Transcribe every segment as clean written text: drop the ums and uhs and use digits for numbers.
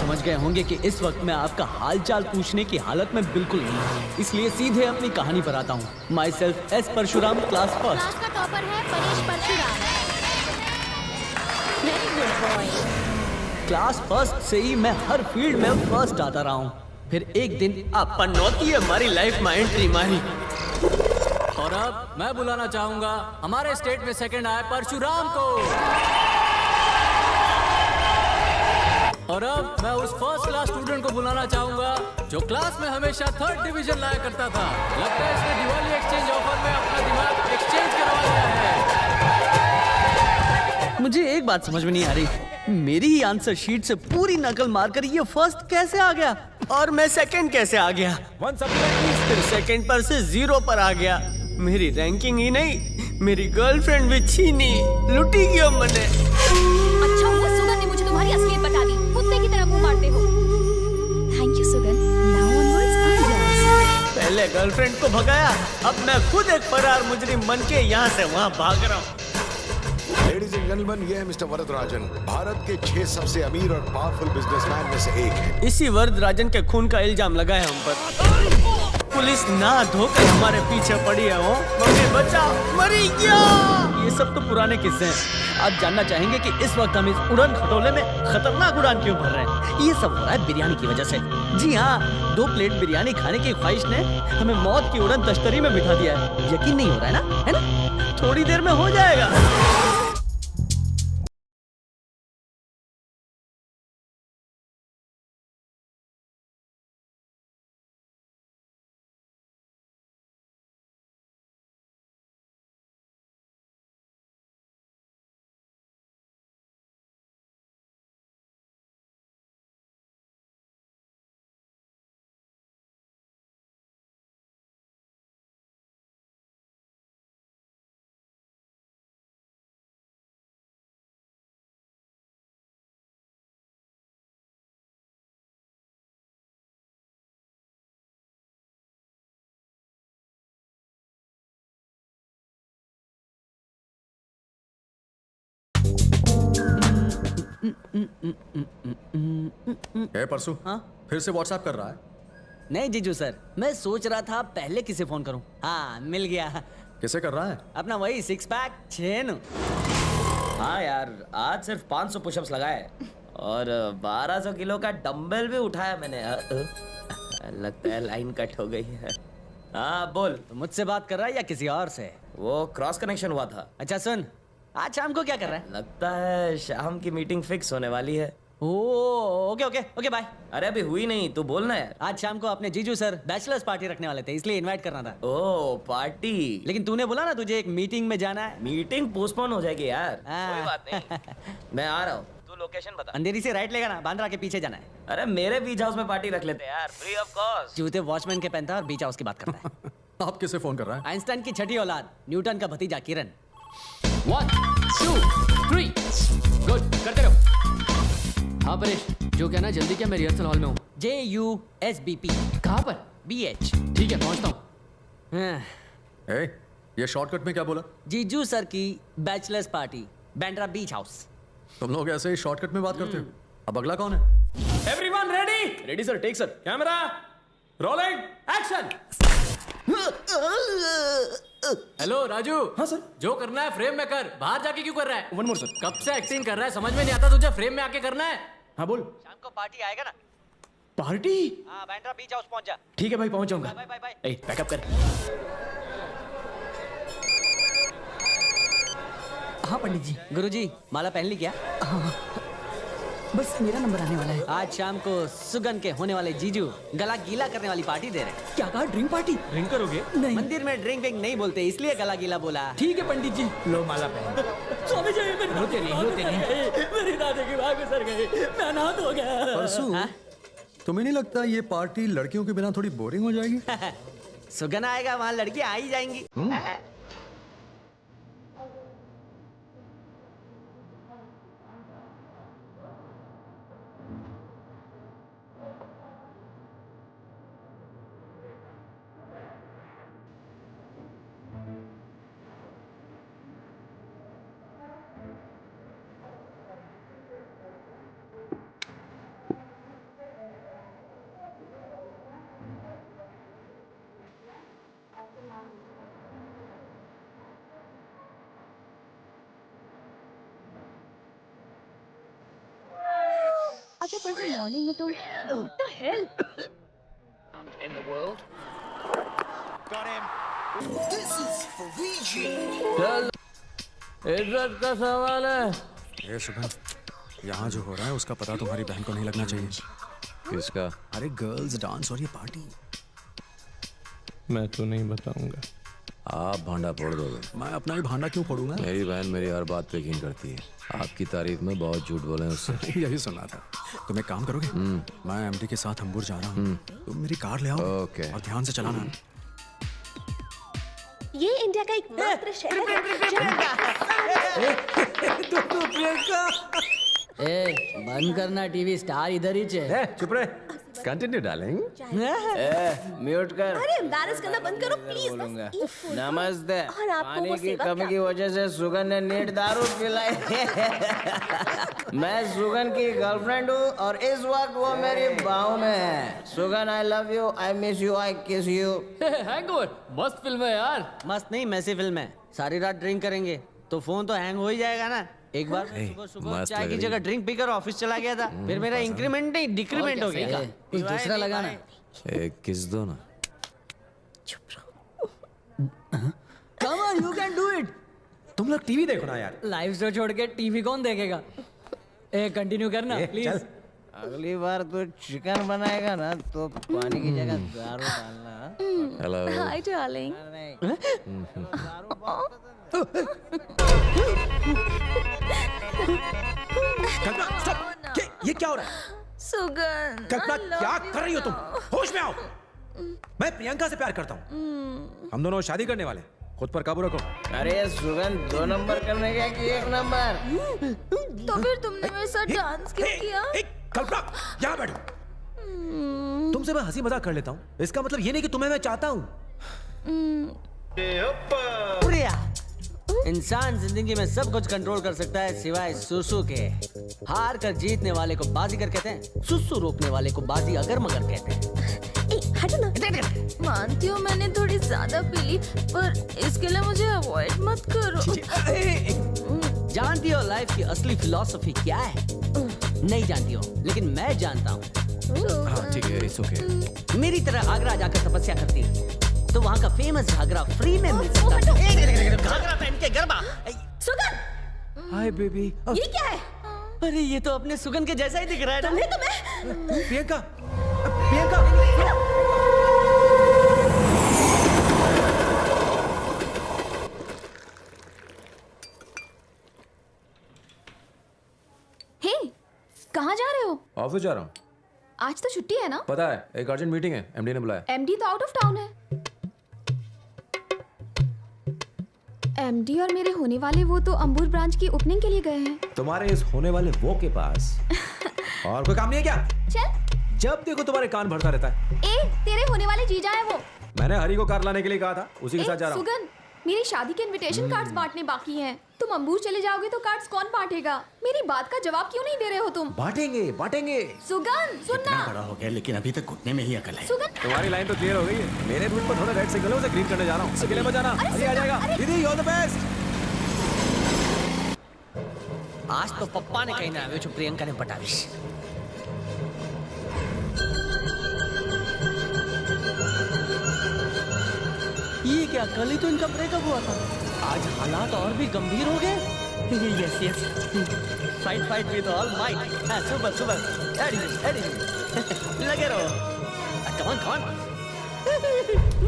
समझ गए होंगे कि इस वक्त मैं आपका हालचाल पूछने की हालत में बिल्कुल नहीं हूँ, इसलिए सीधे अपनी कहानी पर आता हूँ। Myself as Parshuram, class first. Class का टॉपर है Paresh Parshuram. Very good boy. Class first से ही मैं हर फील्ड में फर्स्ट आता रहा हूँ। फिर एक दिन आप पनौती हमारी लाइफ में एंट्री मारी। और अब मैं बुलाना चाहूंगा हमारे स्टेट में सेकंड आए परशुराम को। और अब मैं उस फर्स्ट क्लास स्टूडेंट को बुलाना चाहूंगा जो क्लास में हमेशा थर्ड डिवीजन लाया करता था। लगता है इसने दिवाली एक्सचेंज ऑफर में अपना दिमाग एक्सचेंज करवा लिया है। मुझे एक बात समझ में नहीं आ रही, मेरी ही आंसर शीट से पूरी नकल मारकर ये फर्स्ट कैसे आ गया और मैं सेकंड कैसे आ गया? फिर सेकंड पर से 0 पर आ गया। मेरी रैंकिंग ही नहीं, मेरी गर्लफ्रेंड भी छीनी, लुटी क्यों मैंने? अच्छा हुआ सुगन ने मुझे तुम्हारी असलियत बता दी। कुत्ते की तरह मुंह मारते हो। Thank you Sugan. Now onwards I yours. पहले गर्लफ्रेंड को भगाया, अब मैं खुद एक फरार मुजरिम बन के यहाँ से वहाँ भाग रहा हूँ। लेडीज एंड जेंटलमैन, ये है मिस्टर वरदराजन, भारत के 6 सबसे अमीर और पावरफुल बिजनेसमैन में से एक है। इसी वरदराजन के खून का इल्जाम लगा है हम पर। पुलिस ना धोकर हमारे पीछे पड़ी है। हो मम्मी बचाओ, मरी गया। ये सब तो पुराने किस्से हैं। आप जानना चाहेंगे कि इस वक्त हम इस उड़न खटोले में खतरनाक उड़ान क्यों भर रहे हैं? ये सब हो रहा है बिरयानी की वजह से। जी हाँ, 2 प्लेट बिरयानी खाने की ख्वाहिश ने हमें मौत की उड़न तश्तरी में बिठा दिया है। यकीन नहीं हो रहा है ना? है ना? थोड़ी देर में हो जाएगा। परसों हाँ? फिर से व्हाट्सएप कर रहा है? नहीं जीजू सर, मैं सोच रहा था पहले किसे फोन करूं। हाँ, मिल गया। किसे कर रहा है? अपना वही 6 पैक चेन। हाँ यार, आज सिर्फ 500 पुशअप्स लगाए और 1200 किलो का डंबल भी उठाया मैंने। लगता है लाइन कट हो गई है। हाँ बोल। तो मुझसे बात कर रहा है या किसी और से? वो क्रॉस कनेक्शन हुआ था। अच्छा सुन, आज शाम को क्या कर रहा है? लगता है शाम की मीटिंग फिक्स होने वाली है। Okay okay okay bye. अरे अभी हुई नहीं, तू बोलना यार। आज शाम को अपने जीजू सर बैचलर्स पार्टी रखने वाले थे, इसलिए इनवाइट करना था। ओ पार्टी। लेकिन तूने बोला ना तुझे एक मीटिंग में जाना है। मीटिंग पोस्टपोन हो जाएगी यार। कोई बात नहीं, मैं आ रहा हूँ, तू लोकेशन बता। अंधेरी से राइट लेगा ना, बांद्रा के पीछे जाना है। अरे मेरे बीच हाउस में पार्टी रख लेते हैं यार, फ्री ऑफ कॉस्ट। जूते वॉचमैन के पहनता है और बीच हाउस की बात करता है। आप किसे फोन कर रहा है? आइंस्टाइन की छठी औलाद, न्यूटन का भतीजा किरण। 1 2 3 गुड, करते रहो। हाँ परेश, जो कहना जल्दी क्या, मैं रिहर्सल हॉल में हूँ। JUSBP। कहाँ पर? BH। ठीक है, पहुँचता हूँ। ए, ये शॉर्टकट में क्या बोला? जीजू सर की बैचलर्स पार्टी, बांद्रा बीच हाउस। तुम लोग ऐसे ही शॉर्टकट में बात करते हो। अब अगला कौन है? Everyone ready? Ready sir, take sir. Camera rolling, action. Hello Raju. हाँ सर। जो करना है फ्रेम में कर, बाहर जाके क्यों कर रहा है? One more sir. कब से एक्टिंग कर रहा है, समझ में नहीं आता तुझे? फ्रेम में आके करना है। हाँ बोल। शाम को पार्टी आएगा ना? पार्टी? हाँ, बांद्रा बीच हाउस पहुंच जा। ठीक है भाई, पहुंच जाऊंगा। Bye bye bye. ए, बैकअप कर। हाँ पंडित जी। गुरुजी, माला पहन ली क्या? बस मेरा नंबर आने वाला है। आज शाम को सुगन के होने वाले जीजू गला गीला करने वाली पार्टी दे रहे हैं। क्या कहा? Drink party? ड्रिंक करोगे? नहीं। मंदिर में ड्रिंक विंक नहीं बोलते, इसलिए गला गीला बोला। ठीक है पंडित जी, लो माला पहन। स्वामी जी, रोते नहीं। मेरी दादी की बात गुजर गई, मैं अनाथ हो गया। परसू, तुम्हें नहीं लगता ये पार्टी लड़कियों के बिना थोड़ी बोरिंग हो जाएगी? सुगन आएगा, वहाँ लड़कियां आ ही जाएंगी। अच्छा परसों मॉर्निंग में तो What the hell? चल, इज्जत का सवाल है। ये सुगन, यहाँ जो हो रहा है उसका पता तुम्हारी बहन को नहीं लगना चाहिए। किसका? अरे गर्ल्स डांस और ये पार्टी। मैं तो नहीं बताऊंगा। आप भांडा फोड़ दोगे। मैं अपना ही भांडा क्यों फोड़ूंगा? मेरी बहन मेरी हर बात पे यकीन करती है। आपकी तारीफ में बहुत झूठ बोले हैं उससे। यही सुनना था। तुम एक काम करोगे? मैं एमडी के साथ हम्बुर जा रहा हूँ। तुम मेरी कार ले आओ ओके। और ध्यान से चलाना। ये इंडिया का एक मात्र शहर है। ए, बंद करना टीवी, स्टार इधर ही है। चुप रहे। Continue darling. म्यूट कर। अरे एम्बैरस करना बंद करो प्लीज। नमस्ते। और आपको पानी वो की सेवा कमी क्या? की वजह से सुगन ने नीट दारू पिलाई। मैं सुगन की गर्लफ्रेंड हूँ और इस वक्त वो मेरी बाहों में है। Sugan I love you, I miss you, I kiss you. Hangover मस्त फिल्म है यार। मस्त नहीं, मैसी फिल्म है। सारी रात ड्रिंक करेंगे तो फोन तो हैंग हो ही जाएगा ना। एक बार सुबह सुबह मस्त चाय लग की रही जगह ड्रिंक पीकर ऑफिस चला गया था। फिर मेरा इंक्रीमेंट नहीं डिक्रीमेंट हो गया। कुछ दूसरा लगाना। एक किस दो ना। Come on, you can do it. तुम लोग टीवी देखो ना यार। लाइव शो छोड़ के टीवी कौन देखेगा? ए, कंटिन्यू करना प्लीज। अगली बार तू चिकन बनाएगा ना तो पानी की जगह दारू डालना। हेलो। Hi darling. कल्पना स्टॉप। ये क्या हो रहा है? सुगन. कल्पना क्या कर रही हो तुम? होश में आओ। मैं प्रियंका से प्यार करता हूँ। हम दोनों शादी करने वाले। खुद पर काबू रखो। अरे सुगन 2 नंबर करने गया कि 1 नंबर? तो फिर तुमने मेरे साथ डांस क्यों किया? कल्पना यहाँ बैठो। तुमसे मैं हंसी मजाक कर लेता हूँ, इसका मतलब ये नहीं कि तुम्हें मैं चाहता हूँ। प्रिया, इंसान जिंदगी में सब कुछ कंट्रोल कर सकता है सिवाय सुसु के। हार कर जीतने वाले को बाजीगर कहते हैं, सुसु रोकने वाले को बाजी अगर मगर कहते हैं। ए, हटो ना। मानती हूँ मैंने थोड़ी ज्यादा पी ली, पर इसके लिए मुझे अवॉइड मत करो। जानती हो लाइफ की असली फिलॉसफी क्या है? नहीं जानती हो, लेकिन मैं जानता हूँ। हाँ ठीक है, इट्स ओके। मेरी तरह आगरा जाकर तपस्या करती तो वहाँ का फेमस घाघरा फ्री में मिल सकता है। घाघरा पहन के गरबा। Sugan, hi baby. ये क्या है? अरे ये तो अपने सुगन के जैसा ही दिख रहा है ना। तुम्हें तो मैं प्रियंका, प्रियंका। हे, कहाँ जा रहे हो? ऑफिस जा रहा हूँ। आज तो छुट्टी है ना? पता है, एक अर्जेंट मीटिंग है, एमडी ने बुलाया। एमडी तो आउट ऑफ टाउन है। एमडी और मेरे होने वाले वो तो अंबुर ब्रांच की ओपनिंग के लिए गए हैं। तुम्हारे इस होने वाले वो के पास और कोई काम नहीं है क्या? चल। जब देखो तुम्हारे कान भरता रहता है। ए, तेरे होने वाले जीजा है वो। मैंने हरी को कार लाने के लिए कहा था, उसी के साथ जा रहा हूँ। सुगन, मेरी शादी के इनविटेशन कार्ड्स बांटने बाकी हैं। तुम अंबूर चले जाओगे तो कार्ड्स कौन बांटेगा? मेरी बात का जवाब क्यों नहीं दे रहे हो तुम? बांटेंगे, बांटेंगे। सुगन, सुनना। बड़ा हो गया लेकिन अभी तक घुटने में ही अकल है। सुगन, तुम्हारी लाइन तो क्लियर हो गई है। मेरे रूट पर थोड़ा रेड सिग्नल है, उसे ग्रीन करने जा रहा हूँ। अकेले मत जाना, अभी आ जाएगा। दीदी यू आर द बेस्ट। आज तो पप्पा ने कहीं ना आवे जो प्रियंका ने पटावी। ये क्या, कल ही तो इनका ब्रेकअप हुआ था, आज हालात और भी गंभीर हो गए। Yes yes, fight fight with all might. Super super, एडी लगे रहो। कम ऑन कम ऑन,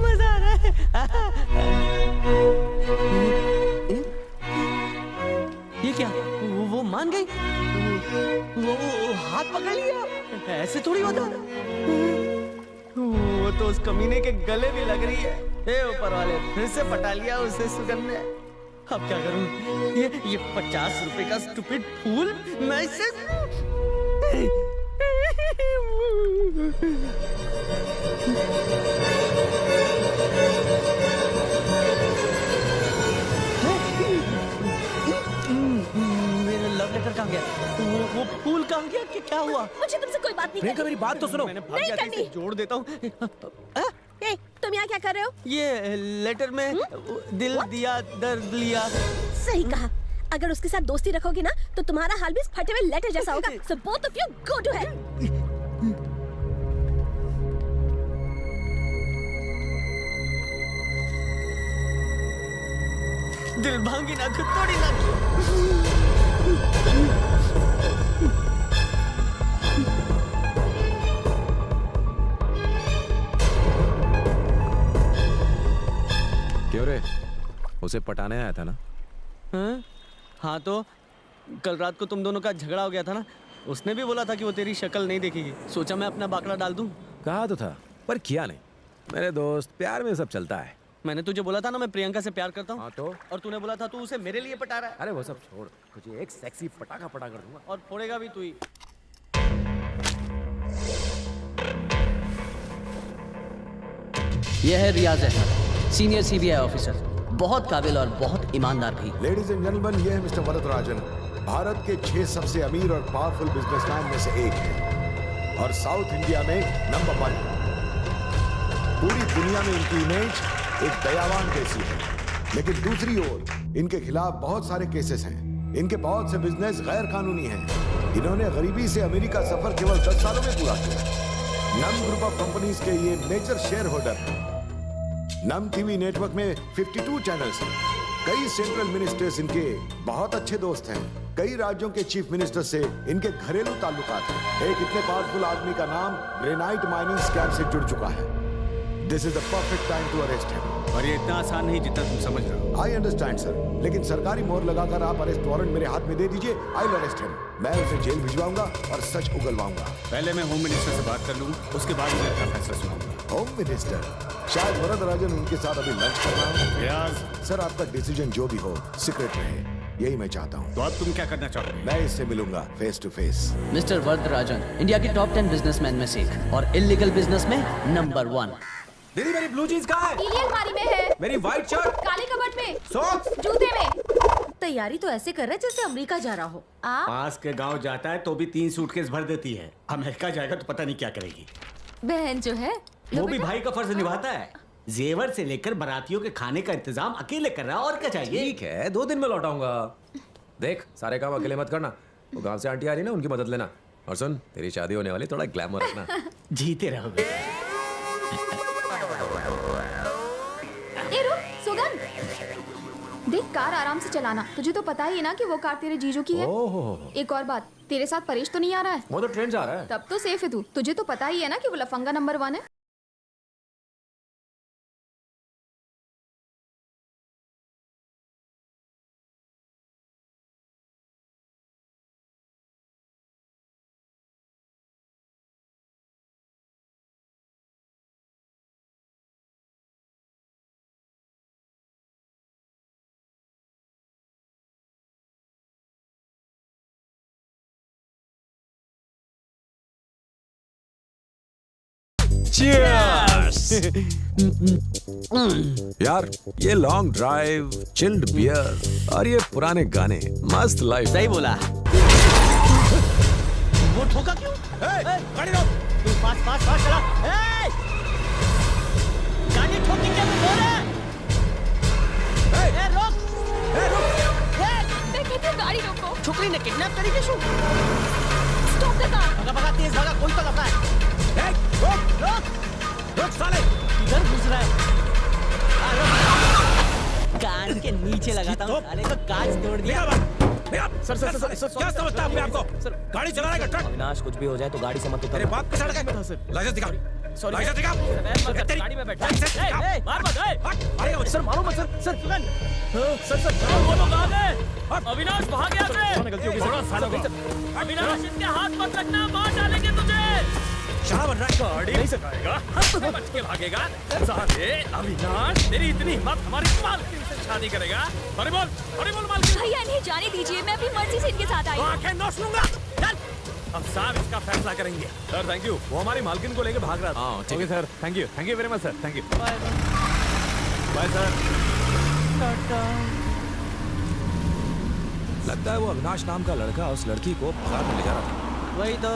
मजा आ रहा है। ये क्या, वो मान गई? वो हाथ पकड़ लिया? ऐसे थोड़ी होता। वो तो उस कमीने के गले भी लग रही है। हे ऊपर वाले, फिर से पटा लिया उसे सुगन ने। अब क्या करूं? ये 50 रुपए का स्टूपिड फूल, मैं इसे मेरा लव लेटर कहाँ गया? वो फूल कहाँ गया? क्या हुआ? मुझे तुमसे कोई बात नहीं प्रियंका मेरी बात तो सुनो। मैंने नहीं भाग्य करनी। से जोड़ देता हूँ। ए, तुम यहाँ क्या कर रहे हो? ये लेटर में दिल दिया, दर्द लिया। सही कहा। अगर उसके साथ दोस्ती रखोगे ना तो तुम्हारा हाल भी इस फटे हुए लेटर जैसा होगा। So both of you go to hell. दिल भांगी नाखो तोड़ी नाखो। क्यों रे, उसे पटाने आया था ना? हाँ? हाँ तो कल रात को तुम दोनों का झगड़ा हो गया था ना, उसने भी बोला था कि वो तेरी शक्ल नहीं देखेगी। सोचा मैं अपना बाकड़ा डाल दूं। कहा तो था पर किया नहीं। मेरे दोस्त, प्यार में सब चलता है। मैंने तुझे बोला था ना मैं प्रियंका से प्यार करता हूँ। हाँ तो? और तूने बोला था तू उसे मेरे लिए पटा रहा है। अरे वो सब छोड़, तुझे एक सेक्सी पटाखा पटा कर दूंगा। और फोड़ेगा भी तू ही। यह है रियाज अहमद, सीनियर सीबीआई ऑफिसर, बहुत काबिल और बहुत ईमानदार भी। लेडीज एंड जेंटलमैन, ये है मिस्टर वरदराजन, भारत के 6 सबसे अमीर और पावरफुल बिजनेसमैन में से एक है और साउथ इंडिया में नंबर 1 है। पूरी दुनिया में इनकी इमेज एक दयावान जैसी है, लेकिन दूसरी ओर इनके खिलाफ बहुत सारे केसेस हैं। इनके बहुत से बिजनेस गैर कानूनी हैं। इन्होंने गरीबी से अमेरिका का सफर केवल 10 सालों में पूरा किया। नम ग्रुप ऑफ कंपनीज के ये मेजर शेयर होल्डर हैं। नम टीवी नेटवर्क में 52 चैनल्स हैं। कई सेंट्रल मिनिस्टर्स इनके बहुत अच्छे दोस्त हैं। कई राज्यों के चीफ मिनिस्टर से इनके घरेलू ताल्लुकात हैं। एक इतने पावरफुल आदमी का नाम ग्रेनाइट माइनिंग स्कैम से जुड़ चुका है। This is the perfect time to arrest him. और ये इतना आसान नहीं जितना तुम समझ रहे हो। आई अंडरस्टैंड सर, लेकिन सरकारी मोहर लगाकर आप अरेस्ट वारंट मेरे हाथ में दे दीजिए। I will arrest him. मैं उसे जेल भिजवाऊंगा और सच उगलवाऊंगा। पहले मैं होम मिनिस्टर से बात कर लूँ, उसके बाद मैं अपना फैसला सुनाऊंगा। Home minister? शायद वरदराजन उनके साथ अभी लंच कर रहा हूँ। रियाज, सर आपका डिसीजन जो भी हो सीक्रेट रहे, यही मैं चाहता हूँ। तो अब तुम क्या करना चाहोगे? मैं इससे मिलूंगा face to face. Mister Varadarajan India के टॉप 10 बिजनेसमैन में से एक और इलीगल बिजनेस में नंबर 1। दीदी मेरी ब्लू जीन्स कहाँ है? पीली अलमारी में है, मेरी व्हाइट शर्ट, काले कबर्ड में, सॉक्स। जूते में। तैयारी तो ऐसे कर रहा है जैसे अमेरिका जा रहा हो। आप पास के गांव जाता है तो भी 3 सूटकेस भर देती है। अमेरिका जाएगा तो पता नहीं क्या करेगी। बहन जो है वो भी भाई का फर्ज निभाता है। जेवर से लेकर बारातियों के खाने का इंतजाम अकेले कर रहा है, और क्या चाहिए? ठीक है, 2 दिन में लौटाऊंगा। देख, सारे काम अकेले मत करना। वो गांव से आंटी आ रही ना, उनकी मदद लेना। और सुन, तेरी शादी होने वाली, थोड़ा ग्लैमर रखना। जीते रहो बेटा। ए रुक सुगन, देख कार आराम से चलाना। तुझे तो पता ही है ना कि वो कार तेरे जीजू की है। ओहो, एक और बात, तेरे साथ परेश तो नहीं आ रहा है? वो तो ट्रेन जा रहा है। तब तो सेफ है तू। तुझे तो पता ही है ना कि वो लफंगा नंबर 1 है। यार, ये लॉन्ग ड्राइव, चिल्ड बियर और ये पुराने गाने, मस्त लाइफ। सही बोला। वो ठोका क्यों? गाड़ी रोक। तू फास्ट फास्ट फास्ट चला। गाड़ी ठोकी क्या? तू बोल रहा? रोक। मैं कहती हूँ गाड़ी रोको। छोकरी ने किडनैप करी के शू? Stop the car. भगा भगा, तेज भगा, कोई तो लगा है। रोक रोक रोक साले, इधर घुस रहा है। कान के नीचे लगाता हूँ साले को, कांच तोड़ दिया। सर सर सर सर, क्या समझता है अपने आप को? गाड़ी चला रहा है ट्रक? अविनाश, कुछ भी हो जाए तो गाड़ी से मत उतर। तेरे बाप के सड़क है। लाइसेंस दिखा। सॉरी, लाइसेंस दिखा। गाड़ी में बैठा। मार मत। मारेगा मुझे। सर मारो मत सर। सर सर वो लोग आ गए। अविनाश भाग गया से। गलती हो गई सर। अविनाश, इनके हाथ मत रखना, मार डालेंगे तुझे। शराब बन रहा है। गाड़ी नहीं सकाएगा, हम तो बच के भागेगा। साले अविनाश, तेरी इतनी हिम्मत, हमारी मालकिन से शादी करेगा? अरे बोल मालकिन। भैया इन्हें जाने दीजिए, मैं अपनी मर्जी से इनके साथ आई। आंखें नोच लूंगा। चल, हम साहब इसका फैसला करेंगे। सर थैंक यू, वो हमारी मालकिन को लेके भाग रहा था। हाँ ठीक है sir, thank you very much sir, thank you. Bye sir. लगता है वो अविनाश नाम का लड़का उस लड़की को बाजार में ले जा रहा था। वही तो,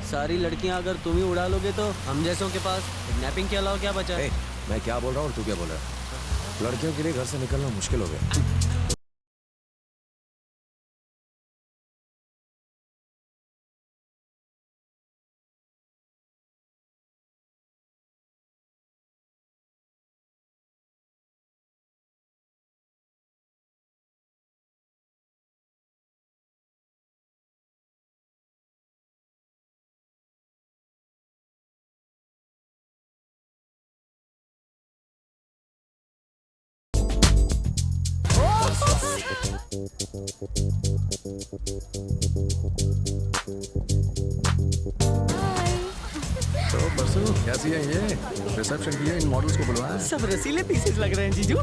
सारी लड़कियां अगर तुम ही उड़ा लोगे तो हम जैसों के पास किडनैपिंग के अलावा क्या बचा? मैं क्या बोल रहा हूँ और तू क्या बोल रहा है? लड़कियों के लिए घर से निकलना मुश्किल हो गया। तो बसु कैसी है ये रिसेप्शन की है, इन मॉडल्स को बुलवाया? सब रसीले पीसेस लग रहे हैं जीजू।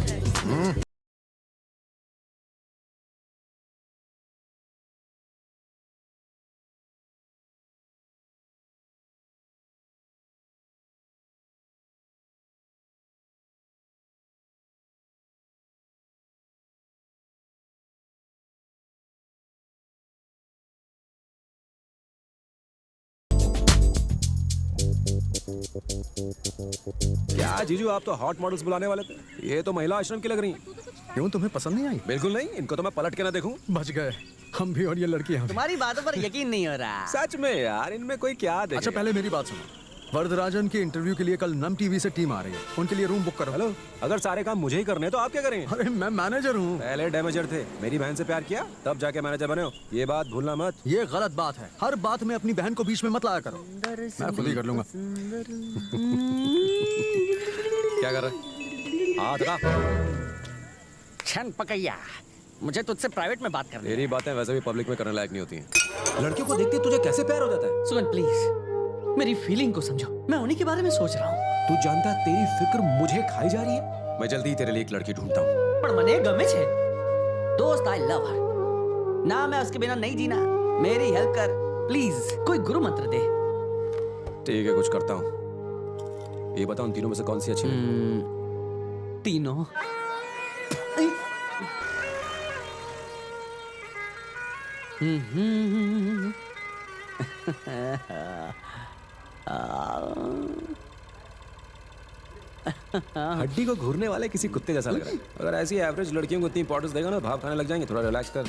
क्या जीजू, आप तो हॉट मॉडल्स बुलाने वाले थे, ये तो महिला आश्रम की लग रही हैं। क्यों, तुम्हें पसंद नहीं आई? बिल्कुल नहीं, इनको तो मैं पलट के ना देखूं। बच गए हम भी और ये लड़की हम भी। तुम्हारी बातों पर यकीन नहीं हो रहा। सच में यार, इनमें कोई क्या देखे। अच्छा पहले मेरी बात सुनो, वरदराजन की इंटरव्यू के लिए कल नम टीवी से टीम आ रही है, उनके लिए रूम बुक करो। हेलो, अगर सारे काम मुझे ही करने हैं तो आप क्या करें? अरे मैं मैनेजर हूँ। पहले डैमेजर थे, मेरी बहन से प्यार किया तब जाके मैनेजर बने हो, ये बात भूलना मत। ये गलत बात है, हर बात में अपनी बहन को बीच में मत लाया करो। मैं खुद ही कर लूंगा। क्या कर रहा है? हाथ हटा। छन पकैया, मुझे तुझसे प्राइवेट में बात करनी है। मेरी बातें वैसे भी पब्लिक में करने लायक नहीं होती हैं। लड़कियों को देखते तुझे कैसे प्यार हो जाता है? सुगन प्लीज मेरी फीलिंग को समझो, मैं उन्हीं के बारे में सोच रहा हूँ। तू जानता है तेरी फिक्र मुझे खाई जा रही है। मैं जल्दी ही तेरे लिए एक लड़की ढूंढता हूँ। पर मने गमे छे दोस्त, आई लव हर ना, मैं उसके बिना नहीं जीना। मेरी हेल्प कर प्लीज, कोई गुरु मंत्र दे। ठीक है, कुछ करता हूँ। ये बताओ उन तीनों में से कौन सी अच्छी लगी? तीनों हड्डी को घूरने वाले किसी कुत्ते जैसा लग रहा है। अगर ऐसी एवरेज लड़कियों को इतनी इंपॉर्टेंस देगा ना, भाव खाने लग जाएंगे। थोड़ा रिलैक्स कर।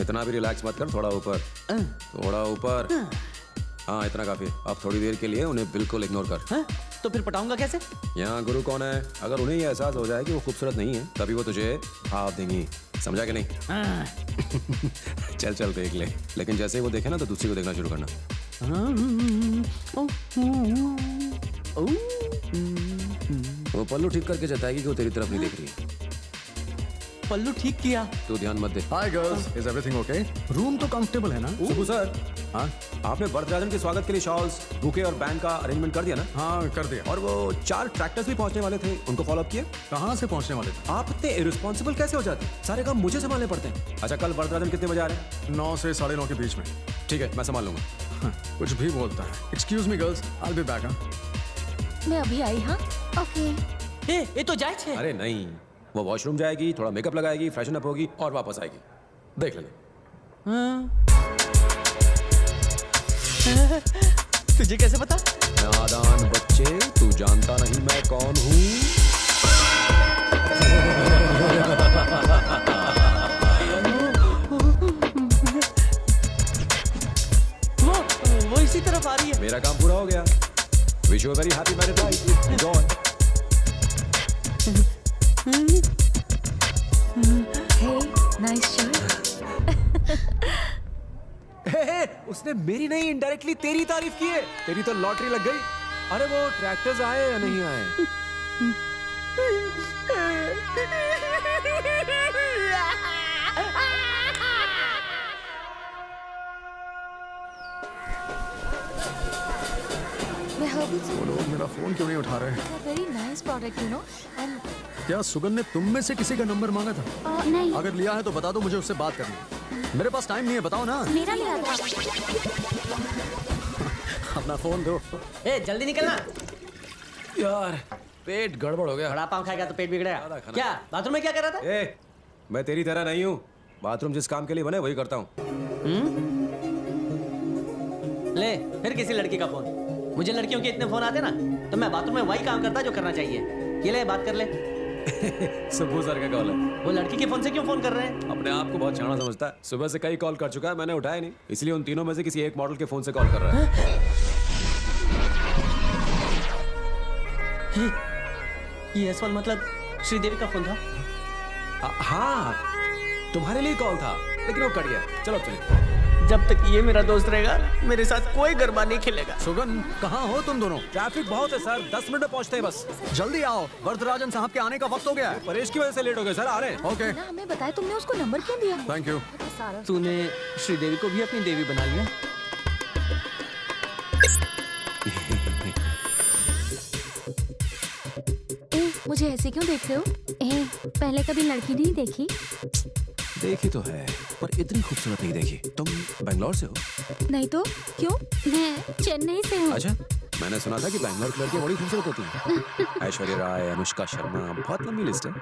इतना भी रिलैक्स मत कर, थोड़ा ऊपर, थोड़ा ऊपर। हाँ, इतना काफी। अब थोड़ी देर के लिए उन्हें बिल्कुल इग्नोर कर। तो फिर पटाऊंगा कैसे? यहाँ गुरु कौन है? अगर उन्हें ये एहसास हो जाए कि वो खूबसूरत नहीं है, तभी वो तुझे भाव देंगी। समझा कि नहीं? चल चल देख ले, लेकिन जैसे ही वो देखे ना तो दूसरी को देखना शुरू करना। वो पल्लू ठीक करके जताएगी कि वो तेरी तरफ नहीं देख रही है। पल्लू ठीक किया, तू ध्यान मत दे। Hi girls, is everything okay? Room तो कंफर्टेबल है ना? सुबह सर, हाँ आपने वरदराजन के स्वागत के लिए शॉल्स, बुके और बैंड का अरेंजमेंट कर दिया ना? हाँ कर दिया। और वो 4 ट्रैक्टर्स भी पहुंचने वाले थे, उनको फॉलो अप किया? कहाँ से पहुँचने वाले थे? आप इतने इररिस्पॉन्सिबल कैसे हो जाते हैं? सारे काम मुझे संभालने पड़ते हैं। अच्छा, कल वरदराजन कितने बजे आ रहे हैं? 9 से 9:30 के बीच में। ठीक है, मैं संभाल लूंगा। हाँ, कुछ भी बोलता है। Excuse me girls, I will be back. मैं अभी आई। हाँ ओके। ये तो जायज है। अरे नहीं, वो वॉशरूम जाएगी, थोड़ा मेकअप लगाएगी, फ्रेशन अप होगी और वापस आएगी। देख लेना। तुझे कैसे पता? नादान बच्चे, तू जानता नहीं मैं कौन हूँ? वो इसी तरफ आ रही है। मेरा काम पूरा हो गया। Wish you very happy married life. Enjoy. Nice shirt. उसने मेरी नहीं, इनडायरेक्टली तेरी तारीफ की है। तेरी तो लॉटरी लग गई। अरे वो ट्रैक्टर्स आए या नहीं आए? मैं हर्बल वो लोग मेरा फोन क्यों नहीं उठा रहे? Very nice product you know. And क्या सुगन ने तुम में से किसी का नंबर मांगा था? नहीं, अगर लिया है तो बता दो, मुझे उससे बात करनी है। मेरे पास टाइम नहीं है, बताओ ना। मेरा लिया था। अपना फोन दो। जल्दी निकलना। यार पेट गड़बड़ हो गया। बड़ा पाव खाएगा तो पेट बिगड़ेगा। खाना। क्या बाथरूम में क्या कर रहा था? मैं तेरी तरह नहीं हूँ। बाथरूम जिस काम के लिए बने वही करता हूँ। ले फिर किसी लड़की का फोन। मुझे लड़कियों के इतने फोन आते ना, तो मैं बाथरूम में वही काम करता जो करना चाहिए। ये ले, बात कर ले। सुबह सर का कॉल है। वो लड़की के फोन से क्यों फोन कर रहे हैं? अपने आप को बहुत शाना समझता है। सुबह से कई कॉल कर चुका है, मैंने उठाया नहीं, इसलिए उन तीनों में से किसी एक मॉडल के फोन से कॉल कर रहा है। ये S1 मतलब श्रीदेवी का फोन था। हाँ, तुम्हारे लिए कॉल था, लेकिन वो कट गया। चलो चलिए। जब तक ये मेरा दोस्त रहेगा मेरे साथ कोई गरबा नहीं खेलेगा। सुगन, कहाँ हो तुम दोनों? ट्रैफिक बहुत है सर, 10 मिनट में पहुंचते हैं बस। जल्दी आओ, वरदराजन साहब के आने का वक्त हो गया है। परेश की वजह से लेट हो गए सर, आ रहे हैं। ओके, ना हमें बताया तुमने उसको नंबर क्यों दिया? Thank you. सारा तूने श्रीदेवी को भी अपनी देवी बना लिया। मुझे ऐसे क्यों देख रहे हो? पहले कभी लड़की नहीं देखी? देखी तो है, पर इतनी खूबसूरत नहीं देखी। तुम बैंगलोर से हो? नहीं तो क्यों? मैं चेन्नई से हूँ। अच्छा, मैंने सुना था कि बैंगलोर की लड़कियां बड़ी खूबसूरत होती हैं। ऐश्वर्या राय, अनुष्का शर्मा, बहुत लंबी लिस्ट है।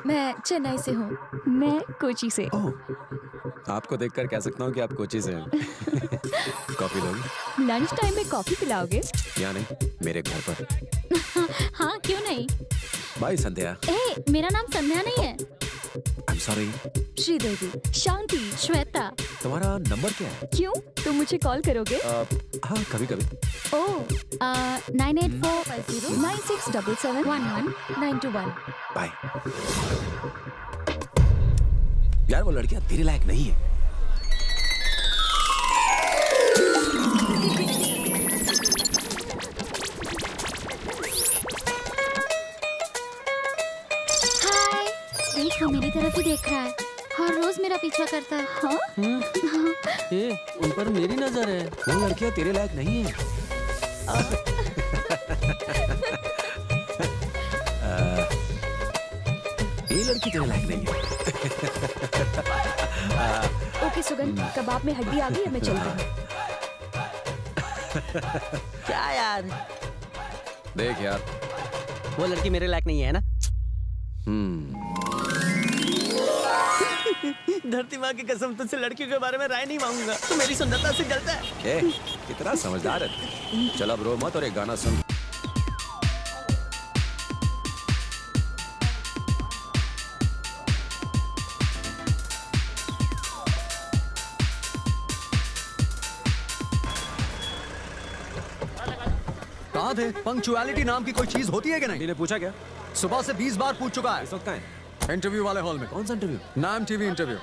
मैं चेन्नई से हूँ। मैं कोची से। ओह, आपको देखकर कह सकता हूँ कि आप कोची से हैं। कॉफी लोगे? लंच टाइम में कॉफी पिलाओगे? या नहीं, मेरे घर पर। हाँ, क्यों नहीं? बाय संध्या। मेरा नाम संध्या नहीं है। I'm sorry। श्रीदेवी, शांति, श्वेता। तुम्हारा नंबर क्या है? क्यों? तुम मुझे कॉल करोगे? हाँ, कभी कभी। ओह, 98450967711921। बाय। यार वो लड़कियां तेरे लायक नहीं है। वो मेरी तरफ ही देख रहा है और रोज मेरा पीछा करता है। हाँ? उन पर मेरी नजर है। वो लड़कियां तेरे लायक नहीं है। ये लड़की तेरे लायक नहीं है। ओके सुगन, कबाब में हड्डी आ गई है, मैं चलती हूँ। क्या यार? देख यार, वो लड़की मेरे लायक नहीं है ना? धरती माँ की कसम, तुझसे लड़कियों के बारे में राय नहीं मांगूंगा। तू मेरी सुंदरता से जलता है। कितना समझदार है। चल अब रो मत और एक गाना सुन। कहाँ थे? पंक्चुअलिटी नाम की कोई चीज होती है कि नहीं? ने पूछा क्या? सुबह से 20 बार पूछ चुका है। इस वक्त कहाँ है? इंटरव्यू वाले हॉल में। कौन सा इंटरव्यू? नाम टीवी इंटरव्यू।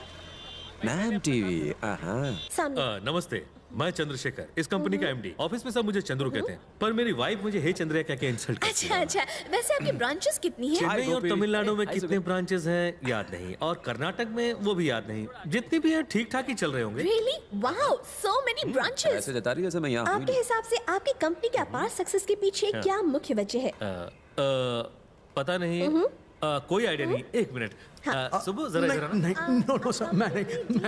नाम टीवी। सामने। नमस्ते, मैं चंद्रशेखर, इस कंपनी का एमडी। ऑफिस में सब मुझे चंद्रू कहते हैं, पर मेरी वाइफ मुझे हे चंद्रिया कह के इंसल्ट करती अच्छा है। अच्छा, वैसे आपकी ब्रांचेस कितनी हैं? चेन्नई और तमिलनाडु में कितने ब्रांचेस हैं याद नहीं, और कर्नाटक में वो भी याद नहीं। जितनी भी हैं ठीक ठाक ही चल रहे होंगे। Really? Wow, so many branches. ऐसे जता रही है जैसे मैं यहाँ हूँ ही आपके नहीं। हिसाब से आपकी कंपनी के अपार सक्सेस के पीछे क्या मुख्य वजह है? पता नहीं, कोई आइडिया नहीं। एक मिनट, सुबह जरा इधर आना। नहीं, नो सर, मैं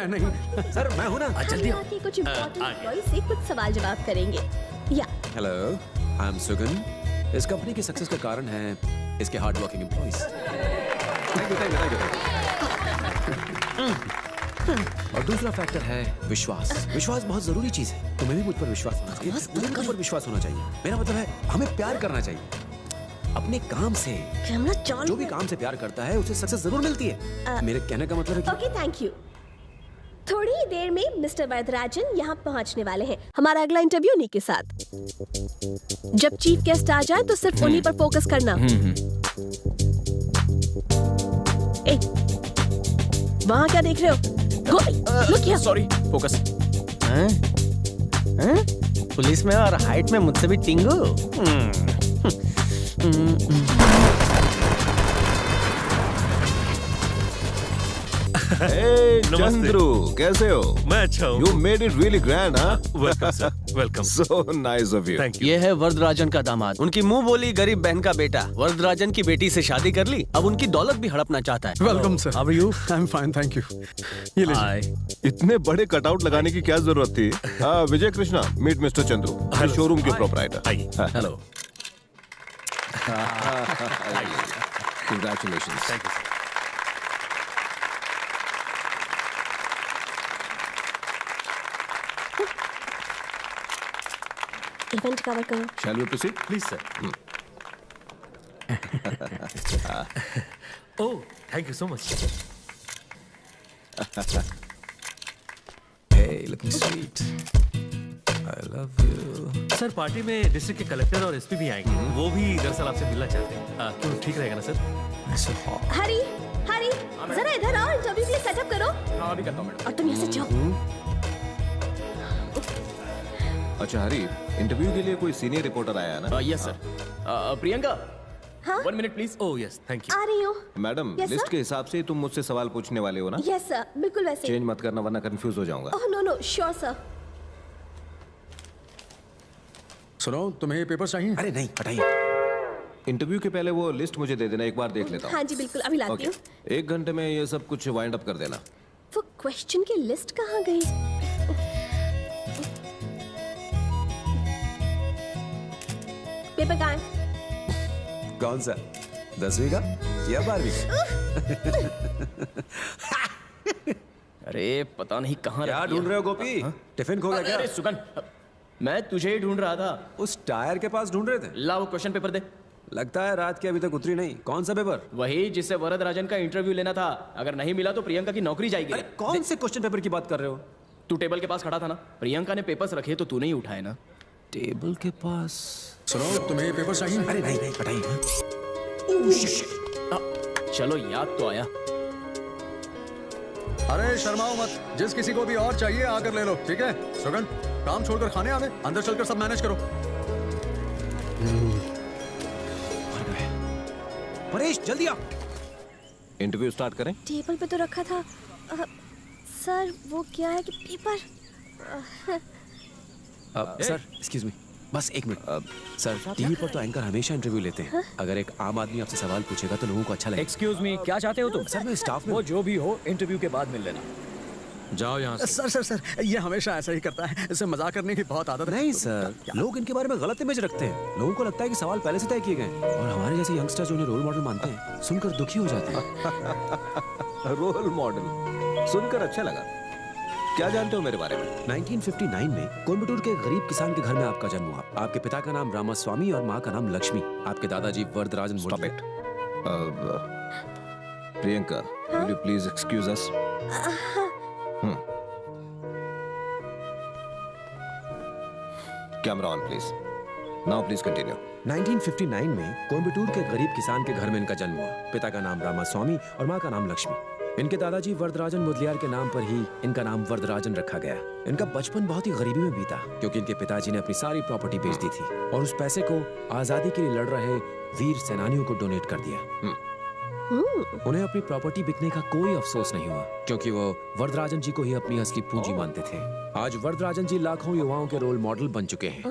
नहीं। सर मैं हूँ ना। जल्दी आओ। कुछ इम्पोर्टेंट एम्प्लॉय से कुछ सवाल जवाब करेंगे। या हेलो, आई एम सुगन। इस कंपनी की सक्सेस का कारण है इसके हार्ड वर्किंग एम्प्लॉइज। और दूसरा फैक्टर है विश्वास। विश्वास बहुत जरूरी चीज है। तुम्हें भी मुझ पर विश्वास होना चाहिए। मुझे तुम पर विश्वास होना चाहिए। मेरा मतलब है हमें प्यार करना चाहिए अपने काम से। जो भी काम से प्यार करता है उसे सक्सेस जरूर मिलती है। मेरे कहने का मतलब है कि ओके, थैंक यू। थोड़ी ही देर में मिस्टर वरदराजन यहाँ पहुँचने वाले हैं। हमारा अगला इंटरव्यू उन्हीं के साथ। जब चीफ गेस्ट आ जाए तो सिर्फ उन्हीं पर फोकस करना। ए, वहाँ क्या देख रहे हो? Look here. Sorry, focus. Police में और हाइट में मुझसे भी टिंगू। चंद्रू, कैसे हो? मैं अच्छा हूँ। You made it really grand, huh? Welcome sir, welcome. So nice of you. Thank you. ये है वरदराजन का दामाद। उनकी मुंह बोली गरीब बहन का बेटा। वरदराजन की बेटी से शादी कर ली, अब उनकी दौलत भी हड़पना चाहता है। Welcome sir. How are you? I am fine, thank you. ये लीजिए। इतने बड़े कटआउट लगाने की क्या जरूरत थी? Vijay Krishna, meet mister Chandru, showroom के proprietor. Hello. Congratulations. Thank you sir. Event cover करो। Shall we proceed? Please sir. Oh, thank you so much. Hey, looking sweet. I love you. Sir, party में डिस्ट्रिक्ट के collector और SP भी आएंगे। वो भी दरअसल आपसे मिलना चाहते हैं। क्यों, ठीक रहेगा ना सर? हरी, जरा इधर आओ, इंटरव्यू के लिए सेटअप करो। हाँ अभी करता हूँ मैडम। और तुम यहाँ से जाओ। अच्छा हरी, इंटरव्यू के लिए कोई सीनियर रिपोर्टर आया है ना? Yes sir. प्रियंका, हाँ 1 minute please. Oh yes, thank you. आ रही हूँ। Madam, Yes, list sir? के हिसाब से तुम मुझसे सवाल पूछने वाले हो ना? यस सर, बिल्कुल वैसे। चेंज मत करना वरना कंफ्यूज हो जाऊंगा। Oh no no, sure sir. सुनो, तुम्हें ये पेपर चाहिए? अरे नहीं, हटाइए। इंटरव्यू के पहले वो लिस्ट मुझे दे देना, एक बार देख लेता हूँ। हाँ जी बिल्कुल, अभी लाती ओके, हूँ। 1 घंटे में ये सब कुछ वाइंड अप कर देना। वो क्वेश्चन की लिस्ट कहाँ गई? पेपर कहाँ है? कौन सा? 10वीं का या 12वीं का? अरे पता नहीं कहाँ क्या रख ढूंढ दिया। रहे हो गोपी? टिफिन खो गया क्या? अरे सुगन, मैं तुझे ही ढूंढ रहा था। उस टायर के पास ढूंढ रहे थे? ला वो क्वेश्चन पेपर दे। लगता है रात की अभी तक उतरी नहीं। कौन सा पेपर? वही जिससे वरदराजन का इंटरव्यू लेना था। अगर नहीं मिला तो प्रियंका की नौकरी जाएगी। अरे कौन से क्वेश्चन पेपर की बात कर रहे हो? तू टेबल के पास खड़ा था ना, प्रियंका ने पेपर्स रखे तो तूने ही उठाए ना। टेबल के पास। सुनो, तुम्हें ये पेपर चाहिए? अरे नहीं नहीं, हटाइए। चलो याद तो आया। अरे शर्माओ मत, जिस किसी को भी और चाहिए आकर ले लो, ठीक है? सुगन, काम छोड़कर खाने आवे, अंदर चलकर सब मैनेज करो। परेश जल्दी आ। इंटरव्यू स्टार्ट करें? टेबल पे तो रखा था। सर वो क्या है कि पेपर। सर एक्सक्यूज मी, बस 1 मिनट। सर टीवी पर तो एंकर हमेशा इंटरव्यू लेते हैं। अगर एक आम आदमी आपसे सवाल पूछेगा तो लोगों को अच्छा लगेगा। एक्सक्यूज मी, क्या चाहते हो तुम? सर मैं स्टाफ में वो जो भी हो इंटरव्यू के बाद मिल लेना। जाओ यहाँ से। सर, ये हमेशा ऐसा ही करता है। इसे मजाक करने की बहुत आदत है। नहीं सर, लोग इनके बारे में गलत इमेज रखते हैं। लोगों को लगता है कि सवाल पहले से तय किए गए और हमारे जैसे यंगस्टर जो उन्हें रोल मॉडल मानते हैं सुनकर दुखी हो जाते हैं। रोल मॉडल सुनकर अच्छा लगा। क्या जानते हो मेरे बारे में? 1959 में कोयम्बटूर के गरीब किसान के घर में आपका जन्म हुआ। आपके पिता का नाम रामास्वामी और माँ का नाम लक्ष्मी। आपके दादाजी Varadarajan. Stop it. Priyanka, will you please excuse us? Camera on, please. Now please continue. 1959 में कोयम्बटूर के गरीब किसान के घर में इनका जन्म हुआ। पिता का नाम रामास्वामी और माँ का नाम लक्ष्मी। इनके दादाजी वरदराजन मुदलियार के नाम पर ही इनका नाम वरदराजन रखा गया। इनका बचपन बहुत ही गरीबी में बीता क्योंकि इनके पिताजी ने अपनी सारी प्रॉपर्टी बेच दी थी और उस पैसे को आजादी के लिए लड़ रहे वीर सेनानियों को डोनेट कर दिया। उन्हें अपनी प्रॉपर्टी बिकने का कोई अफसोस नहीं हुआ क्योंकि वो वरदराजन जी को ही अपनी असली पूंजी मानते थे। आज वरदराजन जी लाखों युवाओं के रोल मॉडल बन चुके हैं।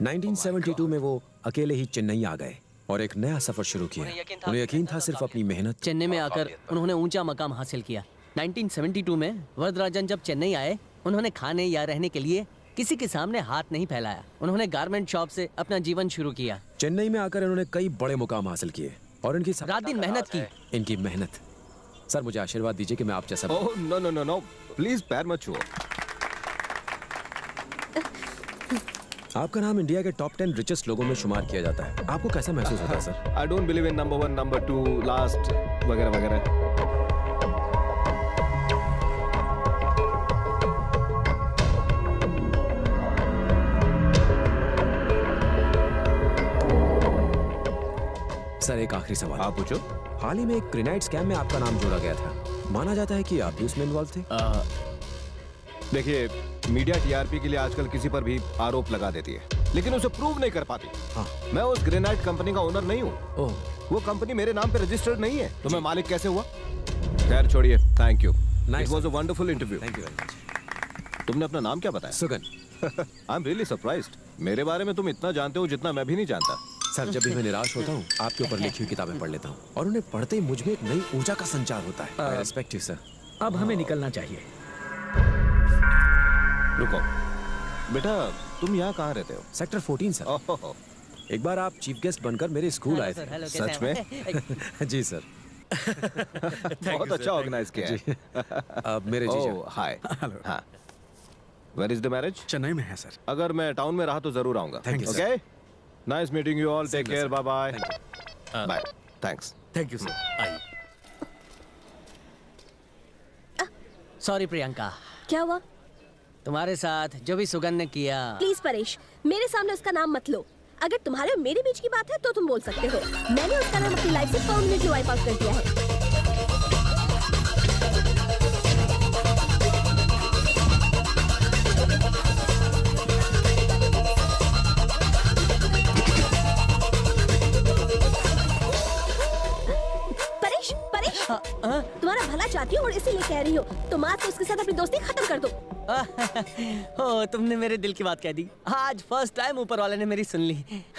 1972 में वो अकेले ही चेन्नई आ गए और एक नया सफर शुरू किया। उन्हें यकीन था सिर्फ अपनी मेहनत। चेन्नई में आकर उन्होंने ऊंचा मकाम हासिल किया। 1972 में वरदराजन जब चेन्नई आए, उन्होंने खाने या रहने के लिए किसी के सामने हाथ नहीं फैलाया। उन्होंने गारमेंट शॉप से अपना जीवन शुरू किया। चेन्नई में आकर इन्होंने कई बड़े मुकाम हासिल किए और इनकी रात दिन मेहनत की। इनकी मेहनत। सर मुझे आशीर्वाद दीजिए कि मैं आप जैसा। Oh no no no no, please पैर मत छुओ। आपका नाम इंडिया के टॉप 10 रिचेस्ट लोगों में शुमार किया जाता है। आपको कैसा महसूस होता है sir? I don't believe in number 1, number 2, last वगैरह वगैरह। सर एक आखिरी सवाल। आप पूछो। हाल ही में एक ग्रेनाइड स्कैम में आपका नाम जोड़ा गया था। माना जाता है कि आप भी उसमें इन्वॉल्व थे। देखिए, मीडिया टीआरपी के लिए आजकल किसी पर भी आरोप लगा देती है लेकिन उसे प्रूव नहीं कर पाती। हाँ। मैं उस ग्रेनाइट कंपनी का ओनर नहीं हूँ। ओह, वो कंपनी मेरे नाम पे रजिस्टर्ड नहीं है तो मैं मालिक कैसे हुआ? खैर छोड़िए, thank you. It was a wonderful interview. Thank you very much. तुमने अपना नाम क्या बताया? Sugan. I am really surprised. मेरे बारे में तुम इतना जानते हो जितना मैं भी नहीं जानता। सर जब भी मैं निराश होता हूँ आपके ऊपर लिखी हुई किताबें पढ़ लेता हूँ और उन्हें पढ़ते ही मुझ में एक नई ऊर्जा का संचार होता है। I respect you sir. अब हमें निकलना चाहिए। रुको बेटा, तुम यहाँ कहाँ रहते हो? Sector 14 sir. ओह, एक बार आप चीफ गेस्ट बनकर मेरे स्कूल आए थे। सच में? जी सर। बहुत अच्छा ऑर्गेनाइज किया है। अब मेरे जीजा। Oh hi. हाँ, where is the marriage? Chennai में है सर। अगर मैं टाउन में रहा तो जरूर आऊंगा। Thank you, okay, nice meeting you all. Take care, bye bye. Bye, thanks. Thank you sir. आइए। सॉरी प्रियंका, क्या हुआ? तुम्हारे साथ जो भी सुगन ने किया। प्लीज परेश, मेरे सामने उसका नाम मत लो। अगर तुम्हारे और मेरे बीच की बात है तो तुम बोल सकते हो। मैंने उसका नाम अपनी लाइफ से परमानेंटली वाइप आउट कर दिया है। कह रही हूँ, तुम आज तो उसके साथ अपनी दोस्ती खत्म कर दो। ओ, तुमने मेरे दिल की बात कह दी। आज फर्स्ट टाइम ऊपर वाले ने मेरी सुन ली।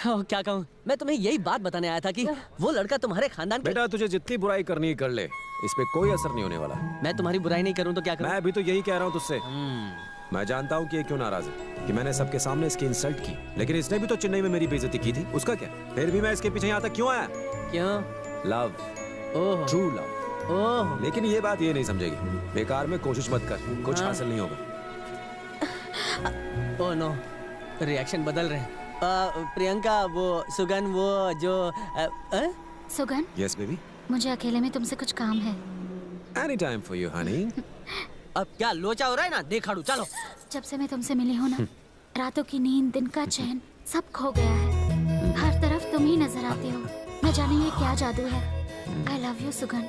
ओ, क्या कहूँ, मैं तुम्हें यही बात बताने आया था कि वो लड़का तुम्हारे खानदान के... बेटा तुझे जितनी बुराई करनी है कर ले, इस पे कोई असर नहीं होने वाला। मैं तुम्हारी बुराई नहीं करूँ तो क्या करूँ? मैं अभी तो यही कह रहा हूँ तुझसे। मैं जानता हूँ कि ये क्यों नाराज है कि मैंने सबके सामने इसकी इंसल्ट की, लेकिन इसने भी तो चेन्नई में मेरी बेइज्जती की थी। उसका क्या? फिर भी मैं इसके पीछे यहाँ तक क्यों आया? क्यों? Love, true love. लेकिन ये बात ये नहीं समझेगी, बेकार में कोशिश मत कर, कुछ हासिल नहीं होगा। ओह नो, रिएक्शन बदल रहे हैं। प्रियंका, वो सुगन, वो जो सुगन, यस बेबी, मुझे अकेले में तुमसे कुछ काम है। Any time for you Honey. अब क्या लोचा हो रहा है ना? देखाड़ू, चलो। जब से मैं तुमसे मिली हूँ ना, रातों की नींद, दिन का चैन सब खो गया है। हर तरफ तुम ही नजर आते हो। न जाने ये क्या जादू है। I love you Sugan.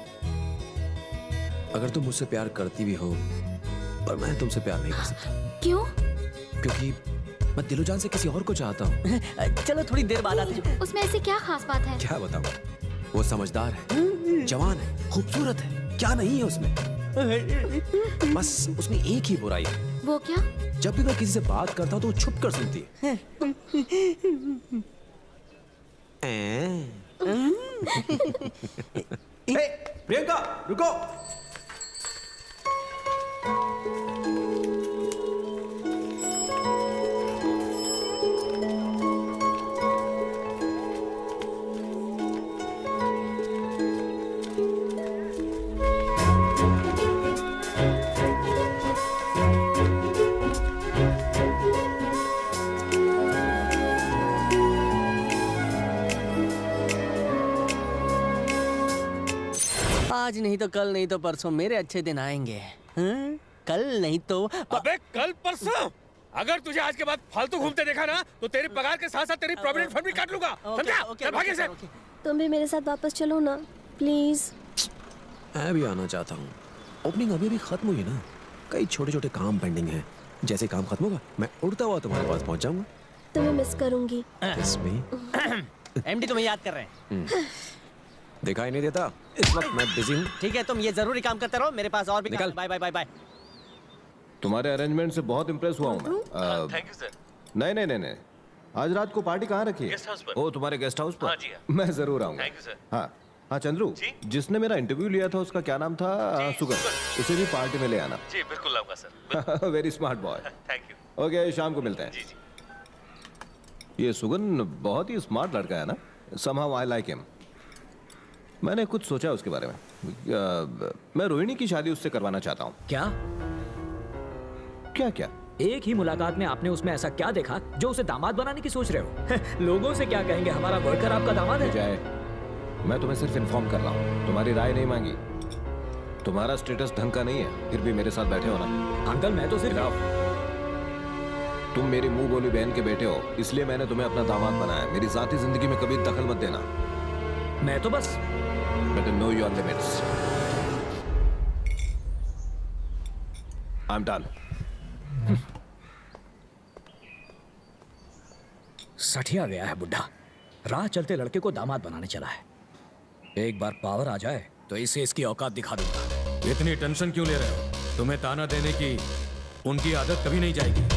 अगर तुम मुझसे प्यार करती भी हो, पर मैं तुमसे प्यार नहीं कर सकता। क्यों? क्योंकि मैं दिलो जान से किसी और को चाहता हूँ। चलो थोड़ी देर बाद आते हैं। उसमें ऐसी क्या खास बात है? क्या बताऊँ, वो समझदार है, जवान है, खूबसूरत है, क्या नहीं है उसमें? बस उसमें एक ही बुराई है। वो क्या? जब भी मैं किसी से बात करता हूँ तो वो छुप कर सुनती है। प्रियंका रुको। आज नहीं तो कल, नहीं तो परसों मेरे अच्छे दिन आएंगे। कल नहीं तो अबे कल परसों? अगर तुझे आज के बाद फालतू घूमते देखा ना तो तेरी पगार के साथ साथ तेरी प्रोविडेंट फंड भी काट लूंगा। समझा? चल भागे से। तुम भी मेरे साथ वापस चलो ना प्लीज। मैं भी आना चाहता हूँ। ओपनिंग अभी भी खत्म हुई ना, कई छोटे छोटे काम पेंडिंग हैं। जैसे काम खत्म होगा मैं उड़ता हुआ तुम्हारे पास पहुँच जाऊंगा। तुम्हें मिस करूंगी। एमडी तुम्हें याद कर रहे हैं। दिखाई नहीं देता, इस वक्त मैं बिजी हूँ। ठीक है, तुम ये जरूरी काम करते रहो, मेरे पास और भी निकल। Bye bye bye bye. तुम्हारे अरेंजमेंट से बहुत इम्प्रेस हुआ हूँ मैं। Thank you sir. नहीं नहीं नहीं नहीं, आज रात को पार्टी कहाँ रखी है? गेस्ट हाउस पर। ओ, तुम्हारे गेस्ट हाउस पर? हाँ जी, हाँ। मैं जरूर आऊंगा। Thank you sir. हाँ हाँ, चंद्रू, जिसने मेरा इंटरव्यू लिया था उसका क्या नाम था? सुगन। उसे भी पार्टी में ले आना। जी बिल्कुल आऊंगा sir. Very smart boy. Thank you. Okay, शाम को मिलते हैं। जी जी। ये सुगन बहुत ही स्मार्ट लड़का है ना। somehow I like him। मैंने कुछ सोचा उसके बारे में। मैं रोहिणी की शादी उससे करवाना चाहता हूँ। क्या? क्या क्या? एक ही मुलाकात में आपने उसमें ऐसा क्या देखा जो उसे दामाद बनाने की सोच रहे हो? लोगों से क्या कहेंगे, हमारा वर्कर आपका दामाद है? जय, मैं तुम्हें सिर्फ इन्फॉर्म कर रहा हूँ, तुम्हारी राय नहीं मांगी। तुम्हारा स्टेटस ढंग का नहीं है, फिर भी मेरे साथ बैठे हो ना। अंकल मैं तो सिर्फ तुम मेरी मुंह बोली बहन के बेटे हो, इसलिए मैंने तुम्हें अपना दामाद बनाया। मेरी जाती जिंदगी में कभी दखल मत देना। मैं तो बस Better know your limits। I'm done। सठिया गया है बुढ़ा, राह चलते लड़के को दामाद बनाने चला है। एक बार पावर आ जाए तो इसे इसकी औकात दिखा दूंगा। इतनी टेंशन क्यों ले रहे हो? तुम्हें ताना देने की उनकी आदत कभी नहीं जाएगी।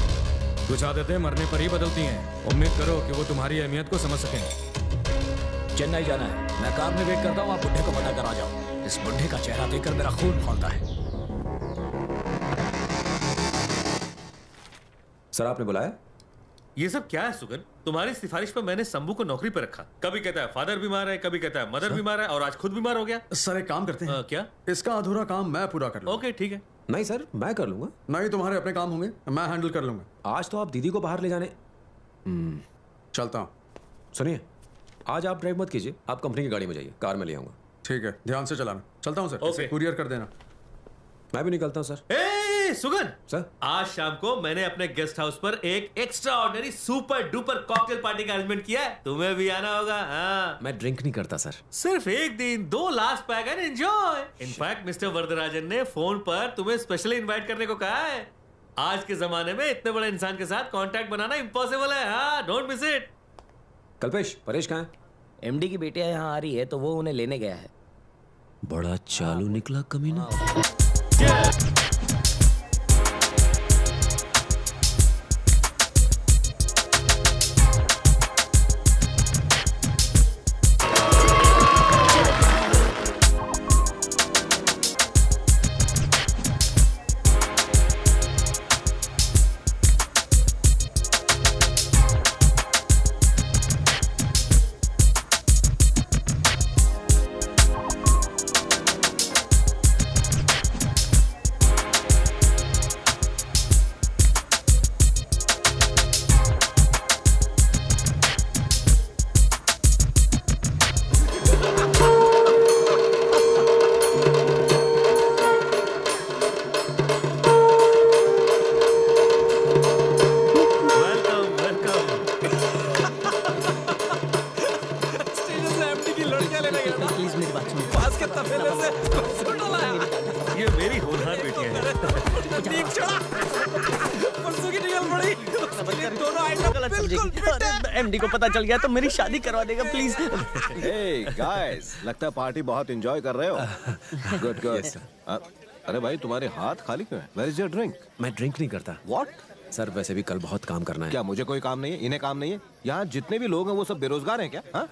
कुछ आदतें मरने पर ही बदलती हैं। उम्मीद करो कि वो तुम्हारी अहमियत को समझ सकें। चेन्नई जाना है, मैं कार में वेट करता हूँ, आप बुढ़े को पता करा जाओ। इस बुढ़े का चेहरा देखकर मेरा खून खौलता है। सर आपने बुलाया? ये सब क्या है सुगन? तुम्हारी सिफारिश पर मैंने शंभू को नौकरी पर रखा। कभी कहता है फादर बीमार है, कभी कहता है मदर बीमार है, और आज खुद बीमार हो गया। सर एक काम करते हैं। क्या? इसका अधूरा काम मैं पूरा कर लूंगा। ओके ठीक है। नहीं सर, मैं कर लूंगा। नहीं, तुम्हारे अपने काम होंगे, मैं हैंडल कर लूंगा। आज तो आप दीदी को बाहर ले जाने। चलता हूँ। सुनिए, आज आप ड्राइव मत कीजिए, आप कंपनी की गाड़ी में जाइए, कार में ले आऊंगा। ठीक है, ध्यान से चलाना। चलता हूँ सर। ओके। कुरियर कर देना। मैं भी निकलता हूँ सर। ए सुगन सर, आज शाम को मैंने अपने गेस्ट हाउस पर एक extra ordinary super duper cocktail party का अरेंजमेंट किया है। तुम्हें भी आना होगा। हाँ, मैं ड्रिंक नहीं करता सर। सिर्फ एक दिन, 2 last pack and enjoy. In fact mister Varadarajan ने फोन पर तुम्हें स्पेशली इनवाइट करने को कहा है। आज के जमाने में इतने बड़े इंसान के साथ कांटेक्ट बनाना इम्पॉसिबल है। हाँ, don't miss it. Kalpesh, Paresh कहाँ है? एमडी की बेटियां यहाँ आ रही है तो वो उन्हें लेने गया है। बड़ा चालू निकला कमीना। प्लीज मेरी बात सुनो। ये मेरी होनहार बेटियां हैं। गलत समझेगी। एमडी को पता चल गया तो मेरी शादी करवा देगा प्लीज। Hey guys, लगता है पार्टी बहुत एंजॉय कर रहे हो। Good good. अरे भाई तुम्हारे हाथ खाली क्यों है? Where is your drink? मैं ड्रिंक नहीं करता। What? सर वैसे भी कल बहुत काम करना है। क्या मुझे कोई काम नहीं है? इन्हें काम नहीं है? यहाँ जितने भी लोग हैं वो सब बेरोजगार हैं क्या? हाँ?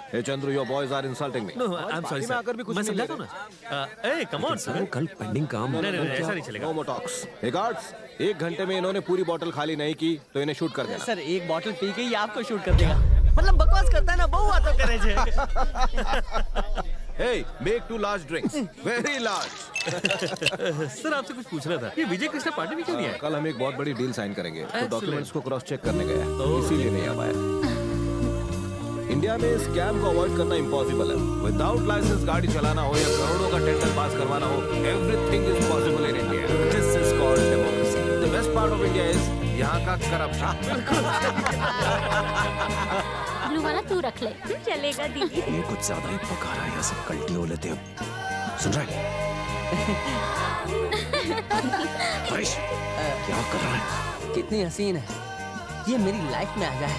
Hey Chandru, your boys are insulting me. No, I'm sorry, में sir. आकर भी कुछ मैं नहीं समझा ले था रहे। ना। ए, come on, सर sir. वो कल पेंडिंग काम नहीं, नहीं, ऐसा नहीं चलेगा। No more talks. Hey guards, 1 घंटे में इन्होंने पूरी बोतल खाली नहीं की तो इन्हें शूट कर देना। सर एक बॉटल पी के ही आपको शूट कर देगा। मतलब बकवास करता है ना, बहु बातों करे छे। Hey, make 2 large drinks. Very large. Sir आपसे कुछ पूछना था। ये विजय कृष्णा पार्टी में क्यों नहीं आया? कल हम एक बहुत बड़ी डील साइन करेंगे तो Excellent. डॉक्यूमेंट्स को क्रॉस चेक करने गया इसीलिए नहीं आ पाया। इंडिया में स्कैम को अवॉइड करना इम्पॉसिबल है। विदाउट लाइसेंस गाड़ी चलाना हो या करोड़ों का टेंडर पास करवाना हो, everything is possible in India. This is called democracy. The best part of India is यहाँ का करप्शन। ब्लू वाला तू रख ले। चलेगा दीदी। ये कुछ ज्यादा ही पका रहा है, यहाँ से कल्टी हो लेते हैं। सुन रहा है? हरीश, क्या कर रहा है? कितनी हसीन है। ये मेरी लाइफ में आ जाए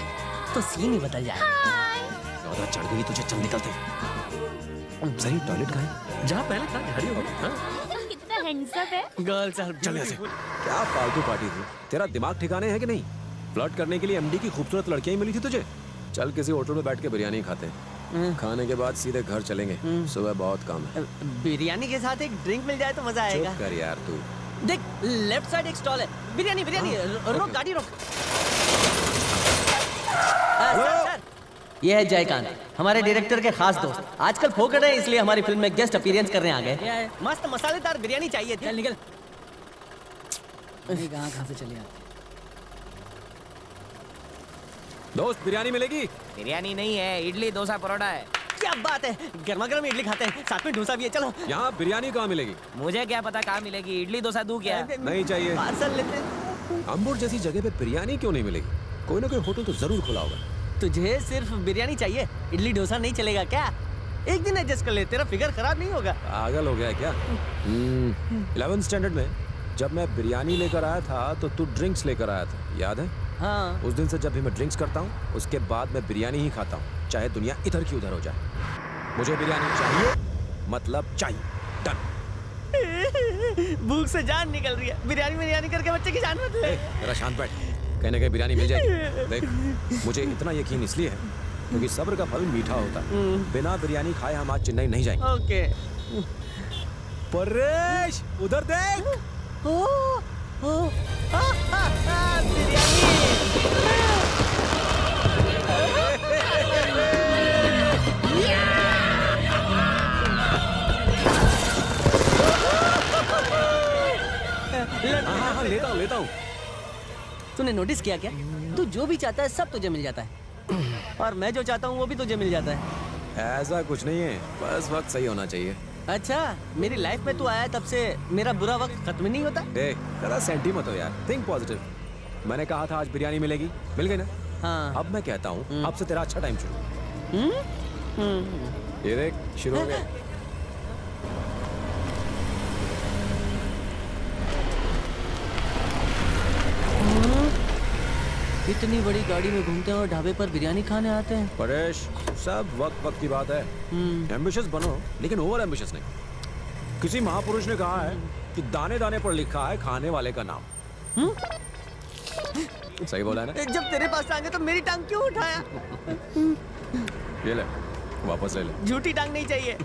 तो सीन ही बदल जाए। ज्यादा चढ़ गई तुझे, चल निकलते। सही टॉयलेट कहाँ है? जहाँ पहले था झाड़ी होगी। हाँ? कितना हैंडसम है। गर्ल्स आर चल यहाँ से। क्या फालतू पार्टी थी? तेरा दिमाग ठिकाने है कि नहीं? फ्लर्ट करने के लिए एमडी की खूबसूरत लड़कियां ही मिली थी तुझे? चल किसी होटल में बैठ के बिरयानी खाते हैं। खाने के बाद सीधे घर चलेंगे। सुबह बहुत काम है। बिरयानी के साथ एक ड्रिंक मिल जाए तो मजा आएगा। चुप कर यार तू। देख लेफ्ट साइड एक स्टॉल है। बिरयानी बिरयानी रोक गाड़ी रोक। सर, ये है जयकांत, हमारे डायरेक्टर के खास दोस्त। आजकल फोकट है इसलिए हमारी फिल्म में गेस्ट अपीयरेंस करने आ गए। मस्त मसालेदार बिरयानी चाहिए थी। निकल कहाँ से चले दोस्त बिरयानी मिलेगी? बिरयानी नहीं है, इडली डोसा परोठा है। क्या बात है, गर्मा गर्म इडली खाते हैं, साथ में डोसा भी है। चलो यहाँ बिरयानी कहाँ मिलेगी? मुझे क्या पता कहाँ मिलेगी, इडली डोसा दूं क्या? नहीं चाहिए। पार्सल लेते हैं। अम्बुर जैसी जगह पे बिरयानी क्यों नहीं मिलेगी? कोई ना कोई होटल तो जरूर खुला होगा। तुझे सिर्फ बिरयानी चाहिए, इडली डोसा नहीं चलेगा क्या? एक दिन एडजस्ट कर ले, तेरा फिगर खराब नहीं होगा। पागल हो गया क्या? 11th स्टैंडर्ड में जब मैं बिरयानी लेकर आया था तो तू ड्रिंक्स लेकर आया था, याद है? हाँ। उस दिन से जब भी मैं ड्रिंक्स करता हूँ उसके बाद मैं बिरयानी ही खाता हूँ, चाहे दुनिया इधर की उधर हो जाए। मुझे बिरयानी चाहिए, मतलब चाहिए। डन। भूख से जान निकल रही है, बिरयानी बिरयानी करके बच्चे की जान मत ले। जरा शांत बैठ, कहीं ना कहीं बिरयानी मिल जाएगी। देख, मुझे इतना यकीन इसलिए है क्योंकि सब्र का फल मीठा होता है। बिना बिरयानी खाए हम आज चेन्नई नहीं जाएंगे। ओके। परेश, उधर देख। बिरयानी। हाँ, लेता हूँ। तूने नोटिस किया क्या? तू जो भी चाहता है सब तुझे मिल जाता है, और मैं जो चाहता हूँ वो भी तुझे मिल जाता है। ऐसा कुछ नहीं है, बस वक्त सही होना चाहिए। अच्छा, मेरी लाइफ में तू आया तब से मेरा बुरा वक्त खत्म नहीं होता। देख, जरा सेंटी मत हो यार, थिंक पॉजिटिव। मैंने कहा था आज बिरयानी मिलेगी, मिल गई ना? हाँ। अब मैं कहता हूँ अब से तेरा अच्छा टाइम शुरू। ये देख, शुरू हो गया। इतनी बड़ी गाड़ी में घूमते हैं और ढाबे पर बिरयानी खाने आते हैं। परेश, सब वक्त की बात है। एम्बिशियस बनो, लेकिन ओवर एम्बिशियस नहीं। किसी महापुरुष ने कहा है कि दाने दाने पर लिखा है खाने वाले का नाम। सही बोला है ना? जब तेरे पास टांग है तो मेरी टांग क्यों उठाया? ये ले, वापस ले ले। झूठी टांग नहीं चाहिए।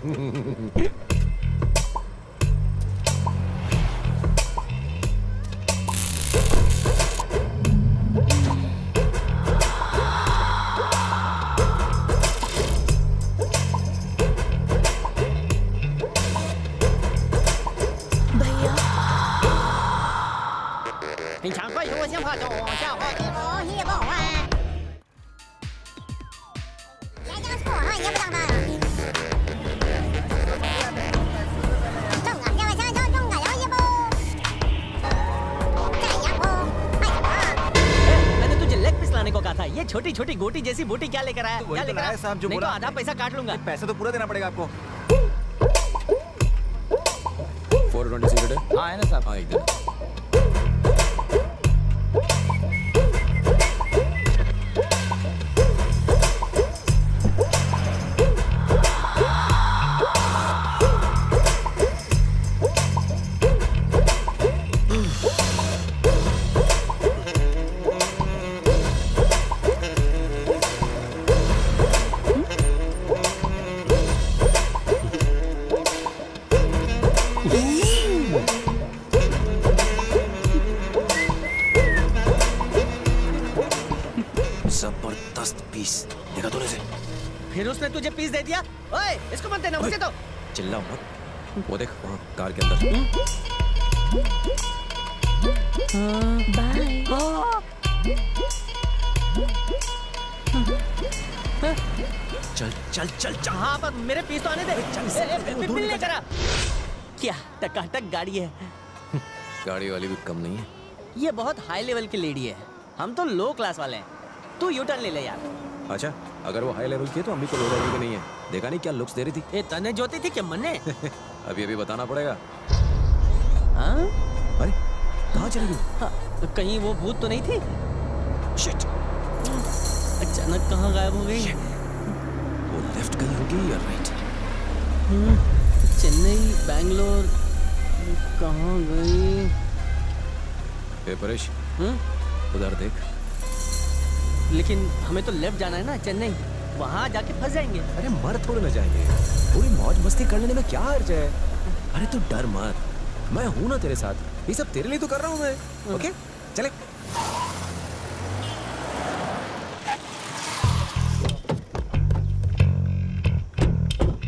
मैंने तुझे लेग पीस लाने को कहा था। ये छोटी छोटी गोटी जैसी बूटी क्या लेकर आया? क्या लेकर आया साहब? जो बोला आधा पैसा काट लूंगा। पैसा तो पूरा देना पड़ेगा आपको। 420 सिगरेट है? हाँ है ना साहब। हाँ एक दे। जबरदस्त पीस देखा तूने से? फिर उसने तुझे पीस दे दिया? ओए, इसको मत देना मुझे तो। चिल्ला मत। वो देख वहाँ कार के अंदर। चल चल चल चल। हाँ पर मेरे पीस तो आने दे। मिलने करा। क्या टकाटक गाड़ी है। गाड़ी वाली भी कम नहीं है। ये बहुत हाई लेवल की लेडी है, हम तो लो क्लास वाले हैं। तू यू टर्न ले ले यार। अच्छा अगर वो हाई लेवल की है तो अम्मी को लो लेवल की नहीं है। देखा नहीं क्या लुक्स दे रही थी? ये तने जोती थी क्या मन्ने? अभी अभी बताना पड़ेगा। हाँ? अरे कहाँ चली गई? हाँ, तो कहीं वो भूत तो नहीं थी? शिट। अचानक कहाँ गायब हो गई? वो लेफ्ट गई होगी या राइट? चेन्नई, बैंगलोर, कहाँ गई? ए परेश, उधर देख। लेकिन हमें तो लेफ्ट जाना है ना चेन्नई, वहाँ जाके फंस जाएंगे। अरे मर थोड़े ना जाएंगे, पूरी मौज मस्ती कर लेने में क्या हर्ज है? अरे तू डर मत, मैं हूं ना तेरे साथ। ये सब तेरे लिए तो कर रहा हूँ मैं। ओके चले।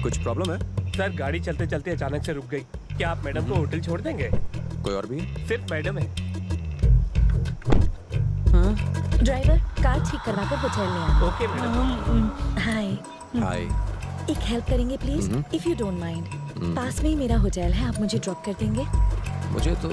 कुछ प्रॉब्लम है? सर गाड़ी चलते चलते अचानक से रुक गई। क्या आप मैडम को होटल छोड़ देंगे? कोई और भी है? सिर्फ मैडम है। ड्राइवर कार ठीक करवाकर होटल में आना। Okay madam. हाय। हाय। एक हेल्प करेंगे please, if you don't mind. पास में ही मेरा होटल है, आप मुझे ड्रॉप कर देंगे? मुझे तो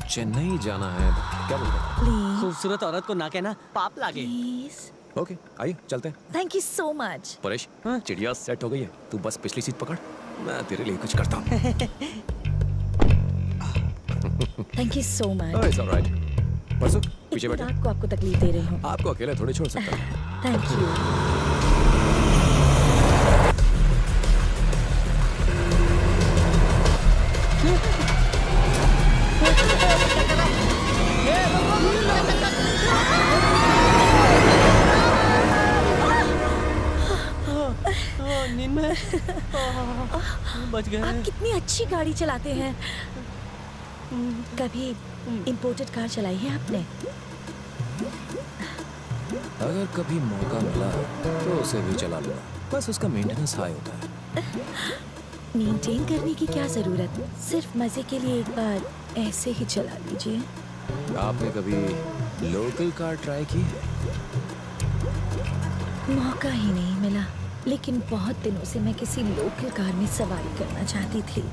चेन्नई जाना है। क्या बोल रहे? प्लीज। खूबसूरत औरत को ना कहना, पाप लागे। प्लीज। ओके आइए चलते हैं। Thank you so much. Paresh चिड़िया सेट हो गई है, तू बस पिछली सीट पकड़, मैं तेरे लिए कुछ करता हूँ। Thank you so much. It's alright. परसों पीछे बैठे। रात को आपको तकलीफ दे रही हूँ। आपको अकेले थोड़ी छोड़ सकता हूँ। Thank you. नींद में बच गए। आप कितनी अच्छी गाड़ी चलाते हैं। कभी इंपोर्टेड कार चलाई है आपने? अगर कभी मौका मिला तो उसे भी चला लूंगा, बस उसका मेंटेनेंस हाई होता है। मेंटेन करने की क्या जरूरत, सिर्फ मजे के लिए एक बार ऐसे ही चला लीजिए। आपने कभी लोकल कार ट्राई की है? मौका ही नहीं मिला, लेकिन बहुत दिनों से मैं किसी लोकल कार में सवारी करना चाहती थी।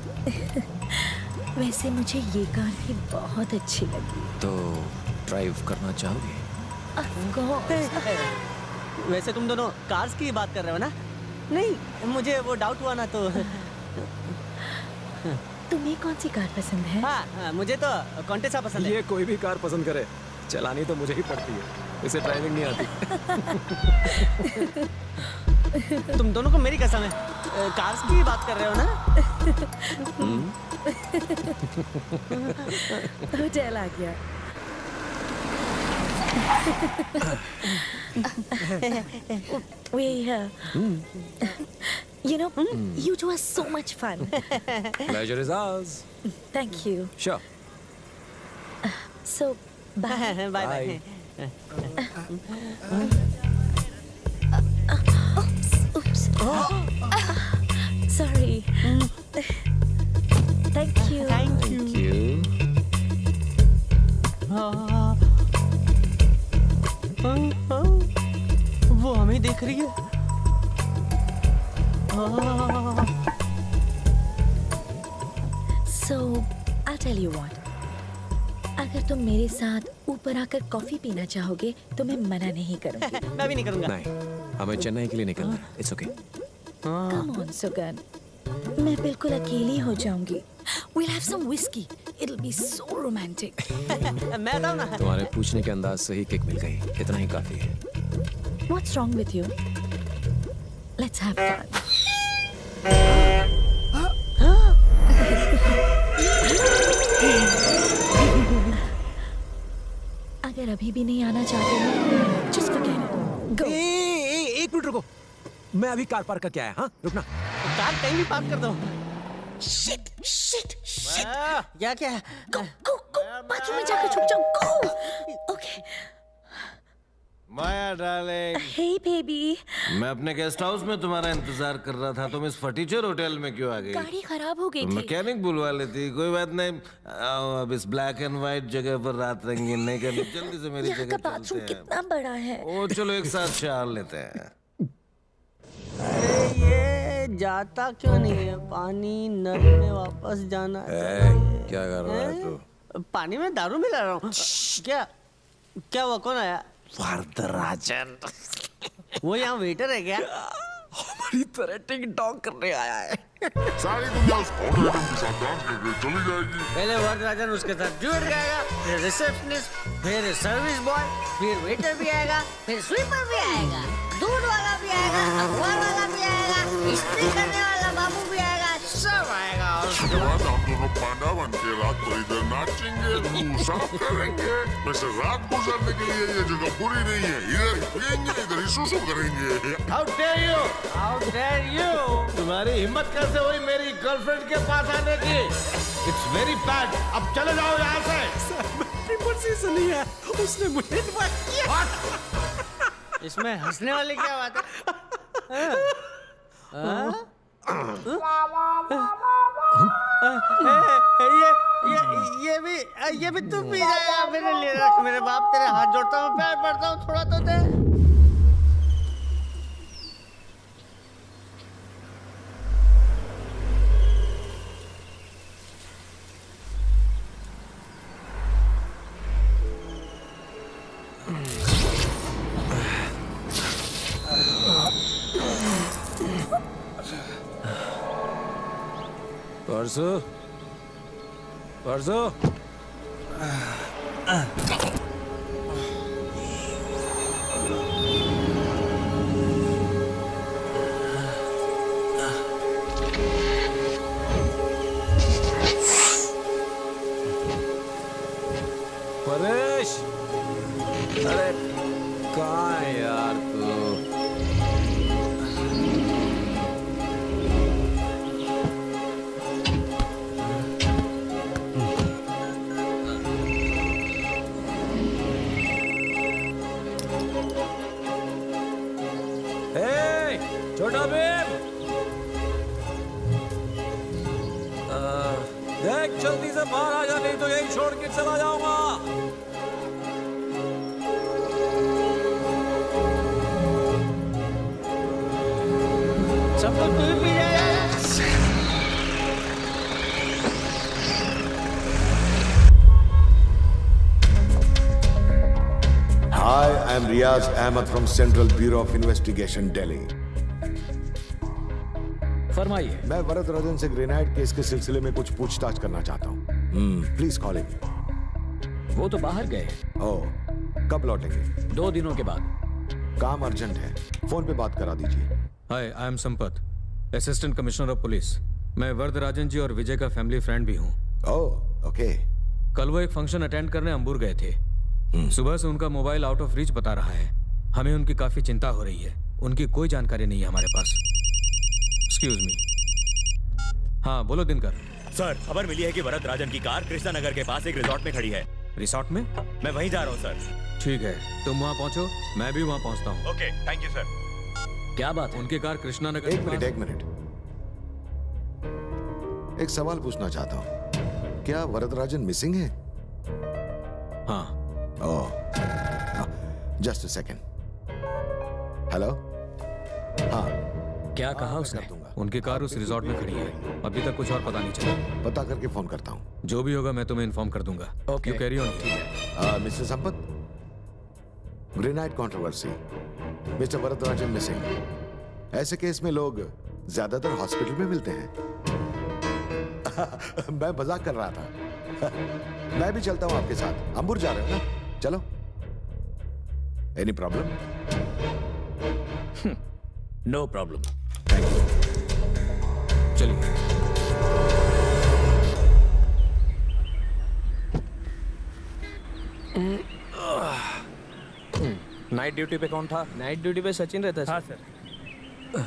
वैसे मुझे ये कार भी बहुत अच्छी लगी। तो ड्राइव करना चाहोगे? Of course। वैसे तुम दोनों कार्स की बात कर रहे हो ना? नहीं, मुझे वो डाउट हुआ ना तो। तुम्हें कौन सी कार पसंद है? हाँ, मुझे तो कॉन्टेसा पसंद है। ये कोई भी कार पसंद करे, चलानी तो मुझे ही पड़ती है, इसे ड्राइविंग नहीं आती। तुम दोनों को मेरी कसम है, कार्स की बात कर रहे हो ना? होटल आ गया। You know, you two are so much fun. Pleasure is ours. Thank you. Sure. So, bye. Bye bye. Oops. Sorry. Thank you. Thank you। वो हमें देख रही है। So, I'll tell you what. अगर तुम मेरे साथ ऊपर आकर कॉफी पीना चाहोगे तो मैं मना नहीं करूंगी। मैं भी नहीं करूंगा। नहीं, हमें चेन्नई के लिए निकलना है। It's okay. Come on, Sugan. मैं बिल्कुल अकेली हो जाऊंगी। We'll have some whiskey. It'll be so romantic. मैं बताऊं ना? तुम्हारे पूछने के अंदाज से ही किक मिल गई, इतना ही काफी है। What's wrong with you? Let's have fun. अगर अभी भी नहीं आना चाहते हो, just forget it. Go. एक मिनट रुको, मैं अभी कार पार्क करके आया। हाँ, रुकना। कार कहीं भी पार्क कर दो। Shit, shit, shit. क्या क्या? Go, go, go. बाथरूम में जाकर छुप जाओ. Go. Okay. माया डार्लिंग, Hey, baby. मैं अपने गेस्ट हाउस में तुम्हारा इंतजार कर रहा था। तुम इस फटीचर होटल में क्यों आ गई? गाड़ी खराब हो गई थी। मैकेनिक बुलवा लेती। कोई बात नहीं, आओ अब इस ब्लैक एंड व्हाइट जगह पर रात रंगीन नहीं करनी। जल्दी से मेरी यहाँ जगह का बाथरूम चलते हैं। कितना बड़ा है। ओ चलो एक साथ शार लेते हैं। अरे ये जाता क्यों नहीं है? पानी नल में वापस जाना चाहिए। क्या कर रहा है तू? पानी में दारू मिला रहा हूँ। क्या क्या हुआ? कौन आया? वरदराजन। वो यहाँ वेटर है क्या? हमारी तरह टिक टॉक करने आया है। सारी दुनिया उस पाउडर के साथ डांस करके चली जाएगी। पहले वरदराजन उसके साथ ड्यूट गाएगा, फिर रिसेप्शनिस्ट, फिर सर्विस बॉय, फिर वेटर भी आएगा, फिर स्वीपर भी आएगा, दूध वाला भी आएगा, अखबार वाला भी आएगा, इस्त्री करने वाला बाबू भी आएगा, सब आएगा। उसके बाद हम दोनों पांडा बन के रात को इधर नाचेंगे, मुंह साफ करेंगे। वैसे रात गुजारने के लिए ये जगह बुरी नहीं है। इधर ही पिएंगे, इधर ही सुसु करेंगे। How dare you? How dare you? तुम्हारी हिम्मत कैसे हुई मेरी गर्लफ्रेंड के पास आने की? It's very bad. अब चले जाओ यहाँ से। रिपोर्ट से सुनी है, उसने मुझे इनवाइट किया। इसमें हंसने वाली क्या बात है? ये भी तू पी जाएगा मेरे लिए? रख, मेरे बाप तेरे हाथ जोड़ता हूँ, पैर पड़ता हूँ, थोड़ा तो दे। परसों परसों परेश, अरे कहाँ है यार तू? छोटा भीम, देख जल्दी से बाहर आ जा, नहीं तो यही छोड़ के चला जाऊंगा। सब लोग तू भी पी जाएगा। Hi, I'm Riaz Ahmed from Central Bureau of Investigation, Delhi. फरमाइए। मैं वरदराजन से ग्रेनाइड केस के सिलसिले में कुछ पूछताछ करना चाहता हूँ। Please call him. वो तो बाहर गए। ओह, कब लौटेंगे? 2 दिनों के बाद। काम अर्जेंट है, फोन पे बात करा दीजिए। Hi, I am Sampat, assistant commissioner of police. मैं वरदराजन जी और विजय का फैमिली फ्रेंड भी हूँ। ओह, ओके। कल वो एक फंक्शन अटेंड करने अंबुर गए थे। सुबह से उनका मोबाइल आउट ऑफ रीच बता रहा है। हमें उनकी काफी चिंता हो रही है। उनकी कोई जानकारी नहीं है हमारे पास। Excuse me. हाँ, बोलो दिनकर। सर, खबर मिली है कि वरदराजन की कार कृष्णा नगर के पास एक रिजॉर्ट में खड़ी है। रिसोर्ट में? मैं वहीं जा रहा हूँ सर। ठीक है, तुम वहाँ पहुँचो, मैं भी वहाँ पहुँचता हूँ। Okay, thank you sir. क्या बात है? उनकी कार कृष्णा नगर। एक मिनट। एक सवाल पूछना चाहता हूँ। क्या वरदराजन मिसिंग है? हाँ। ओह, जस्ट अ सेकंड। हेलो। हाँ, क्या कहा उसने? उनकी कार उस रिजॉर्ट में खड़ी है। अभी तक कुछ और पता नहीं चला। पता करके फोन करता हूँ। जो भी होगा मैं तुम्हें इन्फॉर्म कर दूंगा। Okay, you carry on. Mister Sampath, granite controversy, mister Varadarajan missing. ऐसे केस में लोग ज्यादातर हॉस्पिटल में मिलते हैं। मैं मजाक कर रहा था। मैं भी चलता हूं आपके साथ। अंबुर जा रहे हो ना? चलो। Any problem? No problem. Thank you. चलिए। नाइट ड्यूटी पे कौन था? नाइट ड्यूटी पे सचिन रहता है। हाँ सर।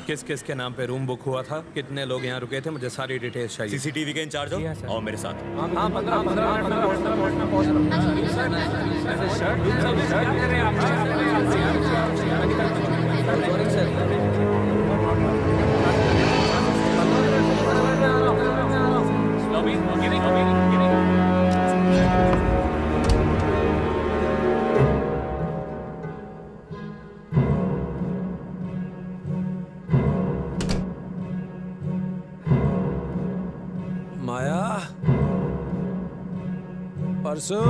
किस किस के नाम पे रूम बुक हुआ था? कितने लोग यहाँ रुके थे? मुझे सारी डिटेल्स चाहिए। सीसीटीवी के इंचार्ज हो और मेरे साथ। हाँ, 15 माया, परसो,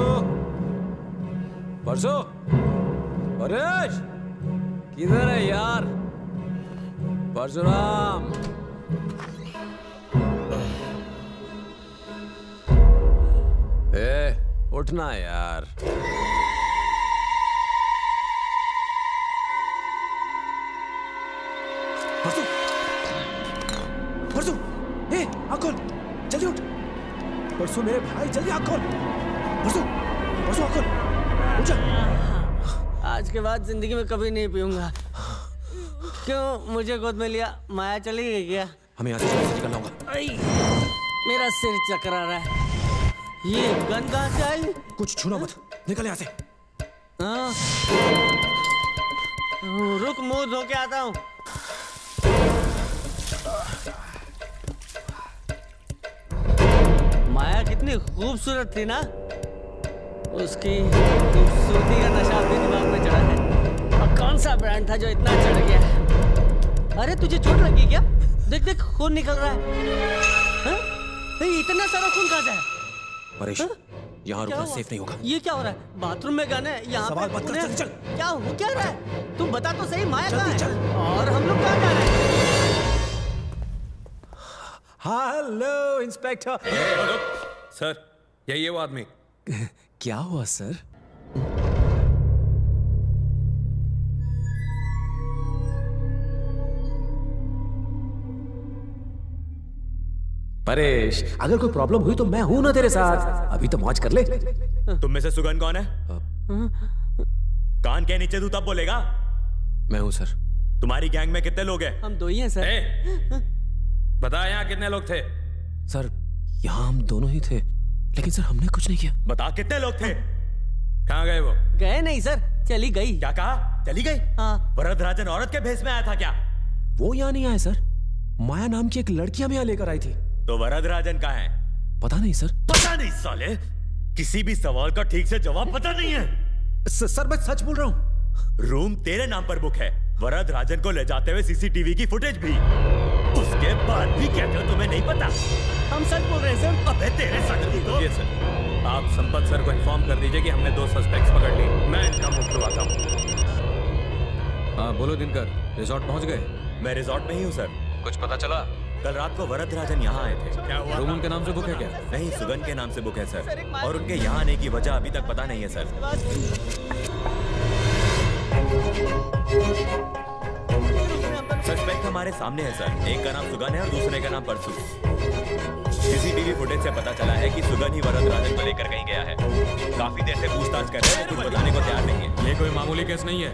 परेश, किधर है यार? परशुराम, उठना यार। परसू, आँख खोल, जल्दी उठ। परसू मेरे भाई, जल्दी आँख खोल। परसू आँख खोल, उठ जा। आज के बाद जिंदगी में कभी नहीं पीऊंगा। क्यों मुझे गोद में लिया? माया चली गई क्या? हमें यहाँ से निकलना होगा। मेरा सिर चकरा रहा है। ये गन कहाँ से आई? कुछ छूना मत, निकल यहाँ से। हाँ, रुक, मुंह धो के आता हूँ। माया कितनी खूबसूरत थी ना? उसकी खूबसूरती का नशा अपने दिमाग में चढ़ा है। और कौन सा ब्रांड था जो इतना चढ़ गया? अरे तुझे चोट लगी क्या? देख देख, खून निकल रहा है। हाँ? इतना सारा खून कहाँ से है? परेश, यहाँ रुकना सेफ नहीं होगा। ये क्या हो रहा है? बाथरूम में गन है, यहाँ सवाल मत कर, चल। क्या हो क्या रहा है? तुम बता तो सही, माया कहाँ है? और हम लोग कहाँ जा रहे हैं? Hello inspector. सर, यही है वो आदमी। क्या हुआ सर? परेश, अगर कोई प्रॉब्लम हुई तो मैं हूं ना तेरे साथ। अभी तो मौज कर ले। तुम में से सुगन कौन है? कान के नीचे तू तब बोलेगा। मैं हूं सर। तुम्हारी गैंग में कितने लोग हैं? हम दो ही हैं सर। बता यहाँ कितने लोग थे? सर, यहाँ हम दोनों ही थे, लेकिन सर हमने कुछ नहीं किया। बता कितने लोग थे? कहाँ गए वो? गए नहीं सर, चली गई। क्या कहा? चली गई? हाँ। वरदराजन औरत के भेष में आया था क्या? वो यहाँ नहीं आए सर। माया नाम की एक लड़की हमें यहाँ लेकर आई थी। तो वरदराजन कहाँ है? पता नहीं सर। पता नहीं साले, किसी भी सवाल का ठीक से जवाब पता नहीं है। सर मैं सच बोल रहा हूँ। रूम तेरे नाम पर बुक है, वरदराजन को ले जाते हुए सीसीटीवी की फुटेज भी। उसके बाद भी कहते हो तुम्हें नहीं पता? हम सच बोल रहे हैं सर। अबे तेरे सच भी तो। ये सर, आप संपत सर को इन्फॉर्म कर दीजिए कि हमने 2 सस्पेक्ट्स पकड़ लिए। मैं इनका मुख खुलवाता हूँ। हाँ बोलो दिनकर, रिजॉर्ट पहुँच गए? मैं रिजॉर्ट में ही हूँ सर। कुछ पता चला? कल रात को वरदराजन यहाँ आए थे। क्या हुआ? रूम उनके नाम से बुक है क्या? नहीं, सुगन के नाम से बुक है सर। और उनके यहाँ आने की वजह अभी तक पता नहीं है सर। सस्पेक्ट हमारे सामने है सर। एक का नाम सुगन है और दूसरे का नाम परसू। सीसीटीवी फुटेज से पता चला है कि सुगन ही वरदराजन को लेकर कहीं गया है। काफी देर से पूछताछ कर रहे हैं, वो कुछ बताने को तैयार नहीं है। ये कोई मामूली केस नहीं है।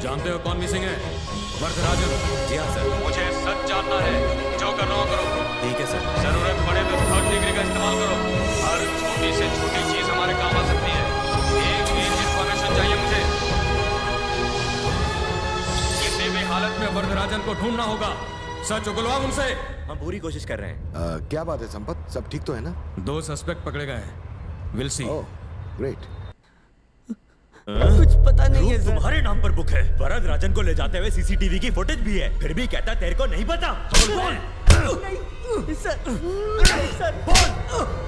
जानते हो कौन मिसिंग है? वरदराजन। जी हाँ सर। मुझे सच जानना है, जो करना हो करो। ठीक है सर। जरूरत पड़े तो थर्ड डिग्री का इस्तेमाल करो। हर छोटी से छोटी चीज हमारे काम आ सकती है। एक इंफॉर्मेशन चाहिए मुझे। किसी भी हालत में वरदराजन को ढूंढना होगा। सच उगलवा उनसे। हम पूरी कोशिश कर रहे हैं। क्या बात है संपत, सब ठीक तो है ना? 2 सस्पेक्ट पकड़े गए हैं। Will see. ग्रेट। कुछ पता नहीं है सर। तुम्हारे नाम पर बुक है। वरदराजन को ले जाते हुए सीसीटीवी की फुटेज भी है, फिर भी कहता तेरे को नहीं पता। सर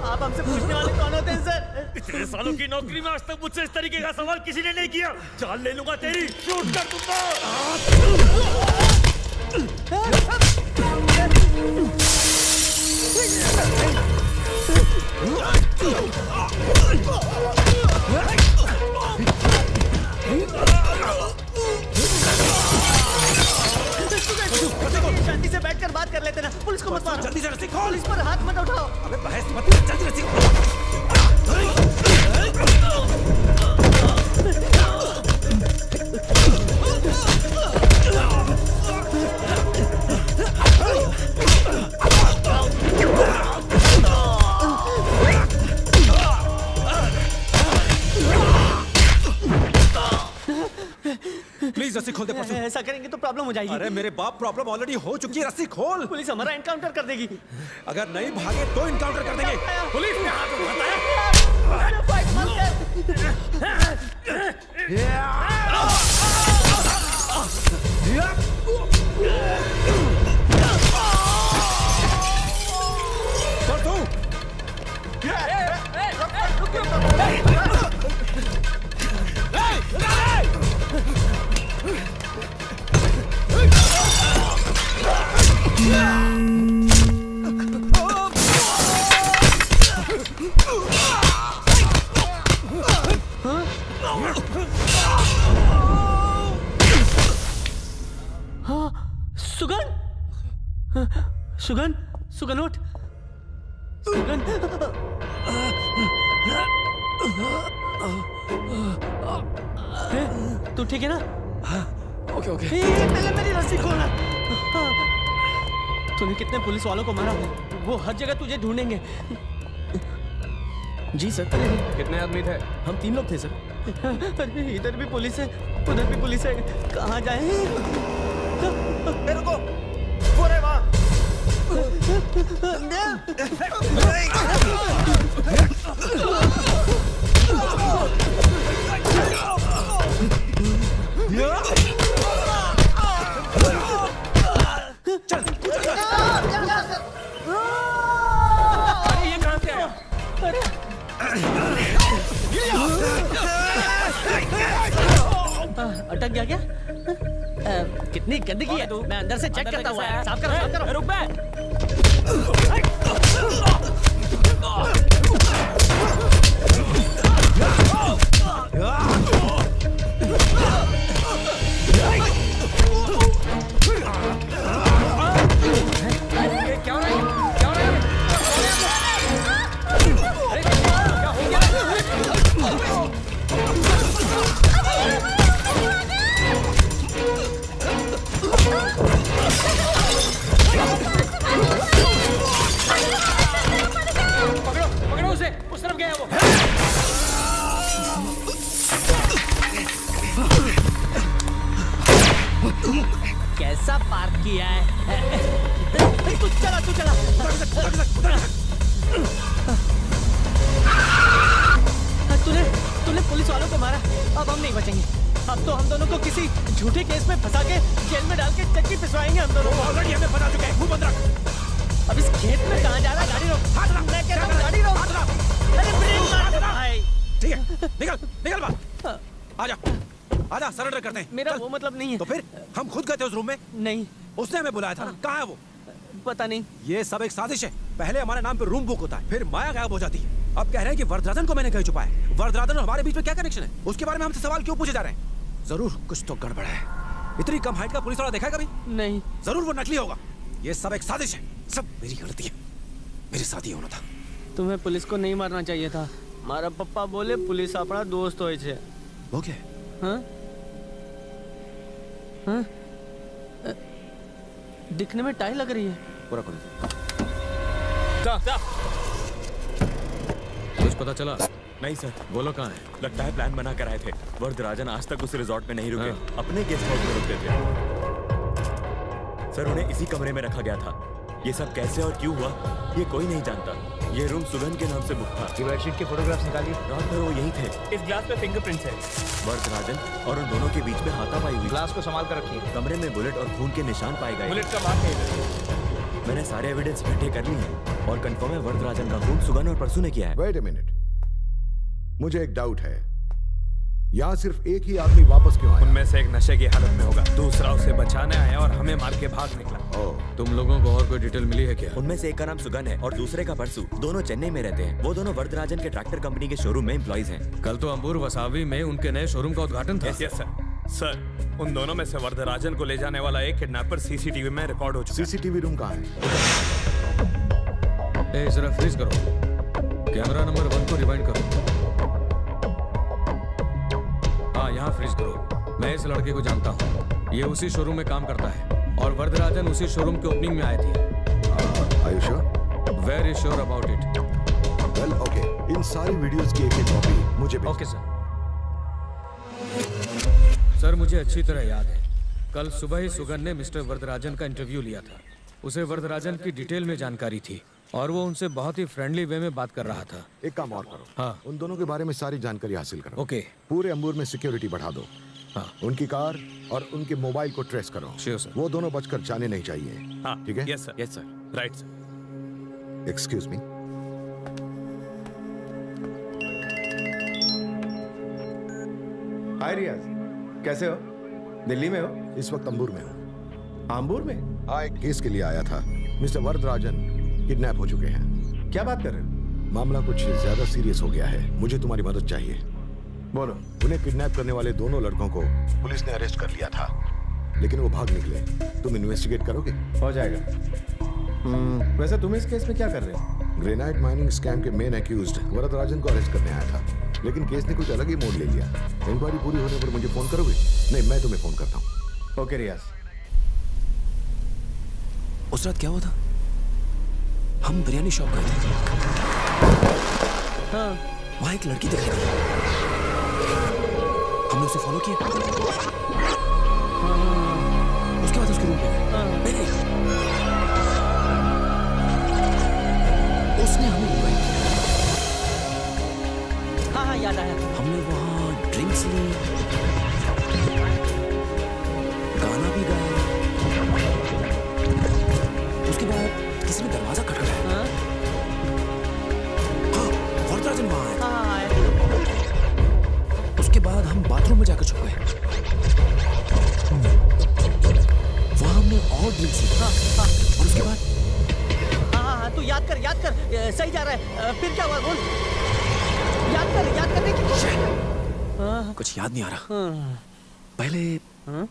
आप हमसे पूछने वाले कौन होते हैं सर? इतने सालों की नौकरी में आज तक मुझसे इस तरीके का सवाल किसी ने नहीं किया। जान ले लूंगा तेरी। शूट कर दूंगा। शांति से बैठकर बात कर लेते ना। पुलिस को मत मारो। जल्दी से रस्सी खोल। पुलिस पर हाथ मत उठाओ। अबे बहस मत कर, जल्दी रस्सी प्लीज रस्सी खोल दे परसू। ऐसा करेंगे तो प्रॉब्लम हो जाएगी। अरे मेरे बाप, प्रॉब्लम ऑलरेडी हो चुकी है। रस्सी खोल। पुलिस हमारा एनकाउंटर कर देगी। अगर नहीं भागे तो इनकाउंटर कर देंगे। पुलिस में हाथ उठाता है। फाइट मत सुगन सुगन सुगन उठ। सुगन तू ठीक है ना? Okay okay. पहले मेरी रस्सी खोलना। तूने कितने पुलिस वालों को मारा? वो हर जगह तुझे ढूंढेंगे। जी सर। कितने आदमी थे? हम 3 लोग थे सर। अरे इधर भी पुलिस है, उधर भी पुलिस है। कहाँ जाए? रुको, वो रहे वहाँ। चल। अरे ये कहाँ से आया? अरे अटक गया क्या? कितनी गंदगी है। मैं अंदर से चेक करता हुआ। साफ करो, साफ करो। रुक बे। पकड़ो उसे, उस तरफ गया वो। कैसा पार्क किया है? तू चला, तू चला। तूने पुलिस वालों को मारा, अब हम नहीं बचेंगे। अब तो हम दोनों को किसी झूठे केस में फंसा के जेल में डाल के चक्की पिसवाएंगे हम दोनों। ऑलरेडी हमें फंसा चुके हैं। मुंह बंद रख। अब इस खेत में कहाँ जा रहा है? गाड़ी रोक। मैं कह रहा हूँ गाड़ी रोक। अरे ब्रेक मार दे भाई। ठीक है, निकल निकल बाहर। आजा आजा, सरेंडर करते हैं। मेरा वो मतलब नहीं है। तो फिर हम खुद गए थे उस रूम में? नहीं, उसने हमें बुलाया था ना। कहाँ है वो? पता नहीं। ये सब एक साजिश है। पहले हमारे नाम पे रूम बुक होता है, फिर माया गायब हो जाती है। अब कह रहे हैं कि वरदराजन को मैंने कहीं छुपाया है। वरदराजन और हमारे बीच में क्या कनेक्शन है? उसके बारे में हमसे सवाल क्यों पूछे जा रहे हैं? जरूर कुछ तो गड़बड़ है। इतनी कम हाइट का पुलिस वाला देखा है कभी? नहीं। जरूर वो नकली होगा। ये सब एक साजिश है, सब मेरी गलती है। मेरे साथ ही होना था। तुम्हें पुलिस को नहीं मारना चाहिए था। मारा पप्पा बोले पुलिस अपना दोस्त होय छे। वो क्या? हाँ? हाँ? दिखने में टाई लग रही है। पूरा खोल। कुछ पता चला? नहीं सर। बोलो कहाँ है? लगता है प्लान बना कर आए थे। वरदराजन आज तक उस रिजॉर्ट में नहीं रुके, अपने गेस्ट हाउस में रुकते थे। सर उन्हें इसी कमरे में रखा गया था। ये सब कैसे और क्यों हुआ ये कोई नहीं जानता। ये रूम सुगन के नाम से बुक था। ये बेडशीट के फोटोग्राफ्स निकालिए। रात भर वो यही थे। इस ग्लास पे फिंगरप्रिंट्स है। वरदराजन और उन दोनों के बीच में हाथापाई हुई। ग्लास को संभाल कर रखिए। कमरे में बुलेट और खून के निशान पाए गए। बुलेट का मार्क है। मैंने सारे एविडेंस इकट्ठे कर लिए हैं और कंफर्म है वरदराजन का खून सुगन और परसू ने किया है। वेट अ मिनट, मुझे एक डाउट है। यहाँ सिर्फ एक ही आदमी वापस क्यों आया? उनमें से एक नशे की हालत में होगा, दूसरा उसे बचाने आया और हमें मार के भाग निकला। तुम लोगों को और कोई डिटेल मिली है क्या? उनमें से एक का नाम सुगन है और दूसरे का परसू। दोनों चेन्नई में रहते हैं। वो दोनों वरदराजन के ट्रैक्टर कंपनी के शोरूम में एम्प्लॉइज हैं। कल तो अंबुर वसावी में उनके नए शोरूम का उद्घाटन था। यस सर, उन दोनों में से वरदराजन को ले जाने वाला एक किडनैपर सीसीटीवी में रिकॉर्ड हो चुका है। सीसीटीवी रूम कहाँ है? ए, जरा फ्रीज करो। कैमरा नंबर 1 को रिवाइंड करो। हाँ, यहाँ फ्रीज करो। मैं इस लड़के को जानता हूँ। ये उसी शोरूम में काम करता है और वरदराजन उसी शोरूम के ओपनिंग में आए थे। Are you sure? Very sure about it. Well, okay. इन सारी वीडियोस की एक कॉपी मुझे भेज। Okay sir. सर मुझे अच्छी तरह याद है, कल सुबह ही सुगन ने मिस्टर वरदराजन का इंटरव्यू लिया था। उसे वरदराजन की डिटेल में जानकारी थी और वो उनसे बहुत ही फ्रेंडली वे में बात कर रहा था। एक काम और करो। हाँ। उन दोनों के बारे में सारी जानकारी हासिल करो। ओके। पूरे अंबुर में सिक्योरिटी बढ़ा दो। हाँ। उनकी कार और उनके मोबाइल को ट्रेस करो। Sure sir. वो दोनों बचकर जाने नहीं चाहिए। हाँ, ठीक है? Yes sir, right sir. Excuse me. Hi Riyaz, कैसे हो? दिल्ली में हो? इस वक्त अंबुर में हूँ। आम्बूर में? हाँ, एक केस के लिए आया था। मिस्टर वरदराजन किडनैप हो चुके हैं। क्या बात कर रहे हो? मामला कुछ ज्यादा सीरियस हो गया है, मुझे तुम्हारी मदद चाहिए। बोलो। उन्हें किडनैप करने वाले दोनों लड़कों को पुलिस ने अरेस्ट कर लिया था, लेकिन वो भाग निकले। तुम इन्वेस्टिगेट करोगे? हो जाएगा। वैसे तुम इस केस में क्या कर रहे हो? ग्रेनाइट माइनिंग स्कैम के मेन एक्यूज्ड वरदराजन को अरेस्ट करने आया था, लेकिन केस ने कुछ अलग ही मोड़ ले लिया। इंक्वायरी पूरी होने पर मुझे फोन करोगे? नहीं, मैं तुम्हें फोन करता हूँ। ओके रियाज। उस रात क्या हुआ था? हम बिरयानी शॉप गए थे। हाँ। वहाँ एक लड़की दिखाई दी। हमने उसे फॉलो किया। उसके बाद उसके रूम पे गए। नहीं, उसने हमें इनवाइट किया। हाँ हाँ, याद आया। हमने वहाँ ड्रिंक्स ली, गाना भी गाया। उसके बाद किसी ने दरवाजा खटखटाया। हाँ, वरदराजन वहाँ आए। उसके बाद हम बाथरूम में जाकर छुप गए। वहाँ हमने और ड्रिंक्स ली। और उसके बाद हाँ, तू याद कर, सही जा रहा है। फिर क्या हुआ बोल? याद करने की कोशिश। कुछ याद नहीं आ रहा। पहले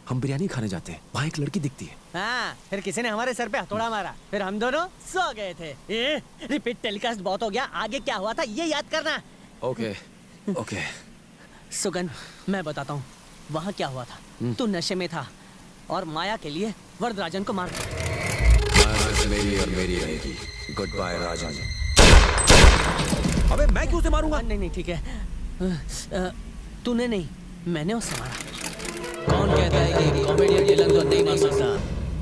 हम बिरयानी खाने जाते हैं, वहाँ एक लड़की दिखती है। हाँ, फिर किसी ने हमारे सर पे हथौड़ा मारा, फिर हम दोनों सो गए थे। रिपीट टेलीकास्ट बहुत हो गया, आगे क्या हुआ था ये याद करना। ओके। सुगन, मैं बताता हूँ वहाँ क्या हुआ था। तू नशे में था और माया के लिए वरदराजन को मार दिया। मेरी और मेरी रहेगी। गुड बाय राजन। अबे मैं क्यों उसे मारूंगा? नहीं, ठीक है। तूने नहीं, मैंने उसे मारा। कौन कहता है कि कॉमेडियन विलन को नहीं मार सकता?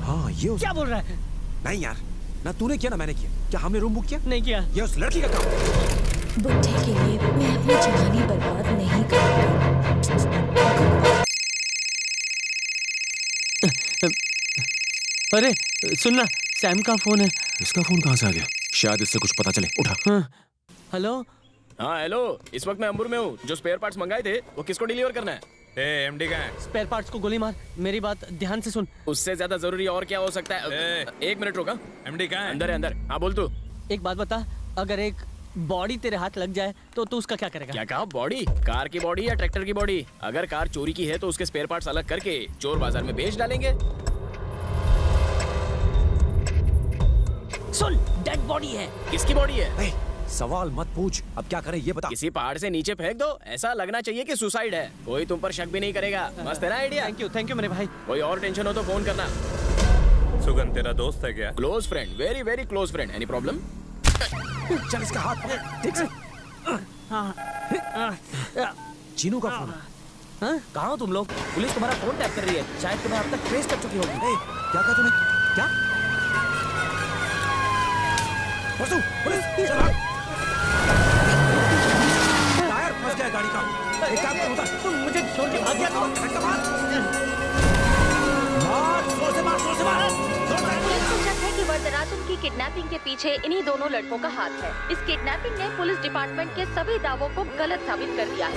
हाँ, ये क्या बोल रहा है? नहीं यार, ना तूने किया ना मैंने किया। क्या हमने रूम बुक किया? नहीं किया। ये उस लड़की का काम है। बुढ़े के लिए मैं अपनी जवानी बर्बाद नहीं करूंगा। अरे सुनना, सैम का फोन है। इसका फोन कहाँ से आ गया? शायद इससे कुछ पता चले। उठा। हेलो। हाँ हेलो, इस वक्त मैं अंबुर में हूँ। जो स्पेयर पार्ट्स मंगाए थे वो किसको डिलीवर करना है? एमडी कहाँ है? स्पेयर पार्ट्स को गोली मार। मेरी बात ध्यान से सुन। उससे ज्यादा जरूरी और क्या हो सकता है? एक मिनट रुका। एमडी कहाँ है? अंदर है, अंदर। हाँ बोल तू। एक बात बता, अगर एक बॉडी तेरे हाथ लग जाए तो तू उसका क्या करेगा? क्या कहा? बॉडी? कार की बॉडी या ट्रैक्टर की बॉडी? अगर कार चोरी की है तो उसके स्पेयर पार्ट्स अलग करके चोर बाजार में बेच डालेंगे। सुन, डेड बॉडी है। किसकी बॉडी है? सवाल मत पूछ, अब क्या करें ये बता। किसी पहाड़ से नीचे फेंक दो, ऐसा लगना चाहिए कि सुसाइड है। कोई तुम पर शक भी नहीं करेगा। मस्त है ना आइडिया? थैंक यू मेरे भाई। कोई और टेंशन हो तो फोन करना। सुगन तेरा दोस्त है क्या? Close friend, very very close friend. Any problem? चल इसका हाथ पकड़, ठीक से। चीनू का फोन। कहाँ हो तुम लोग? पुलिस तुम्हारा फोन टैप कर रही है, शायद तुम्हें अब तक ट्रेस कर चुकी होगी। क्या कहा तूने? क्या? परसू, पुलिस, चल भाग। टायर फंस गया गाड़ी का। एक काम कर, उतर। तुम मुझे छोड़ के भाग गया तो? मार, जोर से मार, जोर से मार। पुलिस को शक है कि वरदराजन की किडनैपिंग के पीछे इन्हीं दोनों लड़कों का हाथ है। इस किडनैपिंग ने पुलिस डिपार्टमेंट के सभी दावों को गलत साबित कर दिया है।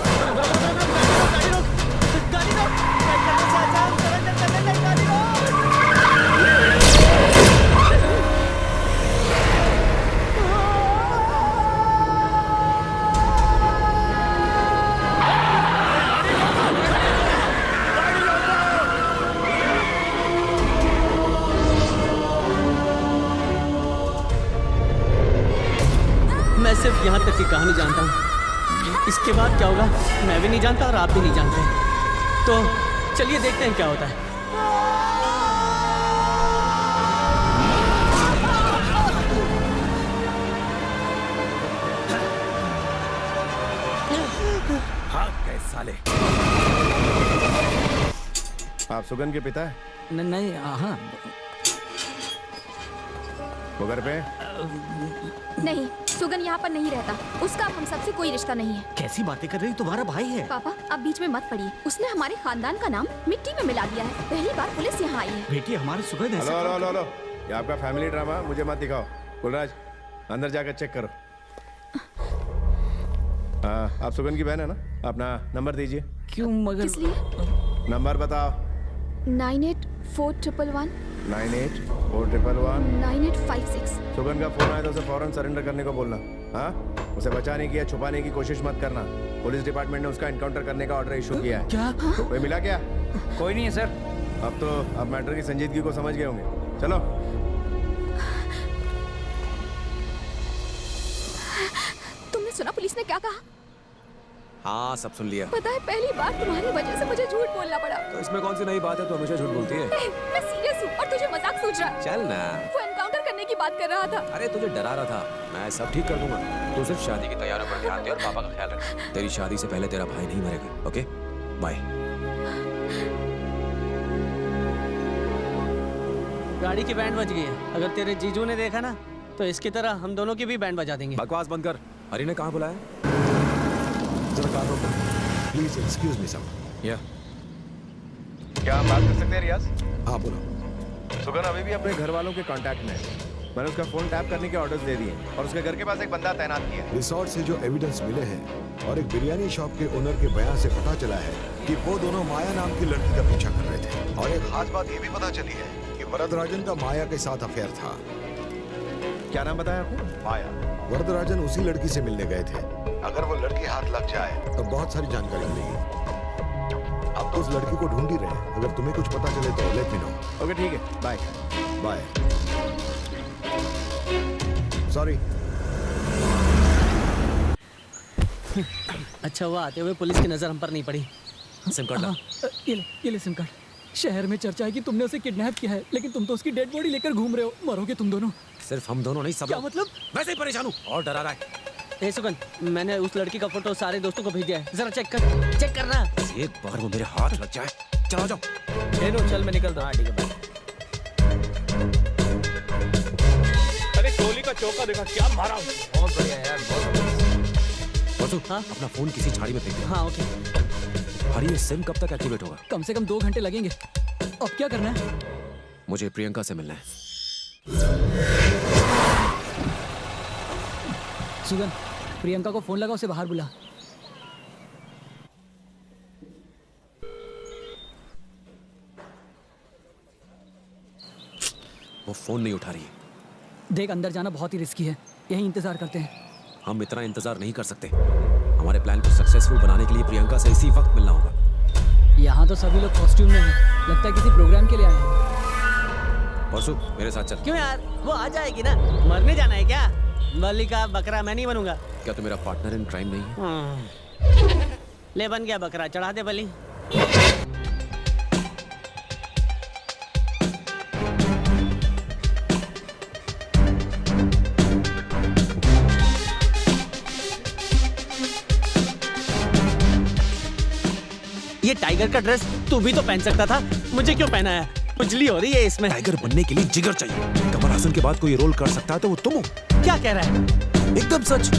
मैं सिर्फ यहाँ तक की कहानी जानता हूँ, इसके बाद क्या होगा मैं भी नहीं जानता और आप भी नहीं जानते। तो चलिए देखते हैं क्या होता है। भाग गए साले। आप सुगन के पिता है? नहीं, हाँ। वो घर पे? नहीं, सुगन यहाँ पर नहीं रहता। उसका हम सबसे कोई रिश्ता नहीं है। कैसी बातें कर रही, तुम्हारा भाई है। पापा, अब बीच में मत पड़िए। उसने हमारे खानदान का नाम मिट्टी में मिला दिया है। पहली बार पुलिस यहाँ आई है। बेटी हमारे सुगन ऐसे हेलो हेलो हेलो, ये आपका फैमिली ड्रामा मुझे मत दिखाओ। गुलराज, अंदर जाकर चेक करो। आप सुगन की बहन है ना? अपना नंबर दीजिए। क्यों मगर? किस लिए? नंबर बताओ। 984111 984111 9856। सुगन का फोन आया तो उसे फौरन सरेंडर करने को बोलना। हाँ, उसे बचाने की या छुपाने की कोशिश मत करना। पुलिस डिपार्टमेंट ने उसका एनकाउंटर करने का ऑर्डर इशू किया है। क्या? कोई मिला क्या? कोई नहीं है सर। अब तो आप मैटर की संजीदगी को समझ गए होंगे। चलो। तुमने सुना पुलिस ने क्या कहा? हाँ, सब सुन लिया। पता है, पहली बार तुम्हारी वजह से मुझे झूठ बोलना पड़ा। तो इसमें कौन सी नई बात है? तो हमेशा झूठ बोलती है। मैं सीरियस हूँ और तुझे मजाक सोच रहा है। चल ना। वो एनकाउंटर करने की बात कर रहा था। अरे तुझे डरा रहा था, मैं सब ठीक कर दूंगा। तू सिर्फ शादी की तैयारियों पर ध्यान दे और पापा का ख्याल रख। तेरी शादी से पहले तेरा भाई नहीं मरेगा। Okay, bye. गाड़ी की बैंड बज गई है। अगर तेरे जीजू ने देखा ना तो इसकी तरह हम दोनों की भी बैंड बजा देंगे। बकवास बंद कर। हरी ने कहाँ बुलाया? जरा कार रोको। Please excuse me sir. या क्या हम बात कर सकते हैं रियाज? हाँ बोलो। सुगन अभी भी अपने घर वालों के कांटेक्ट में है। मैंने उसका फोन टैप करने के ऑर्डर्स दे दिए और उसके घर के पास एक बंदा तैनात किया है। रिसोर्ट से जो एविडेंस मिले हैं और एक बिरयानी शॉप के ओनर के बयान से पता चला है कि वो दोनों माया नाम की लड़की का पीछा कर रहे थे। और एक खास बात ये भी पता चली है कि वरदराजन का माया के साथ अफेयर था। क्या नाम बताया आपने? माया। वरदराजन उसी लड़की से मिलने गए थे। अगर वो लड़की हाथ लग जाए तो बहुत सारी जानकारी मिलेगी। अब तो उस लड़की को ढूंढ ही रहे हैं। अगर तुम्हें कुछ पता चले तो लेट मी नो। ओके, ठीक है, बाय बाय। सॉरी। अच्छा हुआ आते हुए पुलिस की नजर हम पर नहीं पड़ी। सिम कार्ड ला। ये ले सिम कार्ड। शहर में चर्चा है कि तुमने उसे किडनैप किया है, लेकिन तुम तो उसकी डेड बॉडी लेकर घूम रहे हो। मरोगे तुम दोनों। सिर्फ हम दोनों नहीं, सब क्या लोग। मतलब? वैसे ही परेशान हूँ और डरा रहा है। ए सुगन, मैंने उस लड़की का फोटो सारे दोस्तों को भेज दिया है। जरा चेक करना। एक बार वो मेरे हाथ लग जाए। चलो जाओ। चल मैं निकल रहा। ठीक है। अरे कोहली का चौका देखा, क्या मारा। बहुत बढ़िया यार, बहुत। हाँ? अपना फोन किसी झाड़ी में फेंक दे। हाँ ओके। हरी, ये सिम कब तक एक्टिवेट होगा? कम से कम 2 घंटे लगेंगे। अब क्या करना है? मुझे प्रियंका से मिलना है। सुगन, प्रियंका को फोन लगा, उसे बाहर बुला। वो फोन नहीं उठा रही है। देख, अंदर जाना बहुत ही रिस्की है। यहीं इंतजार करते हैं। हम इतना इंतजार नहीं कर सकते। हमारे प्लान को सक्सेसफुल बनाने के लिए प्रियंका से इसी वक्त मिलना होगा। यहाँ तो सभी लोग कॉस्ट्यूम में हैं। लगता है किसी प्रोग्राम के लिए आए हैं। परसू मेरे साथ चल। क्यों यार, वो आ जाएगी ना। मरने जाना है क्या? बलि का बकरा मैं नहीं बनूंगा। क्या तू मेरा पार्टनर इन क्राइम नहीं है? ले बन गया बकरा, चढ़ा दे बलि। ये टाइगर का ड्रेस तू भी तो पहन सकता था, मुझे क्यों पहनाया? खुजली हो रही है इसमें। टाइगर बनने के लिए जिगर चाहिए। कमल हासन के बाद कोई रोल कर सकता है तो वो तुम हो। क्या कह रहा है? एकदम सच।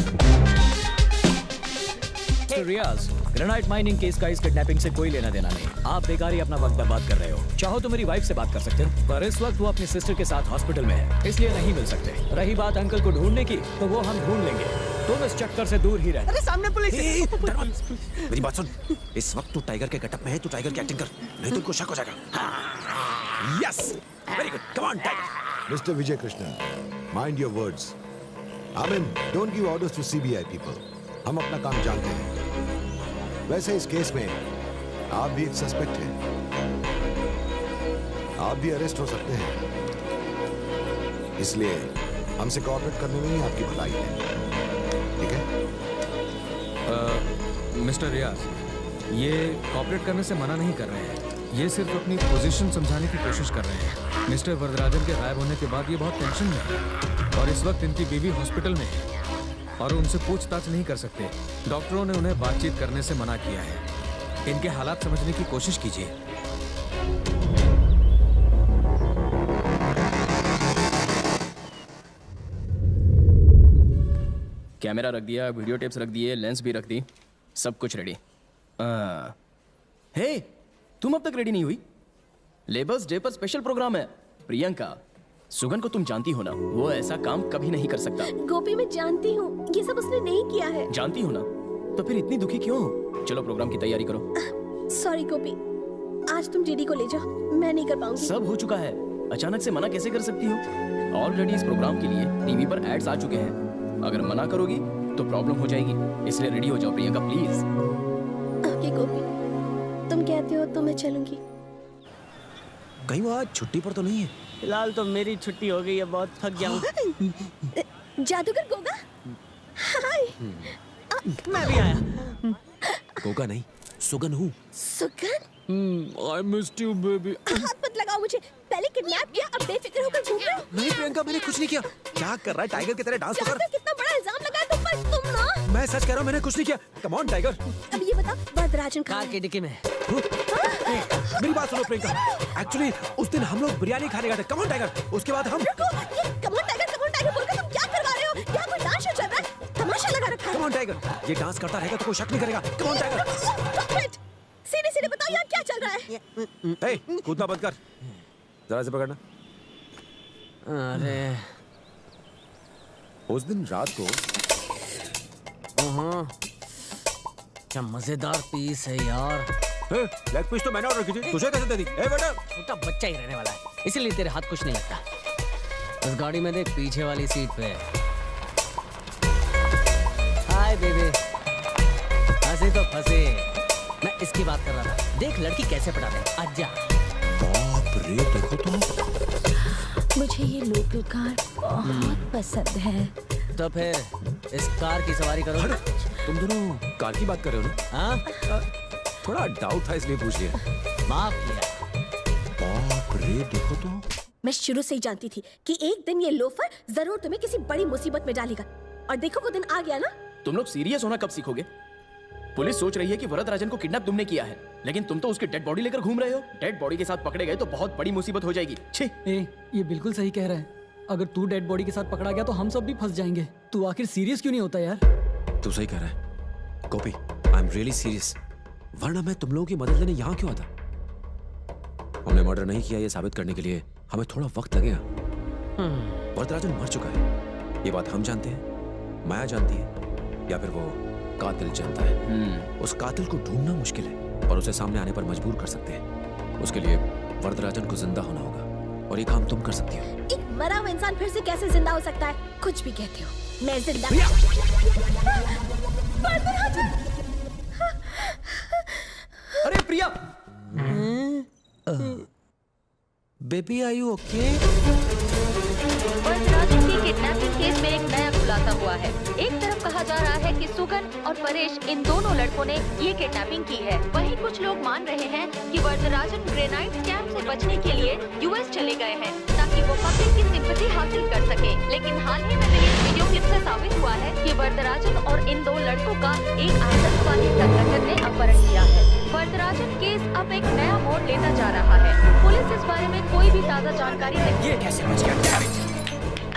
रियाज, ग्रेनाइट माइनिंग केस का इस किडनैपिंग से कोई लेना देना नहीं। आप बेकार ही अपना वक्त बर्बाद कर रहे हो। चाहो तो मेरी वाइफ से बात कर सकते हो, पर इस वक्त वो अपनी सिस्टर के साथ हॉस्पिटल में है, इसलिए नहीं मिल सकते। रही बात अंकल को ढूंढने की, तो वो हम ढूंढ लेंगे। तुम इस चक्कर से दूर ही रहना। अरे सामने पुलिस है। मेरी बात सुन, इस वक्त तू टाइगर के गेटअप में है, तू टाइगर की एक्टिंग कर, नहीं तो उनको शक हो जाएगा। Yes, very good, come on tiger. Mister Vijay Krishnan, mind your words. I mean, don't give orders to CBI people. हम अपना काम जानते हैं। वैसे इस केस में आप भी एक सस्पेक्ट हैं, आप भी अरेस्ट हो सकते हैं, इसलिए हमसे कोऑपरेट करने में ही आपकी भलाई है, ठीक है? मिस्टर रियाज, ये कोऑपरेट करने से मना नहीं कर रहे हैं, ये सिर्फ अपनी पोजीशन समझाने की कोशिश कर रहे हैं। मिस्टर वरदराजन के गायब होने के बाद ये बहुत टेंशन में है और इस वक्त इनकी बीवी हॉस्पिटल में है और उनसे पूछताछ नहीं कर सकते। डॉक्टरों ने उन्हें बातचीत करने से मना किया है। इनके हालात समझने की कोशिश कीजिए। कैमरा रख दिया, वीडियो टेप्स रख दिए, लेंस भी रख दी, सब कुछ रेडी। हे, तुम अब तक रेडी नहीं हुई? लेबर्स डे पर स्पेशल प्रोग्राम है। प्रियंका, सुगन को तुम जानती हो ना, वो ऐसा काम कभी नहीं कर सकता। गोपी मैं जानती हूँ, ये सब उसने नहीं किया है। जानती हो ना, तो फिर इतनी दुखी क्यों हो? चलो प्रोग्राम की तैयारी करो। सॉरी गोपी, आज तुम डीडी को ले जाओ, मैं नहीं कर पाऊंगी। सब हो चुका है, अचानक से मना कैसे कर सकती हो? ऑलरेडी इस प्रोग्राम के लिए टीवी पर एड्स आ चुके हैं। अगर मना करोगी तो प्रॉब्लम हो जाएगी, इसलिए रेडी हो जाओ प्रियंका प्लीज। ओके गोपी, तुम कहते हो तो मैं चलूंगी। कहीं वो आज छुट्टी पर तो नहीं है? फिलहाल तो मेरी छुट्टी हो गई है, बहुत थक गया हूँ। जादूगर गोगा, हाय। मैं भी आया। गोगा नहीं, सुगन हूँ। Sugan? I missed you, baby. हाथ मत लगाओ मुझे, पहले किडनैप किया, अब बेफिक्र होकर घूम रहे हो। नहीं प्रियंका, मैंने कुछ नहीं किया। क्या कर रहा है? टाइगर की तरह डांस तो कर। कितना बड़ा इल्जाम लगा है तुम पर, तुम ना। मैं सच कह रहा हूँ, मैंने कुछ नहीं किया। कम ऑन टाइगर। अब ये बता, वरदराजन कहाँ कार की डिक्की में। मेरी बात सुनो प्रियंका, एक्चुअली उस दिन हम लोग बिरयानी खाने गए थे। कम ऑन टाइगर, उसके बाद हम कम ऑन टाइगर बोलकर तुम क्या करवा रहे हो? यहाँ कोई डांस शो चल रहा है, तमाशा लगा रखा है। कम ऑन टाइगर, ये डांस करता रहेगा तो कोई शक नहीं करेगा। कम ऑन टाइगर। सीधे सीधे बताओ यहाँ क्या चल रहा है? ए, कूदना बंद कर, जरा से पकड़ना। अरे उस दिन रात को क्या मजेदार पीस है यार। लेग पीस तो मैंने ऑर्डर की थी, तुझे कैसे दे दी? ए बेटा, छोटा बच्चा ही रहने वाला है, इसीलिए तेरे हाथ कुछ नहीं लगता। उस गाड़ी में देख, पीछे वाली सीट पे। हाय बेबी, हंसी तो फंसी। मैं इसकी बात कर रहा था, देख लड़की कैसे पटा रहे। आजा। बाप रे, देखो तो। मुझे ये लोकल कार बहुत पसंद है। तो फिर इस कार की सवारी करो। तुम दोनों कार की बात कर रहे हो ना? हाँ, थोड़ा डाउट था इसलिए पूछ लिया। माफ किया। बाप रे, देखो तो। मैं शुरू से ही जानती थी कि एक दिन ये लोफर जरूर तुम्हें किसी बड़ी मुसीबत में डालेगा, और देखो वो दिन आ गया ना। तुम लोग सीरियस होना कब सीखोगे? पुलिस सोच रही है कि वरदराजन को किडनैप तुमने किया है, लेकिन तुम तो उसकी डेड बॉडी लेकर घूम रहे हो। डेड बॉडी के साथ पकड़े गए तो बहुत बड़ी मुसीबत हो जाएगी। छी। ये बिल्कुल सही कह रहा है। अगर तू डेड बॉडी के साथ पकड़ा गया तो हम सब भी फंस जाएंगे। तू आखिर सीरियस क्यों नहीं होता यार? तू सही कह रहा है गोपी, आई एम रियली सीरियस। वरना मैं तुम लोगों की मदद लेने यहाँ क्यों आता? हमने मर्डर नहीं किया ये साबित करने के लिए हमें थोड़ा वक्त लगेगा। वरदराजन मर चुका है, ये बात हम जानते हैं, माया जानती है, या फिर वो कातिल जानता है। उस कातिल को ढूंढना मुश्किल है, पर उसे सामने आने पर मजबूर कर सकते हैं। उसके लिए वरदराजन को जिंदा होना होगा, और ये काम तुम कर सकती हो। एक मरा हुआ इंसान फिर से कैसे जिंदा हो सकता है? कुछ भी कहते हो। मैं जिंदा। अरे Priya, baby are you okay? Varadarajan की किडनैपिंग केस में एक नया खुलासा हुआ है। एक तरफ कहा जा रहा है कि सुगन और परेश इन दोनों लड़कों ने ये किडनैपिंग की है। वहीं कुछ लोग मान रहे हैं कि वरदराजन ग्रेनाइट स्कैम से बचने के लिए यूएस चले गए हैं ताकि वो पब्लिक की सिंपैथी हासिल कर सके। लेकिन हाल ही में रिलीज वीडियो क्लिप से साबित हुआ है कि वरदराजन और इन दो लड़कों का एक आतंकवादी संगठन ने अपहरण किया है। वरदराजन केस अब एक नया मोड़ लेता जा रहा है। पुलिस इस बारे में कोई भी ताज़ा जानकारी नहीं। ये कैसे बच गया?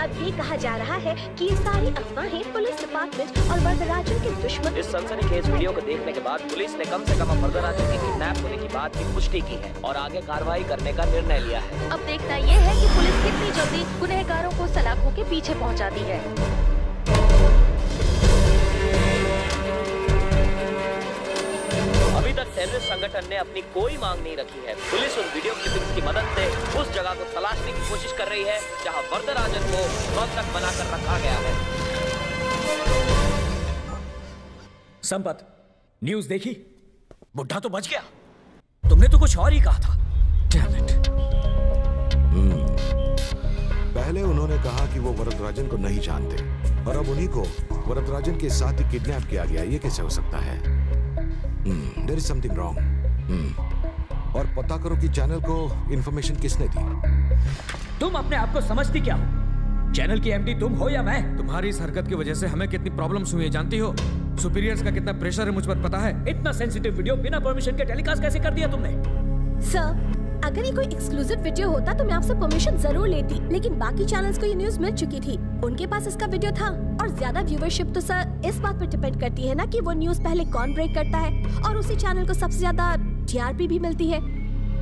अब ये कहा जा रहा है कि ये सारी अफवाहें पुलिस डिपार्टमेंट और वरदराजन के दुश्मन। इस सनसनीखेज वीडियो को देखने के बाद पुलिस ने कम से कम वरदराजन के किडनैप होने की बात की पुष्टि की है और आगे कार्रवाई करने का निर्णय लिया है। अब देखना ये है कि पुलिस कितनी जल्दी गुनहगारों को सलाखों के पीछे पहुंचाती है। अभी तक टेररिस्ट संगठन ने अपनी कोई मांग नहीं रखी है। पुलिस उन वीडियो क्लिपिंग्स की मदद से उस जगह को तलाशने की कोशिश कर रही है जहां वरदराजन को बंधक बनाकर रखा गया है। संपत, न्यूज़ देखी? बुढ़ा तो बच गया। तुमने तो कुछ और ही कहा था। Damn it. पहले उन्होंने कहा कि वो वरदराजन को नहीं जानते और अब उन्हीं को वरदराजन के साथ ही किडनैप किया गया। ये कैसे हो सकता है? There is something wrong. और पता करो कि चैनल को इंफॉर्मेशन किसने दी। तुम अपने आप को समझती क्या हो? चैनल की एमडी तुम हो या मैं? तुम्हारी इस हरकत की वजह से हमें कितनी प्रॉब्लम्स हुई है जानती हो? सुपीरियर्स का कितना प्रेशर है मुझ पर पता है? इतना सेंसिटिव वीडियो बिना परमिशन के टेलीकास्ट कैसे कर दिया तुमने? सर, अगर ये कोई एक्सक्लूसिव वीडियो होता तो मैं आपसे परमिशन जरूर लेती, लेकिन बाकी चैनल्स को ये न्यूज़ मिल चुकी थी। उनके पास इसका वीडियो था और ज्यादा व्यूवरशिप तो सर इस बात पर डिपेंड करती है ना कि वो न्यूज़ पहले कौन ब्रेक करता है, और उसी चैनल को सबसे ज्यादा टीआरपी भी मिलती है।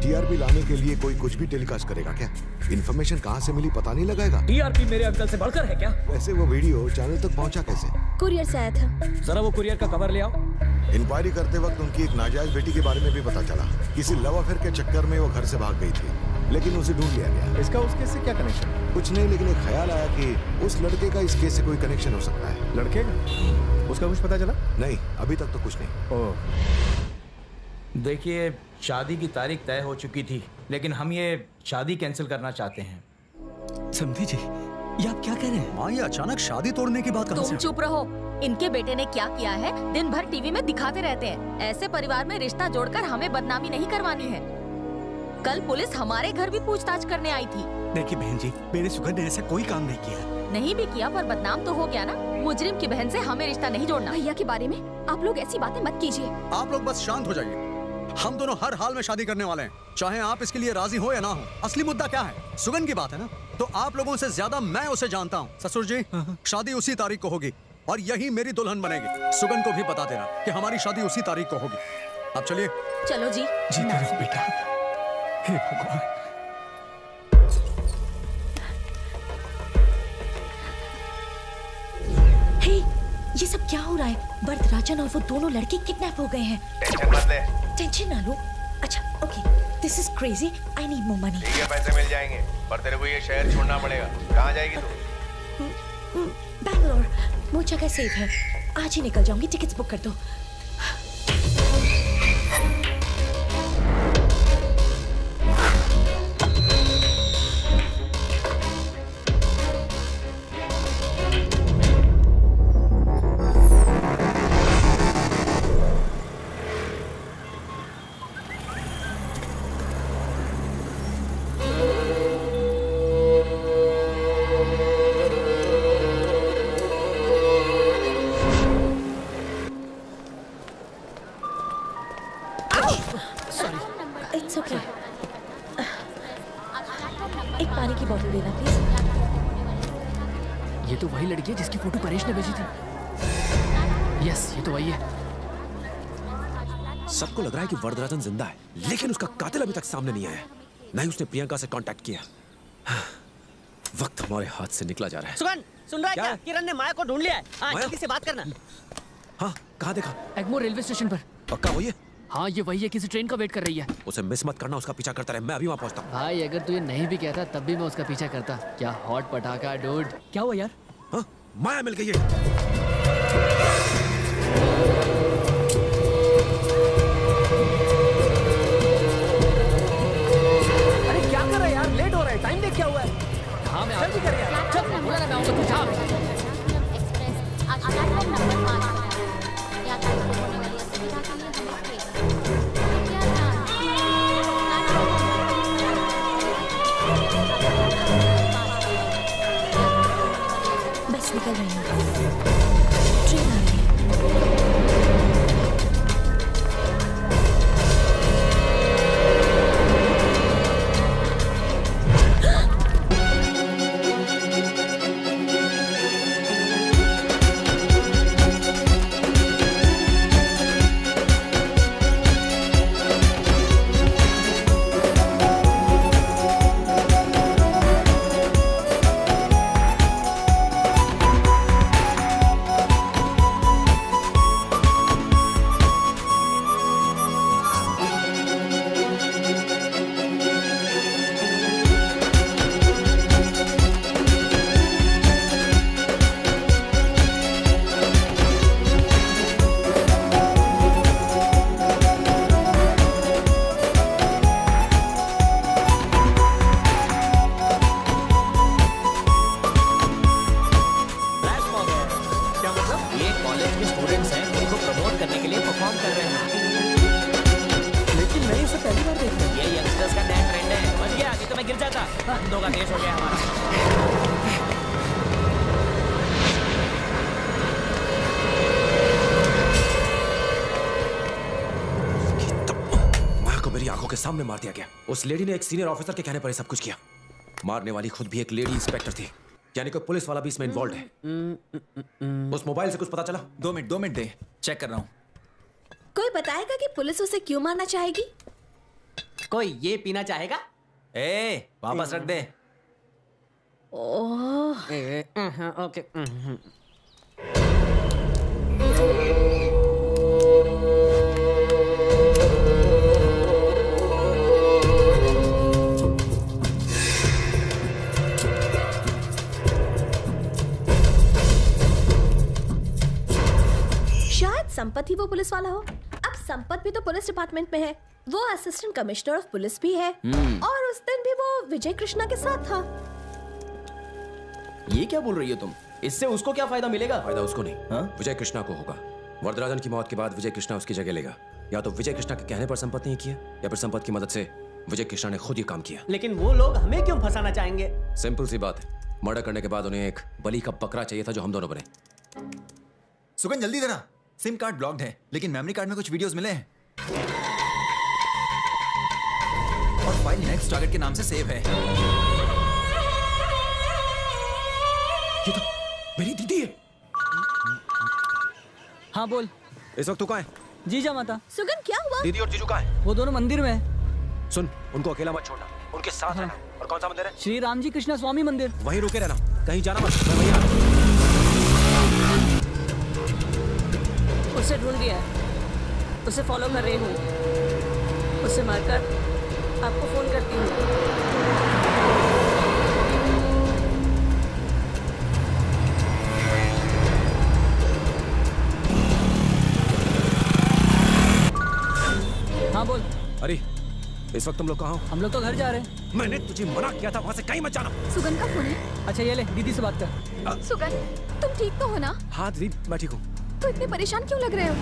टीआरपी लाने के लिए कोई कुछ भी टेलीकास्ट करेगा क्या? इंफॉर्मेशन कहाँ से मिली पता नहीं लगाएगा? टीआरपी मेरे अंकल से बढ़कर है क्या? वैसे वो वीडियो चैनल तक पहुँचा कैसे? कुरियर से आया था। जरा वो कुरियर का कवर ले आओ। इंक्वायरी करते वक्त उनकी एक नाजायज बेटी के बारे में भी पता चला। किसी लव अफेयर के चक्कर में वो घर से भाग गई थी, लेकिन उसे ढूंढ लिया गया। इसका उस केस से क्या कनेक्शन? कुछ नहीं, लेकिन एक ख्याल आया कि उस लड़के का इस केस से कोई कनेक्शन हो सकता है। लड़के का? उसका कुछ पता चला? नहीं, अभी तक तो कुछ नहीं। देखिए, शादी की तारीख तय हो चुकी थी, लेकिन हम ये शादी कैंसिल करना चाहते हैं। समझी जी, ये आप क्या कह रहे हैं? माँ, ये अचानक शादी तोड़ने की बात कहाँ से? तुम चुप रहो। इनके बेटे ने क्या किया है दिन भर टीवी में दिखाते रहते हैं। ऐसे परिवार में रिश्ता जोड़कर हमें बदनामी नहीं करवानी है। कल पुलिस हमारे घर भी पूछताछ करने आई थी। देखिए बहन जी, मेरे सुगन ने ऐसा कोई काम नहीं किया। नहीं भी किया पर बदनाम तो हो गया ना। मुजरिम की बहन से हमें रिश्ता नहीं जोड़ना। भैया के बारे में आप लोग ऐसी बातें मत कीजिए। आप लोग बस शांत हो जाइए। हम दोनों हर हाल में शादी करने वाले हैं, चाहे आप इसके लिए राजी हो या ना हो। असली मुद्दा क्या है? सुगन की बात है ना, तो आप लोगों से ज्यादा मैं उसे जानता हूँ। ससुर जी, शादी उसी तारीख को होगी और यही मेरी दुल्हन बनेगी। सुगन को भी बता देना कि हमारी शादी उसी तारीख को होगी। अब चलिए। चलो जी। जीते रहो बेटा। हे भगवान। हे, ये सब क्या हो रहा है? वरदराजन और वो दोनों लड़के किडनैप हो गए हैं। टेंशन मत ले। टेंशन ना लो। अच्छा, okay, this is crazy, I need more money. ठीक है, पैसे मिल जाएंगे, पर तेरे को ये शहर छोड़ना पड़ेगा। कहाँ जाएगी तू? बैंगलोर। वो जगह सेफ है, आज ही निकल जाऊंगी। टिकट्स बुक कर दो। It's okay. एक पानी की बोतल देना प्लीज। ये तो वही लड़की है जिसकी फोटो परेश ने भेजी थी। यस, ये तो वही है। सबको लग रहा है कि वरदराजन जिंदा है, लेकिन उसका कातिल अभी तक सामने नहीं आया। नहीं उसने प्रियंका से कांटेक्ट किया। वक्त हमारे हाथ से निकला जा रहा है। सुगन, सुन रहा है क्या? किरण ने माया को ढूंढ लिया है। हाँ, जल्दी से बात करना। हाँ, कहाँ देखा? एग्मोर रेलवे स्टेशन पर। पक्का वही है? हाँ, ये वही है। किसी ट्रेन का वेट कर रही है। उसे मिस मत करना, उसका पीछा करता रहे। मैं अभी वहाँ पहुँचता हूँ। भाई, अगर तू ये नहीं भी कहता तब भी मैं उसका पीछा करता। क्या हॉट पटाखा डूड। क्या हुआ यार? हाँ, माया मिल गई है। अरे क्या कर रहे हैं यार, लेट हो रहा है, टाइम देख क्या हुआ है। हाँ मैं जल्दी कर यार, चल बोला ना मैं आऊंगा, तू जा। प्लेटफॉर्म नंबर 5 पर यातायात को होने वाली असुविधा के लिए हम बस निकल रही हूँ, ट्रेन आ रही है। बंदों का देश हो गया हमारा। माया को मेरी आंखों के सामने मार दिया गया। उस लेडी ने एक सीनियर ऑफिसर के कहने पर सब कुछ किया। मारने वाली खुद भी एक लेडी इंस्पेक्टर थी, यानी कोई पुलिस वाला भी इसमें इन्वॉल्व है। उस मोबाइल से कुछ पता चला? 2 मिनट दे, चेक कर रहा हूँ। कोई बताएगा कि पुलिस उसे क्यों मारना चाहेगी? कोई ये पीना चाहेगा? वापस रख दे। Oh okay. शायद संपत ही वो पुलिस वाला हो। अब संपत भी तो पुलिस डिपार्टमेंट में है, वो असिस्टेंट कमिश्नर ऑफ पुलिस भी है और उस दिन भी वो विजय कृष्णा के साथ था। ये क्या बोल रही हो तुम? इससे उसको क्या फायदा मिलेगा? फायदा उसको नहीं, विजय कृष्णा को होगा। वरदराजन की मौत के बाद विजय कृष्णा उसकी जगह लेगा। या तो विजय कृष्णा के कहने पर संपत ने किया, या फिर संपत की मदद से विजय कृष्णा ने खुद ये काम किया। लेकिन वो लोग हमें क्यों फंसाना चाहेंगे? सिंपल सी बात है, मर्डर करने के बाद उन्हें एक बलि का बकरा चाहिए था जो हम दोनों बने। सुगन जल्दी देना, सिम कार्ड ब्लॉक्ड है लेकिन मेमोरी कार्ड में कुछ वीडियोस मिले हैं और फाइल नेक्स्ट टारगेट के नाम से सेव है। ये तो मेरी दीदी है। हाँ बोल। इस वक्त तू कहाँ है? जीजा माता। सुगन क्या हुआ? दीदी और जीजू कहाँ है? वो दोनों मंदिर में है। सुन, उनको अकेला मत छोड़ना, उनके साथ रहना। और कौन सा मंदिर है? श्री राम जी कृष्णा स्वामी मंदिर। वहीं रुके रहना, कहीं जाना मत। मैं वहीं आ रहा हूं। उसे ढूंढ लिया है, उसे फॉलो कर रही हूँ। उसे मारकर आपको फोन करती हूँ। हाँ बोल। अरे इस वक्त तुम लोग कहाँ हो? हम लोग तो घर जा रहे हैं। मैंने तुझे मना किया था वहाँ से कहीं मत जाना। सुगन का फोन है। अच्छा ये ले, दीदी से बात कर। सुगन तुम ठीक तो हो ना? हाँ दीदी मैं ठीक हूँ। तो इतने परेशान क्यों लग रहे हो?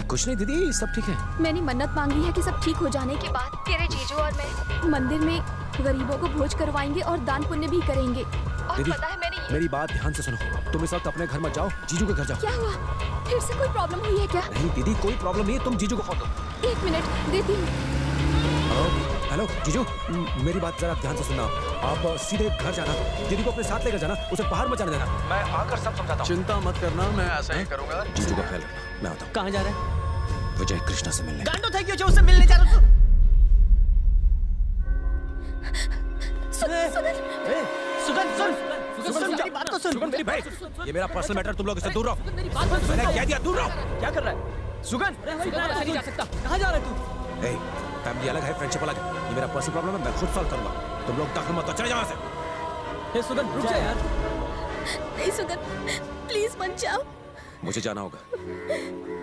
कुछ नहीं दीदी, सब ठीक है। मैंने मन्नत मांगी है कि सब ठीक हो जाने के बाद तेरे जीजू और मैं मंदिर में गरीबों को भोज करवाएंगे और दान पुण्य भी करेंगे। और दीदी पता है मैंने मेरी बात ध्यान से सुनो, तुम इस वक्त अपने घर मत जाओ, जीजू के घर जाओ। क्या हुआ? फिर से कोई प्रॉब्लम हुई है क्या? नहीं दीदी कोई प्रॉब्लम नहीं है, तुम जीजू को फोन दो। 1 मिनट देती हूँ। हेलो जीजू, मेरी बात जरा ध्यान से सुनना। आप सीधे घर जाना, दीदी को अपने साथ लेकर जाना, उसे बाहर मत जाने देना। मैं आकर सब समझाता हूँ। चिंता मत करना, मैं ऐसा ही करूंगा। जीजू का ख्याल रखना, मैं आता हूँ। कहाँ जा रहे हैं? विजय कृष्णा से मिलने। गांडो था क्यों जो उससे मिलने जा रहा हूँ? सुगन मेरी बात तो सुन। सुगन मेरी भाई, ये मेरा पर्सनल मैटर, तुम लोग इससे दूर रहो। मैंने कह दिया दूर रहो। क्या कर रहा है? सुगन नहीं जा सकता। कहाँ जा रहा है तू? फैमिली अलग है, फ्रेंडशिप अलग है। ये मेरा पर्सनल प्रॉब्लम है, मैं खुद सॉल्व करूंगा। तुम लोग दखल मत दो, चले जाओ यहाँ से। सुगन रुक जा यार। नहीं सुगन, प्लीज मत जाओ। मुझे जाना होगा।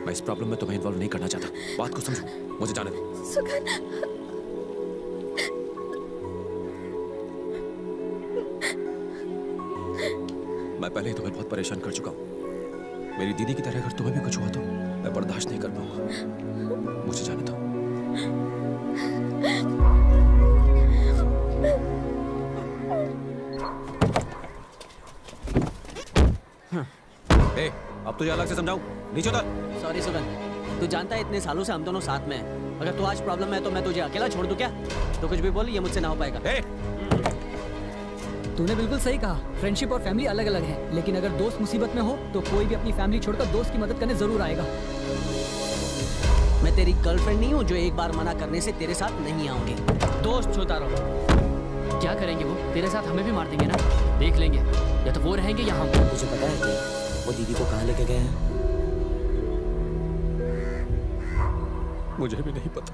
मैं इस प्रॉब्लम में तुम्हें इन्वॉल्व नहीं करना चाहता। बात को समझो, मुझे जाने दो। सुगन, मैं पहले ही तुम्हें बहुत परेशान कर चुका हूँ। मेरी दीदी की तरह अगर तुम्हें भी कुछ हुआ तो मैं बर्दाश्त नहीं कर पाऊंगा। मुझे जाने दो। अब तुझे अलग से समझाऊं? नीचे उतर। सॉरी सुगन, तू जानता है इतने सालों से हम दोनों साथ में हैं। अगर तू आज प्रॉब्लम है तो मैं तुझे अकेला छोड़ दूं क्या? तो कुछ भी बोल, ये मुझसे ना हो पाएगा। तूने बिल्कुल सही कहा। फ्रेंडशिप और फैमिली अलग अलग है, लेकिन अगर दोस्त मुसीबत में हो तो कोई भी अपनी फैमिली छोड़कर दोस्त की मदद करने जरूर आएगा। मैं तेरी गर्लफ्रेंड नहीं हूँ जो एक बार मना करने से तेरे साथ नहीं आऊंगी। दोस्त छूता रहो। क्या करेंगे वो? तेरे साथ हमें भी मार देंगे ना? देख लेंगे, या तो वो रहेंगे या हम। तुझे पता है कि वो दीदी को कहाँ लेके गए हैं? मुझे भी नहीं पता,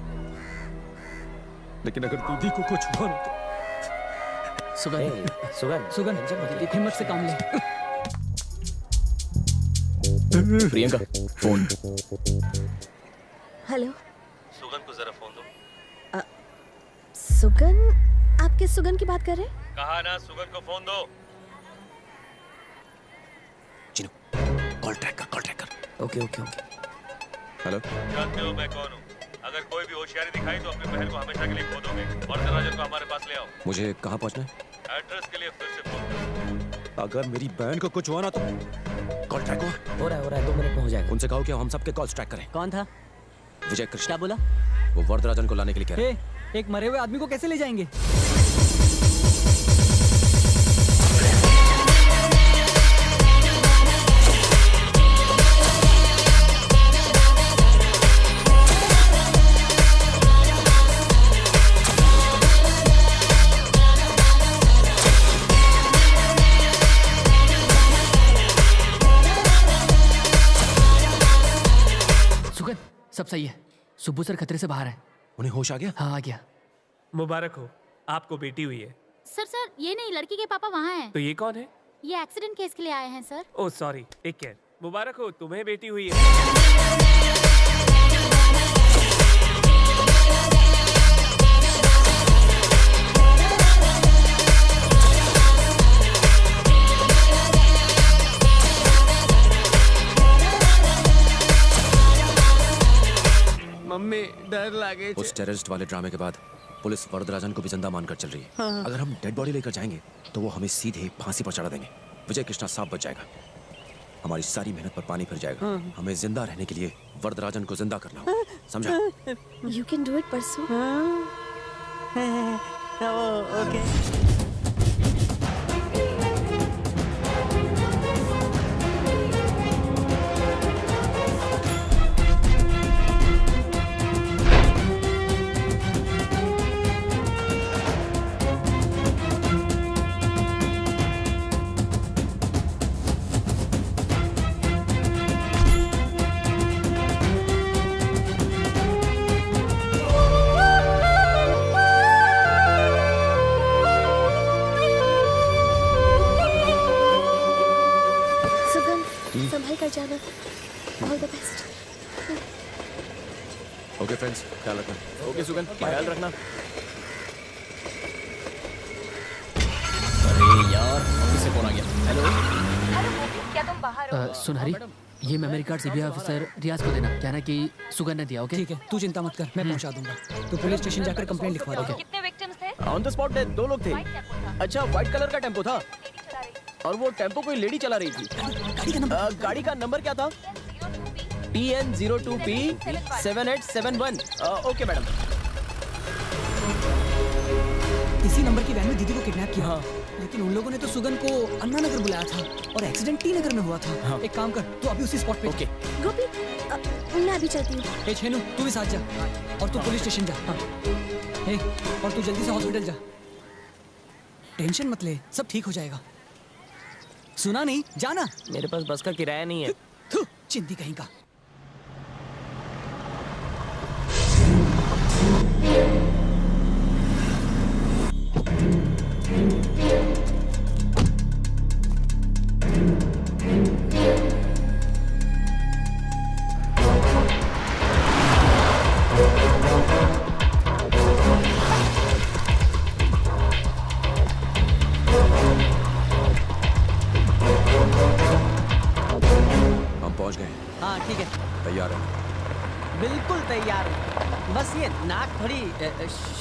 लेकिन अगर दीदी को कुछ हुआ तो सुगन, सुगन, हिम्मत से काम ले। प्रियंका, फोन। हेलो सुगन को जरा फोन दो। सुगन, आप किस सुगन की बात कर रहे हैं? कहा ना सुगन को फोन दो। कॉल ट्रैक कर। Okay okay okay. हेलो, जानते हो मैं कौन हूँ? अगर कोई भी होशियारी दिखाई तो अपनी बहन को हमेशा के लिए खो दोगे। वरदराजन को हमारे पास ले आओ। मुझे कहाँ पहुँचना है? एड्रेस के लिए फिर से फोन। अगर मेरी बहन को कुछ हुआ ना तो कॉल ट्रैक हो रहा है 2 मिनट में हो जाएगा। उनसे कहो कि हम सबके कॉल ट्रैक करें। कौन था? विजय कृष्ण। क्या बोला? वो वरदराजन को लाने के लिए कह रहे हैं। एक मरे हुए आदमी को कैसे ले जाएंगे? सब सही है। सुब्बू सर खतरे से बाहर है। उन्हें होश आ गया? हाँ, आ गया। मुबारक हो, आपको बेटी हुई है। सर ये नहीं, लड़की के पापा वहाँ हैं। तो ये कौन है? ये एक्सीडेंट केस के लिए आए हैं sir. Oh sorry, take care. मुबारक हो, तुम्हें बेटी हुई है। मम्मी डर लागे। उस टेररिस्ट वाले ड्रामे के बाद पुलिस वरदराजन को भी जिंदा मानकर चल रही है। हाँ। अगर हम डेड बॉडी लेकर जाएंगे तो वो हमें सीधे फांसी पर चढ़ा देंगे। विजय कृष्णा साफ बच जाएगा। हमारी सारी मेहनत पर पानी फिर जाएगा। हाँ। हमें जिंदा रहने के लिए वरदराजन को जिंदा करना होगा। समझा? You can do it Parsu. Okay. संभल कर जाना। All the best. Okay friends, ख्याल रखना। ओके सुगन, ख्याल रखना। अरे यार, ऑफिस से फोन आ गया। हेलो, क्या तुम बाहर हो? सुनहरी, ये मेमोरी कार्ड सीबीआई ऑफिसर रियाज को देना। कहना कि सुगन ने दिया। ओके ठीक है, तू चिंता मत कर, मैं पहुंचा दूंगा। तो पुलिस स्टेशन जाकर कंप्लेंट लिखवा दो। कितने विक्टिम्स थे? ऑन द स्पॉट डेथ 2 लोग थे। अच्छा, व्हाइट कलर का टेम्पो था और वो टेम्पो कोई लेडी चला रही थी। गाड़ी का नंबर क्या था? TN02P 7871। Okay madam. इसी नंबर की वैन में दीदी को किडनैप किया। हाँ। लेकिन उन लोगों ने तो सुगन को अन्ना नगर बुलाया था और एक्सीडेंट टी नगर में हुआ था। हाँ। एक काम कर, तू अभी उसी स्पॉट पे। ओके। गोपी, मैं अभी चलती हूँ। ए छेनू, तू भी साथ जा और तू पुलिस स्टेशन जा। हाँ। ए, और तू जल्दी से हॉस्पिटल जा। टेंशन मत ले, सब ठीक हो जाएगा। सुना नहीं? जाना। मेरे पास बस का किराया नहीं है। चिंती कहीं का। बस ये नाक थोड़ी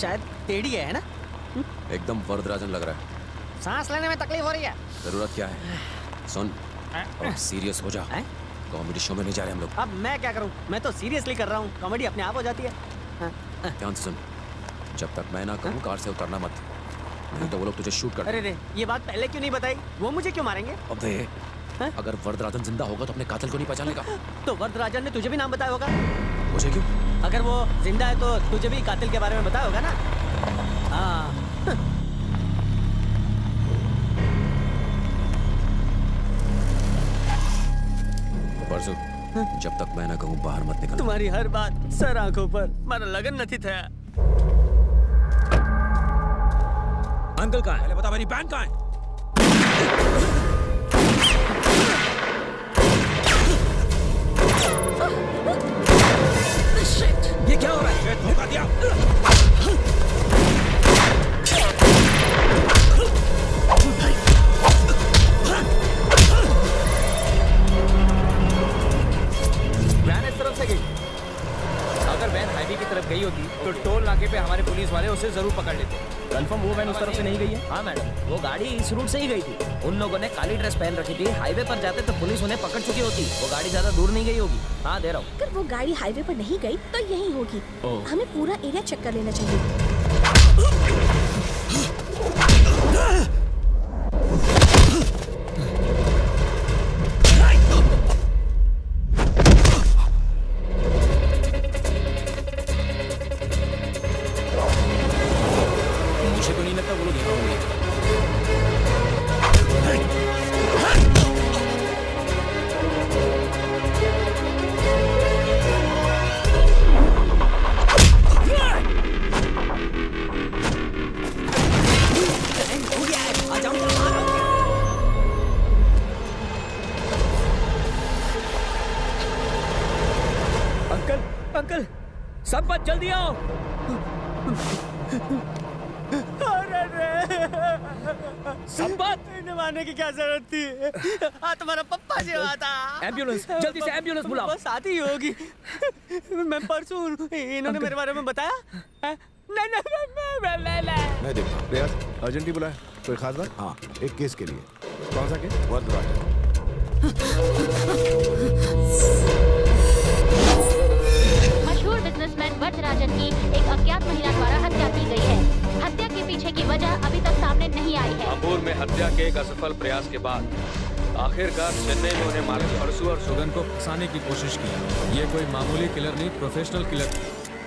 शायद टेढ़ी है ना? एकदम वरदराजन लग रहा है। सांस लेने में तकलीफ हो रही है। जरूरत क्या है? सुन, अब सीरियस हो जा। कॉमेडी शो में नहीं जा रहे हम लोग। अब मैं क्या करूं? मैं तो सीरियसली कर रहा हूं। कॉमेडी अपने आप हो जाती है। ध्यान से सुन, जब तक मैं ना कहूँ कार से उतरना मत, नहीं तो वो लोग तुझे शूट कर अरे रे, ये बात पहले क्यों नहीं बताई? वो मुझे क्यों मारेंगे? अबे, अगर वरदराजन जिंदा होगा तो अपने कातिल को नहीं पहचानेगा। तो वरदराजन ने तुझे भी नाम बताया होगा? मुझे क्यों? अगर वो जिंदा है तो तुझे भी कातिल के बारे में बताया होगा ना? हाँ। परसों, जब तक मैं ना कहूँ बाहर मत निकल। तुम्हारी हर बात सर आंखों पर, मारा लगन नहीं था। अंकल कहाँ है? पहले बता मेरी बहन कहाँ है? ये क्या हो रहा है? धोखा दिया। वैन इस तरफ से गई। अगर वैन हाईवे की तरफ गई होती तो टोल नाके पे हमारे पुलिस वाले उसे जरूर पकड़ लेते। कंफर्म वो वैन उस तरफ से नहीं गई है? हाँ मैडम, वो गाड़ी इस रूट से ही गई थी। उन लोगों ने काली ड्रेस पहन रखी थी। हाईवे पर जाते तो पुलिस उन्हें पकड़ चुकी होती। वो गाड़ी ज्यादा दूर नहीं गई होगी। हाँ, दे रहा हूँ। अगर वो गाड़ी हाईवे पर नहीं गई तो यही होगी। हमें पूरा एरिया चेक कर लेना चाहिए। मुझे तो नहीं लगता वो लोग यहाँ होंगे। अंकल, अंकल, संपत जल्दी आओ। संपत, मारने की क्या जरूरत थी? हाँ, तुम्हारा पप्पा जी था। एम्बुलेंस, जल्दी से एम्बुलेंस बुलाओ। बस आती होगी। मैं परसों इन्होंने मेरे बारे में बताया? नहीं मैं देखता हूँ। रियाज, अर्जेंटली बुलाया। कोई खास बात? हाँ, एक केस के लिए। कौन सा केस? वरदराजन। मशहूर बिजनेसमैन वरदराजन की एक अज्ञात महिला द्वारा हत्या की गई है। हत्या के पीछे की वजह अभी तक सामने नहीं आई है। अंबूर में हत्या के एक असफल प्रयास के बाद आखिरकार चेन्नई में उन्हें मारकर परसू और सुगन को फंसाने की कोशिश की। ये कोई मामूली किलर नहीं, प्रोफेशनल किलर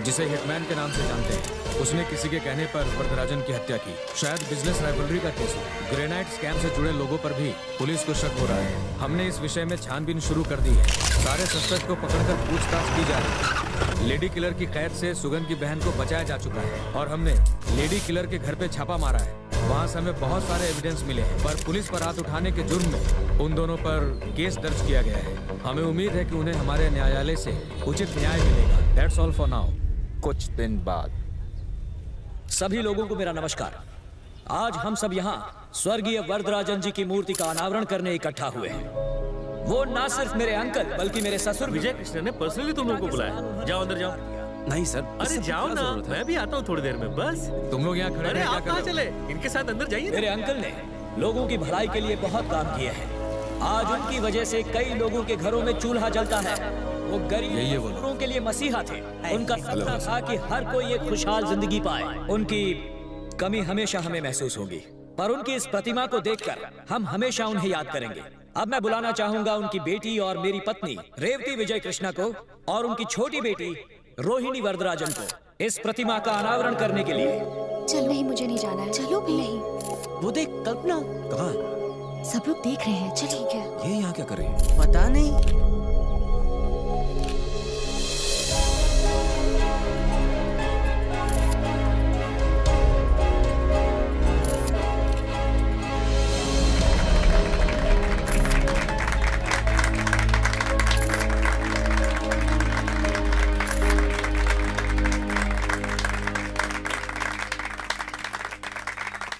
जिसे हिटमैन के नाम से जानते हैं। उसने किसी के कहने पर वरदराजन की हत्या की। शायद बिजनेस राइवलरी का केस हो। ग्रेनाइट स्कैम से जुड़े लोगों पर भी पुलिस को शक हो रहा है। हमने इस विषय में छानबीन शुरू कर दी है। सारे सस्पेक्ट को पकड़कर पूछताछ की जा रही है। लेडी किलर की कैद से सुगन की बहन को बचाया जा चुका है और हमने लेडी किलर के घर पे छापा मारा है। वहाँ से हमें बहुत सारे एविडेंस मिले हैं, पर पुलिस पर हाथ उठाने के जुर्म में उन दोनों पर केस दर्ज किया गया है। हमें उम्मीद है कि उन्हें हमारे न्यायालय से उचित न्याय मिलेगा। That's all for now. कुछ दिन बाद सभी लोगों को मेरा नमस्कार। आज हम सब यहाँ स्वर्गीय वरदराजन जी की मूर्ति का अनावरण करने इकट्ठा हुए हैं। वो ना सिर्फ मेरे अंकल बल्कि मेरे ससुर विजय कृष्ण ने पर्सनली तुम लोगों को बुलाया। जाओ अंदर जाओ। नहीं सर, अरे जाओ ना, मैं भी आता हूँ थोड़ी देर में। बस तुम लोग यहाँ खड़े अरे रहे, क्या आप कर कहाँ रहे हो? चले? इनके साथ अंदर जाइए। मेरे अंकल ने लोगों की भलाई के लिए बहुत काम किए हैं। आज उनकी वजह से कई लोगों के घरों में चूल्हा जलता है। वो गरीबों के लिए मसीहा थे। उनका सपना था कि हर कोई एक खुशहाल जिंदगी पाए। उनकी कमी हमेशा हमें महसूस होगी, पर उनकी इस प्रतिमा को देखकर हम हमेशा उन्हें याद करेंगे। अब मैं बुलाना चाहूंगा उनकी बेटी और मेरी पत्नी रेवती विजय कृष्णा को और उनकी छोटी बेटी रोहिणी वरदराजन को इस प्रतिमा का अनावरण करने के लिए। चल, नहीं मुझे नहीं जाना है। चलो भी नहीं। वो देख, कल्पना कहाँ? सब लोग देख रहे हैं। चल ठीक है। ये यहाँ क्या कर रही है? पता नहीं।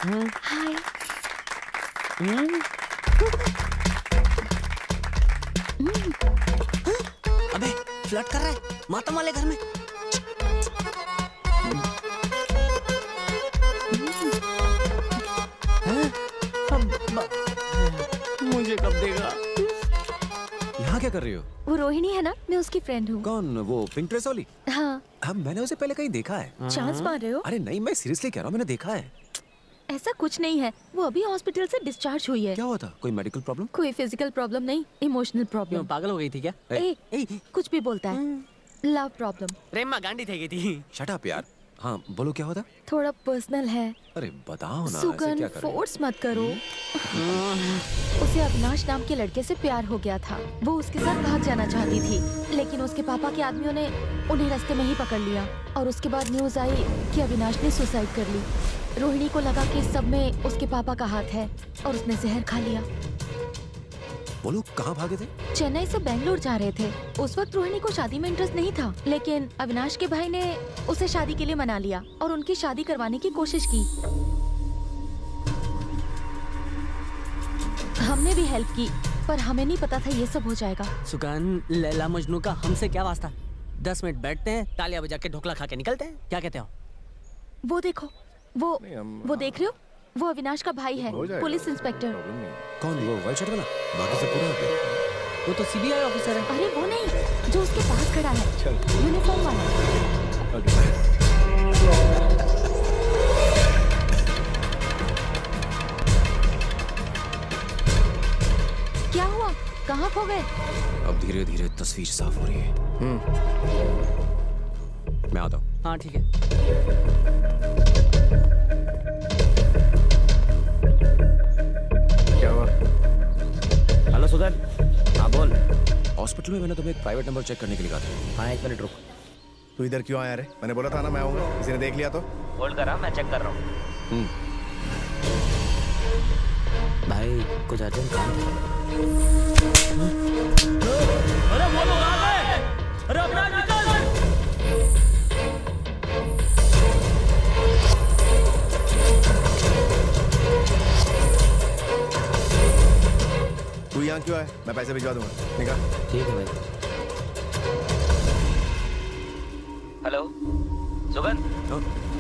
हाय। अबे फ्लर्ट कर रहा है माता वाले घर में। कर रही हो? वो रोहिणी है ना, मैं उसकी फ्रेंड हूँ। कौन? वो पिंक ड्रेस वाली? हाँ। मैंने उसे पहले कहीं देखा है। चांस मार रहे हो? अरे नहीं, मैं सीरियसली कह रहा हूँ, मैंने देखा है। ऐसा कुछ नहीं है, वो अभी हॉस्पिटल से डिस्चार्ज हुई है। क्या हुआ था? कोई मेडिकल प्रॉब्लम? कोई फिजिकल प्रॉब्लम नहीं, इमोशनल प्रॉब्लम। पागल हो गई थी क्या? कुछ भी बोलता है। Love problem. प्रेम में गांडी थी गई थी। शट अप यार। हाँ बोलो, क्या होता? थोड़ा पर्सनल है। अरे बताओ ना। सुगन, फोर्स मत करो। उसे अविनाश नाम के लड़के से प्यार हो गया था। वो उसके साथ भाग जाना चाहती थी, लेकिन उसके पापा के आदमियों ने उन्हें रास्ते में ही पकड़ लिया और उसके बाद न्यूज आई कि अविनाश ने सुसाइड कर ली। रोहिणी को लगा कि इस सब में उसके पापा का हाथ है और उसने जहर खा लिया। वो लोग कहाँ भागे थे? चेन्नई से बेंगलोर जा रहे थे। उस वक्त रोहिणी को शादी में इंटरेस्ट नहीं था, लेकिन अविनाश के भाई ने उसे शादी के लिए मना लिया और उनकी शादी करवाने की कोशिश की। हमने भी हेल्प की, पर हमें नहीं पता था ये सब हो जाएगा। सुगन, लैला मजनू का हमसे क्या वास्ता? 10 मिनट बैठते हैं, तालियां बजा के ढोकला खा के निकलते हैं। क्या कहते हो? वो देखो, वो देख रहे हो? वो अविनाश का भाई है, पुलिस इंस्पेक्टर। कौन? वो व्हाइट शर्ट वाला? बाकी सब पूरा है। वो तो सीबीआई ऑफिसर है। अरे वो नहीं, जो उसके पास खड़ा है, यूनिफॉर्म वाला। क्या हुआ? कहाँ खो गए? अब धीरे धीरे तस्वीर साफ हो रही है। मैं आता हूँ। हाँ ठीक है। क्या हुआ? हेलो सुगन। हाँ बोल। हॉस्पिटल में मैंने तुम्हें एक प्राइवेट नंबर चेक करने के लिए कहा था। हाँ 1 मिनट रुक। तू इधर क्यों आया रे? मैंने बोला था ना मैं आऊंगा, किसी ने देख लिया तो? होल्ड कर रहा, मैं चेक कर रहा हूँ। भाई कुछ अर्जेंट काम था। अरे वो लोग आ गए! अरे अविनाश निकल! तू यहाँ क्यों आया? मैं पैसे भिजवा दूंगा, निकाल। ठीक है भाई। हेलो सुगन,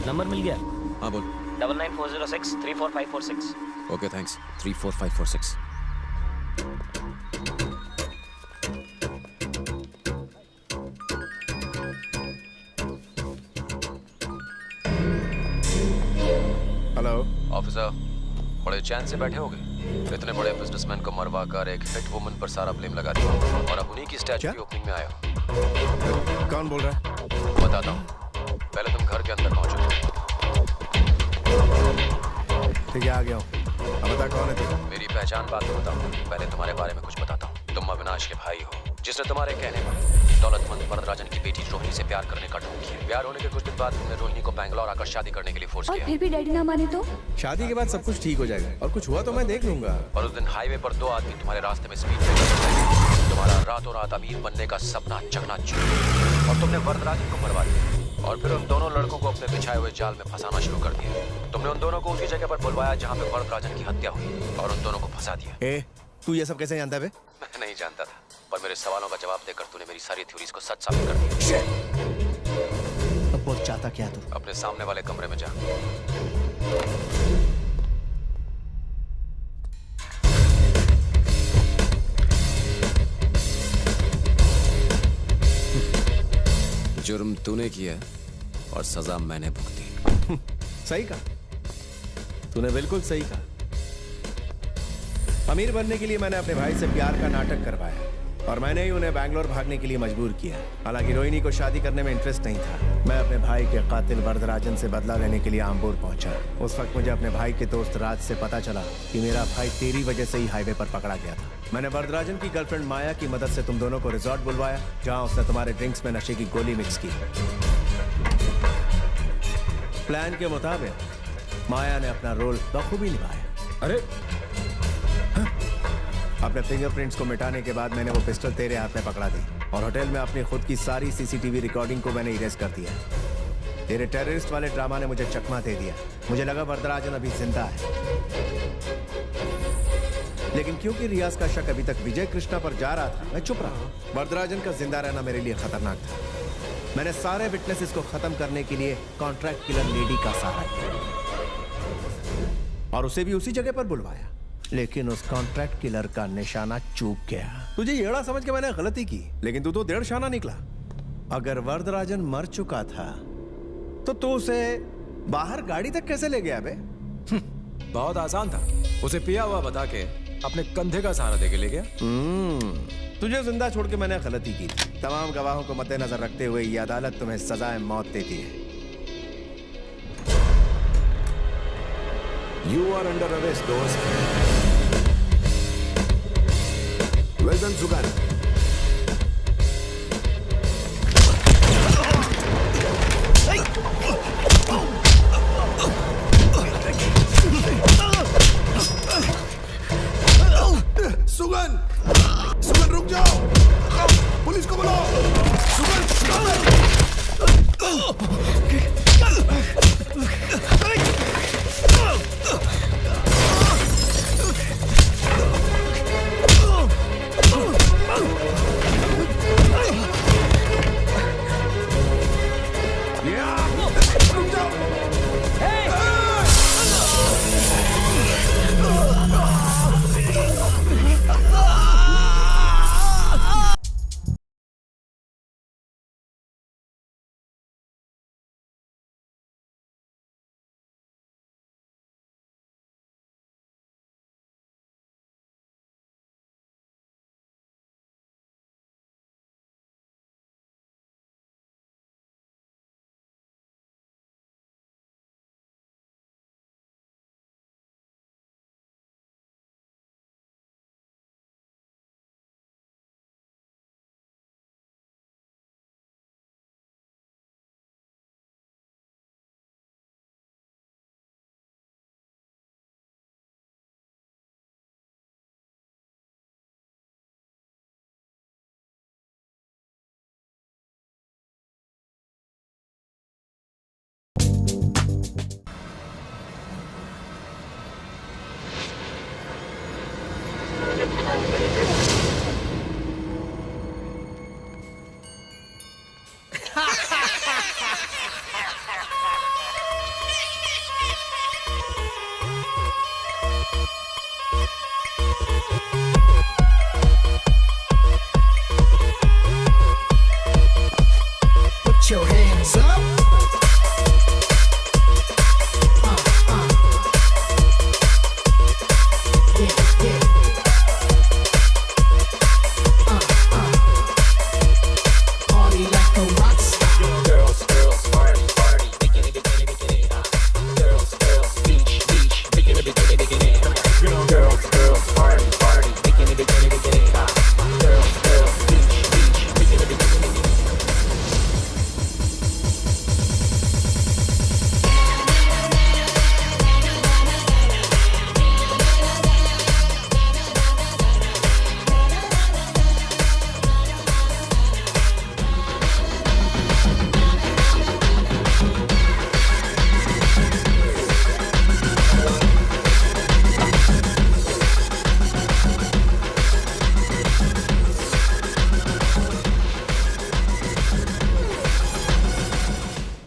नंबर मिल गया? हाँ बोल। 9940634546 34546। Okay thanks. 34546। हेलो ऑफिसर, बड़े चैन से बैठे होगे। इतने बड़े बिजनेसमैन को मरवा कर एक हिट वुमन पर सारा ब्लेम लगा दिया और अब उन्हीं की स्टैचू की ओपनिंग में आया हो। कौन बोल रहा है? बताता हूँ, पहले तुम घर के अंदर पहुंचो। ठीक है, आ गया हूँ। अब बता कौन है तू? मेरी पहचान बाद में बताऊँ, पहले तुम्हारे बारे में कुछ बताता हूँ। तुम अविनाश के भाई हो, जिसने तुम्हारे कहने पर दौलतमंद वरदराजन की बेटी रोहिणी से प्यार करने का ढोंग किया। प्यार होने के कुछ दिन बाद तुमने रोहिणी को बैंगलोर आकर शादी करने के लिए फोर्स और किया। फिर भी डैडी ना माने तो? शादी के बाद सब कुछ ठीक हो जाएगा और कुछ हुआ तो मैं देख लूंगा। और उस दिन हाईवे पर 2 आदमी तुम्हारे रास्ते में स्पीड ब्रेकर, तुम्हारा रातों रात अमीर बनने का सपना चकनाचूर, और तुमने वरदराजन को मरवा दिया और फिर उन दोनों लड़कों को अपने बिछाए हुए जाल में फंसाना शुरू कर दिया। तुमने उन दोनों को उसी जगह पर बुलवाया जहाँ पे वरदराजन की हत्या हुई और उन दोनों को फंसा दिया। ए, तू ये सब कैसे जानता है बे? मैं नहीं जानता था, पर मेरे सवालों का जवाब देकर तूने मेरी सारी थ्योरीज को सच साबित कर दिया। अब बोल, चाहता क्या तू? अपने सामने वाले कमरे में जा। जुर्म तूने किया और सजा मैंने भुगती। सही कहा तूने, बिल्कुल सही कहा। अमीर बनने के लिए मैंने अपने भाई से प्यार का नाटक करवाया और मैंने ही उन्हें बैंगलोर भागने के लिए मजबूर किया। हालांकि रोहिणी को शादी करने में इंटरेस्ट नहीं था। मैं अपने भाई के कातिल वरदराजन से बदला लेने के लिए आम्बूर पहुंचा। उस वक्त मुझे अपने भाई के दोस्त राज से पता चला कि मेरा भाई तेरी वजह से ही हाईवे पर पकड़ा गया था। मैंने वरदराजन की गर्लफ्रेंड माया की मदद से तुम दोनों को रिजॉर्ट बुलवाया, जहाँ उसने तुम्हारे ड्रिंक्स में नशे की गोली मिक्स की। प्लान के मुताबिक माया ने अपना रोल बखूबी निभाया। अरे अपने फिंगरप्रिंट्स को मिटाने के बाद मैंने वो पिस्टल तेरे हाथ में पकड़ा दी और होटल में अपनी खुद की सारी सीसीटीवी रिकॉर्डिंग को मैंने इरेज कर दिया। तेरे टेररिस्ट वाले ड्रामा ने मुझे चकमा दे दिया। मुझे लगा वरदराजन अभी जिंदा है, लेकिन क्योंकि रियाज का शक अभी तक विजय कृष्णा पर जा रहा था, मैं चुप रहा। वरदराजन का जिंदा रहना मेरे लिए खतरनाक था। मैंने सारे विटनेसेस को खत्म करने के लिए कॉन्ट्रैक्ट किलर लेडी का सहारा लिया और उसे भी उसी जगह पर बुलवाया। लेकिन उस कॉन्ट्रैक्ट किलर का निशाना चूक गया। तुझे येड़ा समझ के मैंने गलती की, लेकिन तू तो 1.5 शाना निकला। अगर वरदराजन मर चुका था तो तू उसे बाहर गाड़ी तक कैसे ले गया बे? बहुत आसान था, उसे पिया हुआ बता के अपने कंधे का सहारा देके ले गया। तुझे जिंदा छोड़ के मैंने गलती की थी। तमाम गवाहों को मद्देनजर रखते हुए ये अदालत तुम्हें सजाए मौत देती है। You are under arrest, दोस्त। Well done, Sugan. सुगन, सुगन रुक जाओ, पुलिस को बुलाओ। सुगन, रुक जाओ।